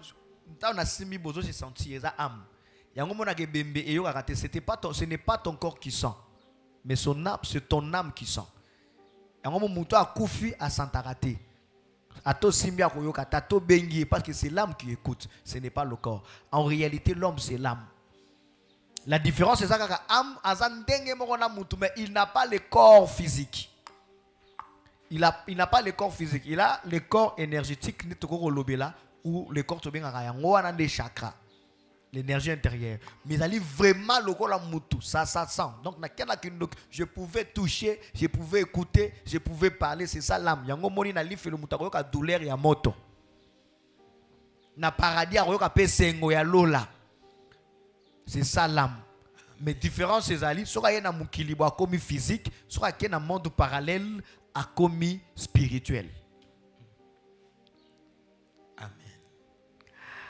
on a simi bozo se sentir eza âme. Yango mona ke bembe et yo kate, ce n'est pas ton corps qui sent, mais son âme, c'est ton âme qui sent. Yango muto akufi a santarate. Ato simbia koyoka tato bengi parce que c'est l'âme qui écoute, ce n'est pas le corps. En réalité, l'homme c'est l'âme. La différence c'est ça que âme azandenge mokona mutu mais il n'a pas le corps physique. Il n'a pas le corps physique, il a le corps énergétique ni toko lobela ou le corps to benga yango wana des chakras. L'énergie intérieure. Mais il a vraiment le corps la mutu, ça sent. Donc je pouvais toucher, je pouvais écouter, je pouvais parler, c'est ça l'âme. Yango moni na life le mutako ka douleur ya moto. Na paradis ka pe sengo ya lola. C'est ça l'âme. Mais différence c'est ali, soka yena mukilibo a commis physique, soka yena monde parallèle a commis spirituel.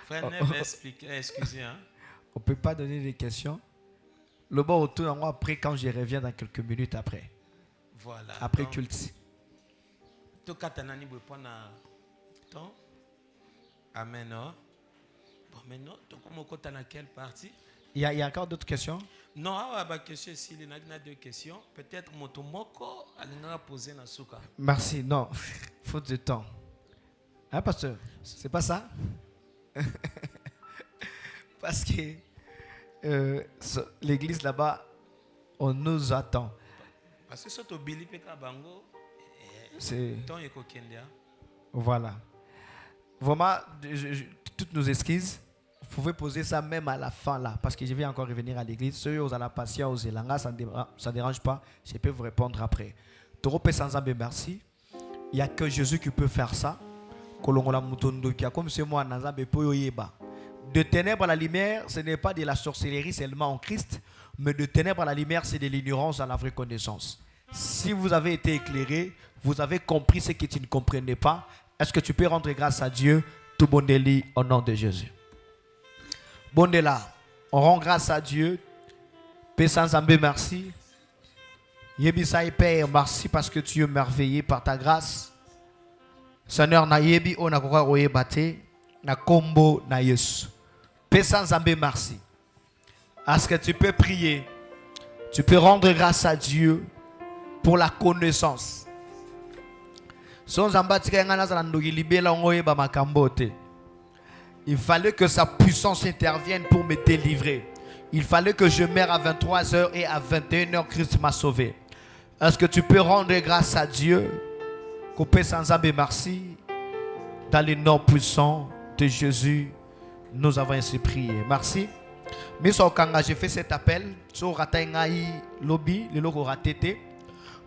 Frère Neve, excusez. Hein?
On ne peut pas donner des questions. Le bon retour en moi après quand je reviens dans quelques minutes après.
Voilà.
Après culte.
Amen. Bon, maintenant, tu as quelle partie?
Il y a encore d'autres questions?
Non, question ici, il y a 2 questions. Peut-être Motomoko a posé na souka.
Merci. Non. Faute de temps. Hein, pasteur? C'est pas ça? Parce que l'église là-bas, on nous attend.
Parce que c'est au Billy Peka Bango.
C'est...
Ton yeko Kenya.
Voilà. Vraiment, toutes nos excuses, vous pouvez poser ça même à la fin là, parce que je vais encore revenir à l'église. Ceux qui ont la patience, ça ne dérange pas, je peux vous répondre après. Torope sans ambe, merci. Il n'y a que Jésus qui peut faire ça. Comme c'est moi, de ténèbres à la lumière, ce n'est pas de la sorcellerie seulement en Christ, mais de ténèbres à la lumière, c'est de l'ignorance à la vraie connaissance. Si vous avez été éclairé, vous avez compris ce que tu ne comprenais pas, est-ce que tu peux rendre grâce à Dieu? Tout bon délit au nom de Jésus. Bon là, on rend grâce à Dieu. Paix sans ambé, merci. Yebisa et Père, merci parce que tu es merveilleux par ta grâce. Seigneur, na yebi on a quoi oyebate na combo na Yesu. Paix sans ambé, merci. Est-ce que tu peux prier? Tu peux rendre grâce à Dieu pour la connaissance. Il fallait que sa puissance intervienne pour me délivrer. Il fallait que je meure à 23h et à 21h, Christ m'a sauvé. Est-ce que tu peux rendre grâce à Dieu? Coupé sans âme et merci. Dans le nom puissant de Jésus, nous avons ainsi prié. Merci. Mais j'ai fait cet appel. Sur Rataïngaï Lobby, le logo Ratete.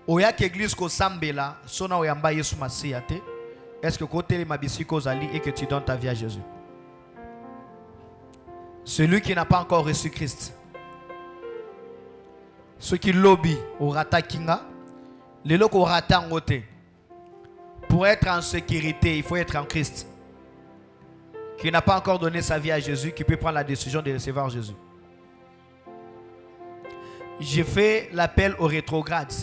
Oya l'église ko sambela, sona oyamba Yesu Masiate. Est-ce que côté mabisi kozali et que tu donnes ta vie à Jésus? Celui qui n'a pas encore reçu Christ. Ceux qui lobby au rata kinga, les locaux rata ngote. Pour être en sécurité, il faut être en Christ. Qui n'a pas encore donné sa vie à Jésus, qui peut prendre la décision de recevoir Jésus. J'ai fait l'appel aux rétrogrades.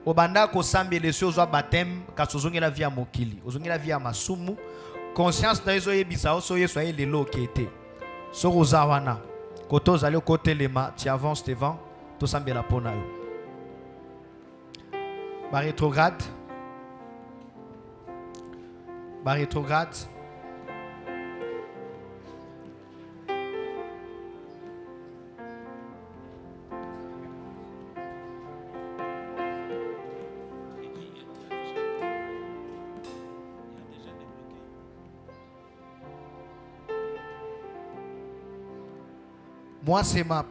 Obanda ko sambe les choses baptême kasozongi la vie à mokili ozongi la vie à masumu conscience na ezo yebisa oso yeso ye lelo kete so rozawana koto zali côté lema tu avances devant to sambe la pona yo ba rétrograde Moi, c'est mon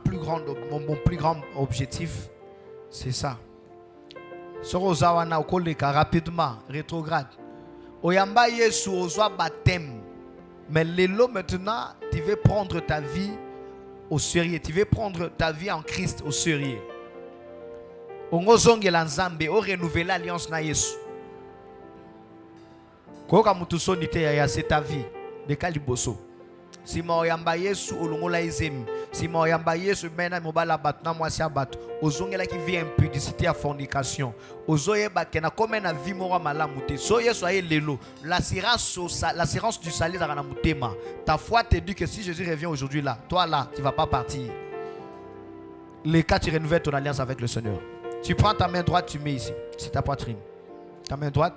plus grand objectif, c'est ça. Sorozawana okoleka rapidement, rétrograde. Oyamba Yesu ozwa baptême. Mais lelo maintenant, tu veux prendre ta vie au sérieux. Tu veux prendre ta vie en Christ au sérieux. Ongozongela nzambe, o renouveler l'alliance na Yesu. Koka mutuso nite ya c'est ta vie de kaliboso. Si ma oyamba Yesu olongola izemi. Si ma oyamba Yesu mena mobala batna mwasi abatu. Ozongela ki vie impudicité à fornication. Ozoye bakena comme na vie mora malamu te. So Yesu aye lelo. L'assurance du salut dans la mutema. Ta foi te dit que si Jésus revient aujourd'hui là, toi là, tu vas pas partir. Les cas tu renouvelles ton alliance avec le Seigneur. Tu prends ta main droite, tu mets ici. C'est ta poitrine. Ta main droite.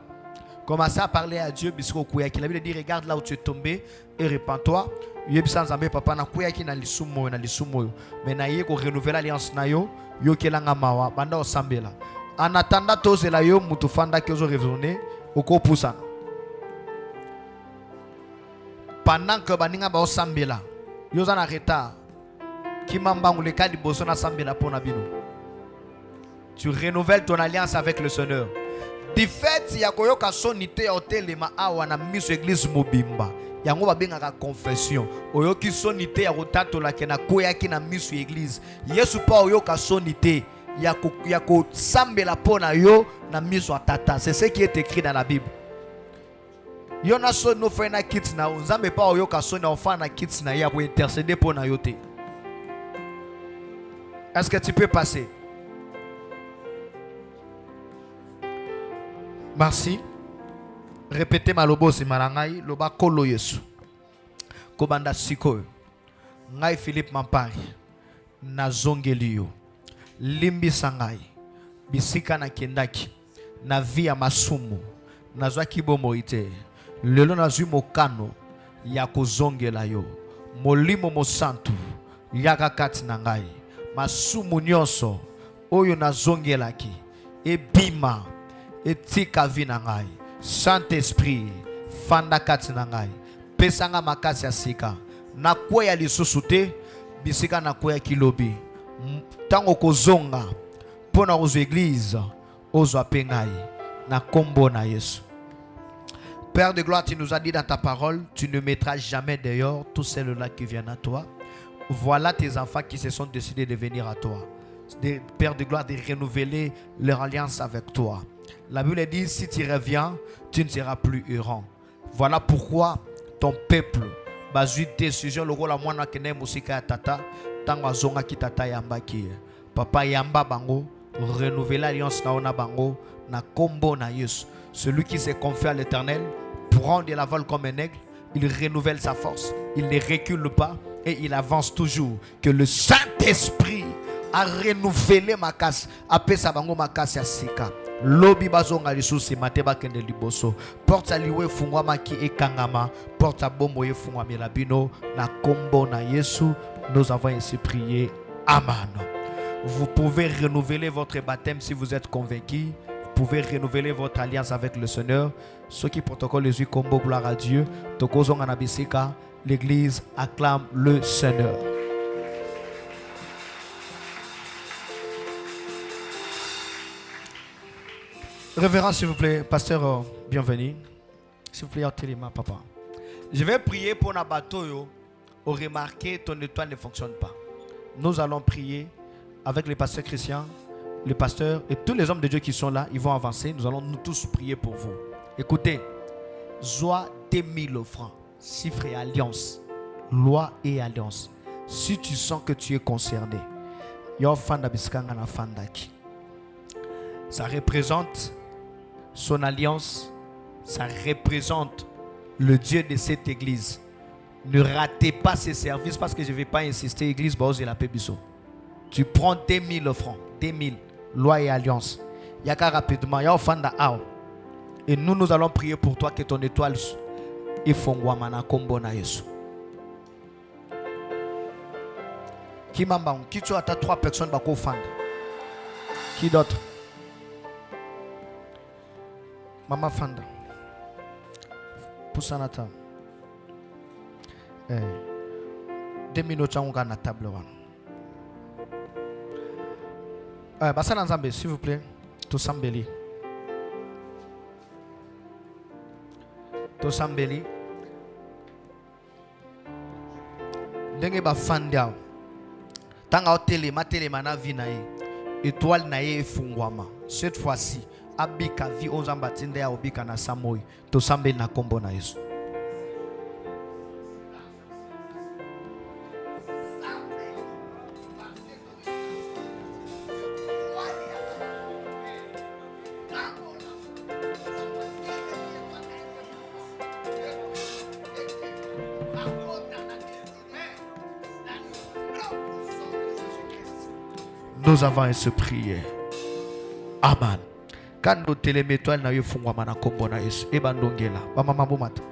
Commence à parler à Dieu. La Bible dit regarde là où tu es tombé et répands-toi. Papa na kuya ki na lisumo mais na ye ko renouveler l'alliance na yo yo kelanga mawa banda osambela en attendant tozela yo mutu fanda ke zo revenir oko pusa pendant que baninga ba osambela yo za na retard ki mambangu le kali boso na sambela pona bino. Tu renouvelles ton alliance avec le Seigneur. Du fait ya koyoka sonité hotelema awa na miso église mobimba yango babengaka confession oyoki sonité ya kotatola ke na koyaki na miso église Yesu pa oyoka sonité ya ko sambela pona yo na miso atata. C'est ce qui est écrit dans la Bible. Yona son no fa na kits na nzambe pa oyoka son na fa na kits na ya ko intercéder pona yo te. Est-ce que tu peux passer? Merci. Répétez malobo si marangai loba kolo Yesu. Kobanda siko. Ngai Philippe Mampari. Na zongelio. Limbi sangai. Bisika na kendaki. Na via masumu. nazwa kibomo ite. Lelo nazwi mokano ya kozongela yo. Molimo mosantu yaka kati na ngai. Masumu nyonso oyo nazongelaki ebima etika vi na ngai. Saint-Esprit fanda kati na ngai. Pesanga makasi ya sika. Na kweya lisusu te bisika na kweya kilobi. Tango kozonga pona aux églises ozwa pe ngai na kombo na Yesu. Père de gloire, tu nous as dit dans ta parole, tu ne mettras jamais dehors tous ceux-là qui viennent à toi. Voilà tes enfants qui se sont décidés de venir à toi. Père de gloire, de renouveler leur alliance avec toi. La Bible dit, si tu reviens, tu ne seras plus errant. Voilà pourquoi ton peuple a eu décision, le rôle à moi, na musika tata, tango zonga ki tata yamba ki. Papa yamba bango, renouveler l'alliance na ona bango, na kombo na Yesu. Celui qui se confie à l'Éternel prend de la vol comme un aigle, il renouvelle sa force, il ne recule pas et il avance toujours. Que le Saint-Esprit a renouvelé ma casse, appelle sa bango ma casse ya sika. Lobi bazonga lisusi mateba kende liboso. Porta liwe fungwa maki ekangama, porta bombo ye fungwa milabino na kombo na Yesu. Nous avons ainsi prié. Amen. Vous pouvez renouveler votre baptême si vous êtes convaincu. Vous pouvez renouveler votre alliance avec le Seigneur. Ceux qui protocole les combo gloire à Dieu. Tokozonga na bisika, l'église acclame le Seigneur. Révérend, s'il vous plaît, pasteur, bienvenue. S'il vous plaît, téléma, papa. Je vais prier pour na bateau. Au remarqué, ton étoile ne fonctionne pas. Nous allons prier avec les pasteurs chrétiens, les pasteurs et tous les hommes de Dieu qui sont là. Ils vont avancer. Nous allons nous tous prier pour vous. Écoutez, Zoa 2000 francs, chiffre et alliance, loi et alliance. Si tu sens que tu es concerné, ça représente son alliance, ça représente le Dieu de cette église. Ne ratez pas ces services parce que je ne vais pas insister. Église Baoz et la Pébiso. Tu prends 2000 francs, 2000, loi et alliance. Yaka rapidement, ya ofanda ao. Et nous allons prier pour toi que ton étoile est fongwamana kombo na Yesu. Qui m'a qui tu as 3 personnes bako fanda. Qui d'autre? Maman fanda. Pusanata. 2 minutes on a na table wana. Basana Nzambe, s'il vous plaît. Tosambeli. Tosambeli. Ndenge ba fandiao. Tanga hoteli matele mana vi na ye. Étoile na ye efungwama. Cette fois-ci, abika vi onzamba tinde ya obika na samoi. Tosambeli na kombo na Yesu. Nous avons à se prier. Amen. Quand nous télémettons, nous avons fait un combo na Yesu. Ebandongela. Maman bomata.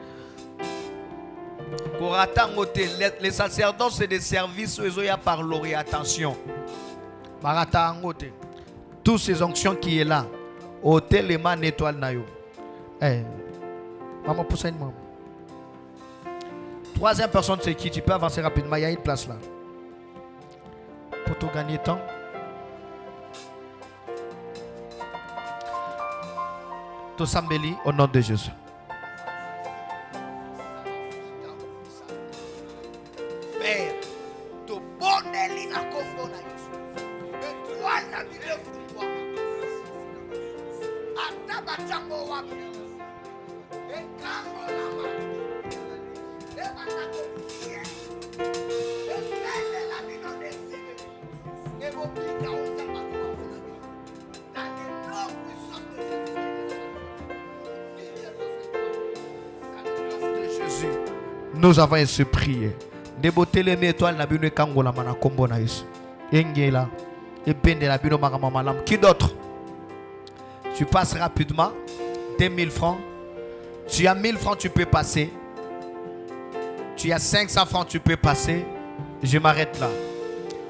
Les sacerdoces et des services, ils ont par l'orientation. Toutes ces onctions qui est là, au téléman étoile na yo. Maman pousse une maman. Troisième personne, c'est qui? Tu peux avancer rapidement. Il y a une place là. Pour tout gagner temps. Tosambeli au nom de Jésus. Père, to boneli na kombo na Yesu. Étoile na bile fungwa. Ata batango wapi. Ekango na ma. Eba na kokie. Ebele la bino deside. Ebo bika oza bakwa. Dans le nom puissant de Jésus. Nous avons ainsi prié. Déboter les étoiles na bino kango la mana kombo na Yesu. Engela et bende la bino maram malam. Qui d'autre? Tu passes rapidement 2000 francs. Tu as 1000 francs, tu peux passer. Tu as 500 francs, tu peux passer. Je m'arrête là.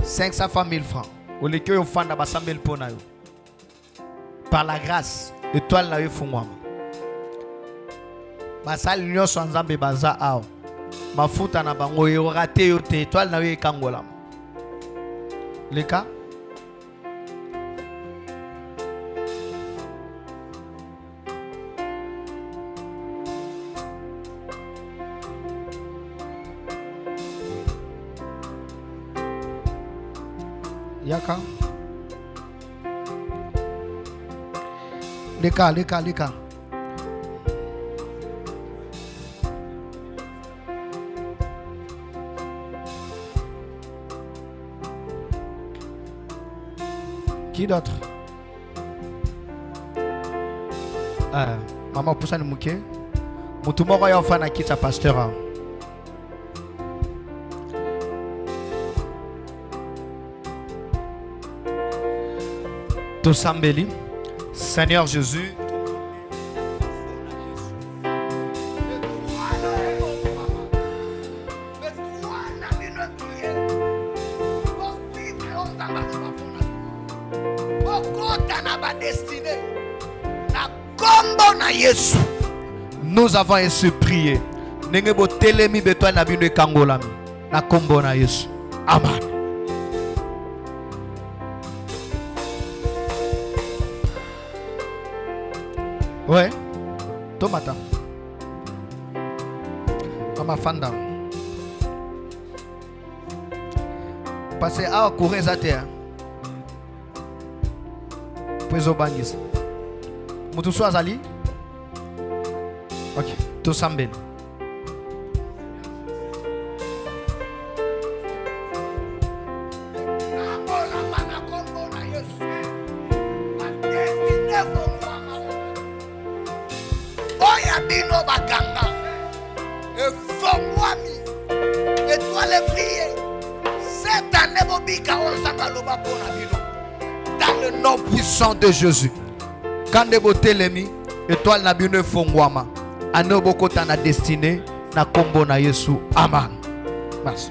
500 francs, 1000 francs. Par la grâce, étoile na yo fungwama. Basali nyonso nzambe baza awa. Mafuta na bango yo raté yo te étoile na yo ekangola. Leka Yaka Leka Qui d'autre? Maman poussa ni muke. Mutu moko ya ofana kita pasteur. Tosambeli. Seigneur Jésus. Nous avons ainsi prié. Nengebo telemi betwa na bino ekangolami. Na kombo na Yesu. Amen. Ouais. Tomata. Mama Fanda. Passez à courir à terre. Puis au bangis. Mutusu azali. Ok. Tosambeni. Dans le nom puissant de Jésus. Quand de beauté l'emi, étoile n'a bien fongwama. Anoboko ta na destinée na kombo na Yesu. Amen. Merci.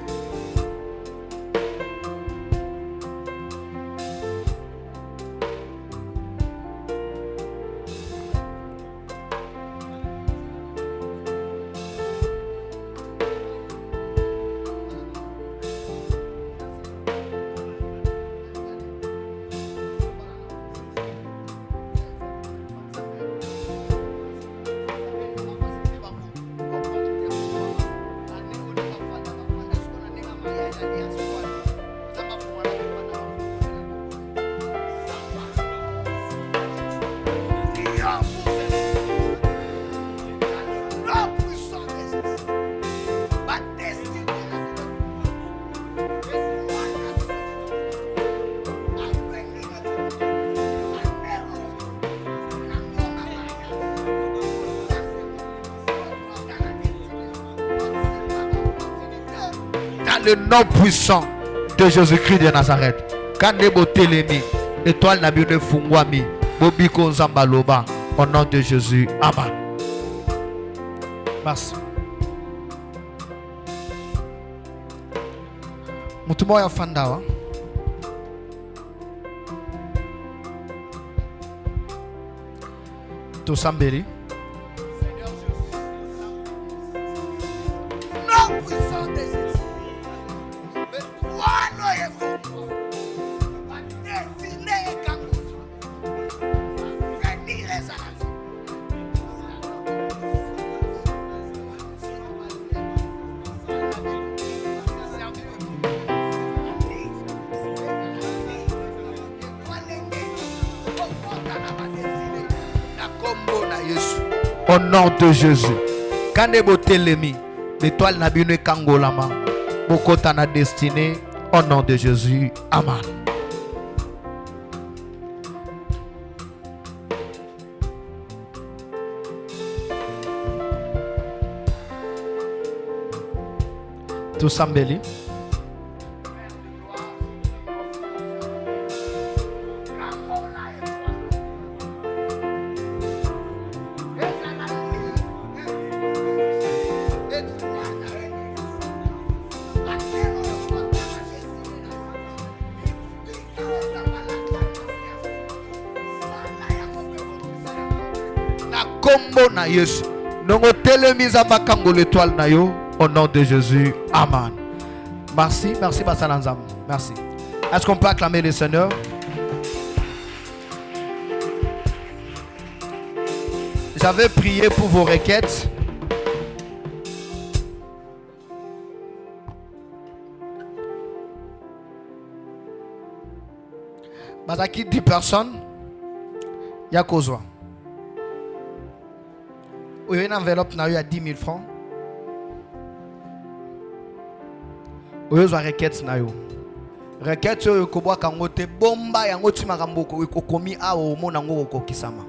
Le nom puissant de Jésus-Christ de Nazareth. Kanebo telemi, étoile na bione fungwami, bobiko nzambaloba, au nom de Jésus. Amen. Merci. Mutumo ya fandawa. Tosambeli. Nom puissant de Jésus. Au nom de Jésus. Quand est beauté l'emi, l'étoile n'a bien kangolama. Bokota na destinée. Au nom de Jésus. Amen. Tout sambeli. Kombo na Yesu. Nongo telemiza bakango l'étoile na yo. Au nom de Jésus. Amen. Merci. Merci Basalanzam. Merci. Est-ce qu'on peut acclamer le Seigneur? J'avais prié pour vos requêtes. Bazaki 10 personnes. Ya kozwa. Ou une enveloppe na eu à 10 000 francs. Ou une requête na yo. Requête yo kobwa kangote bomba yango ti makambo ko komi a o mona ngo ko kisama.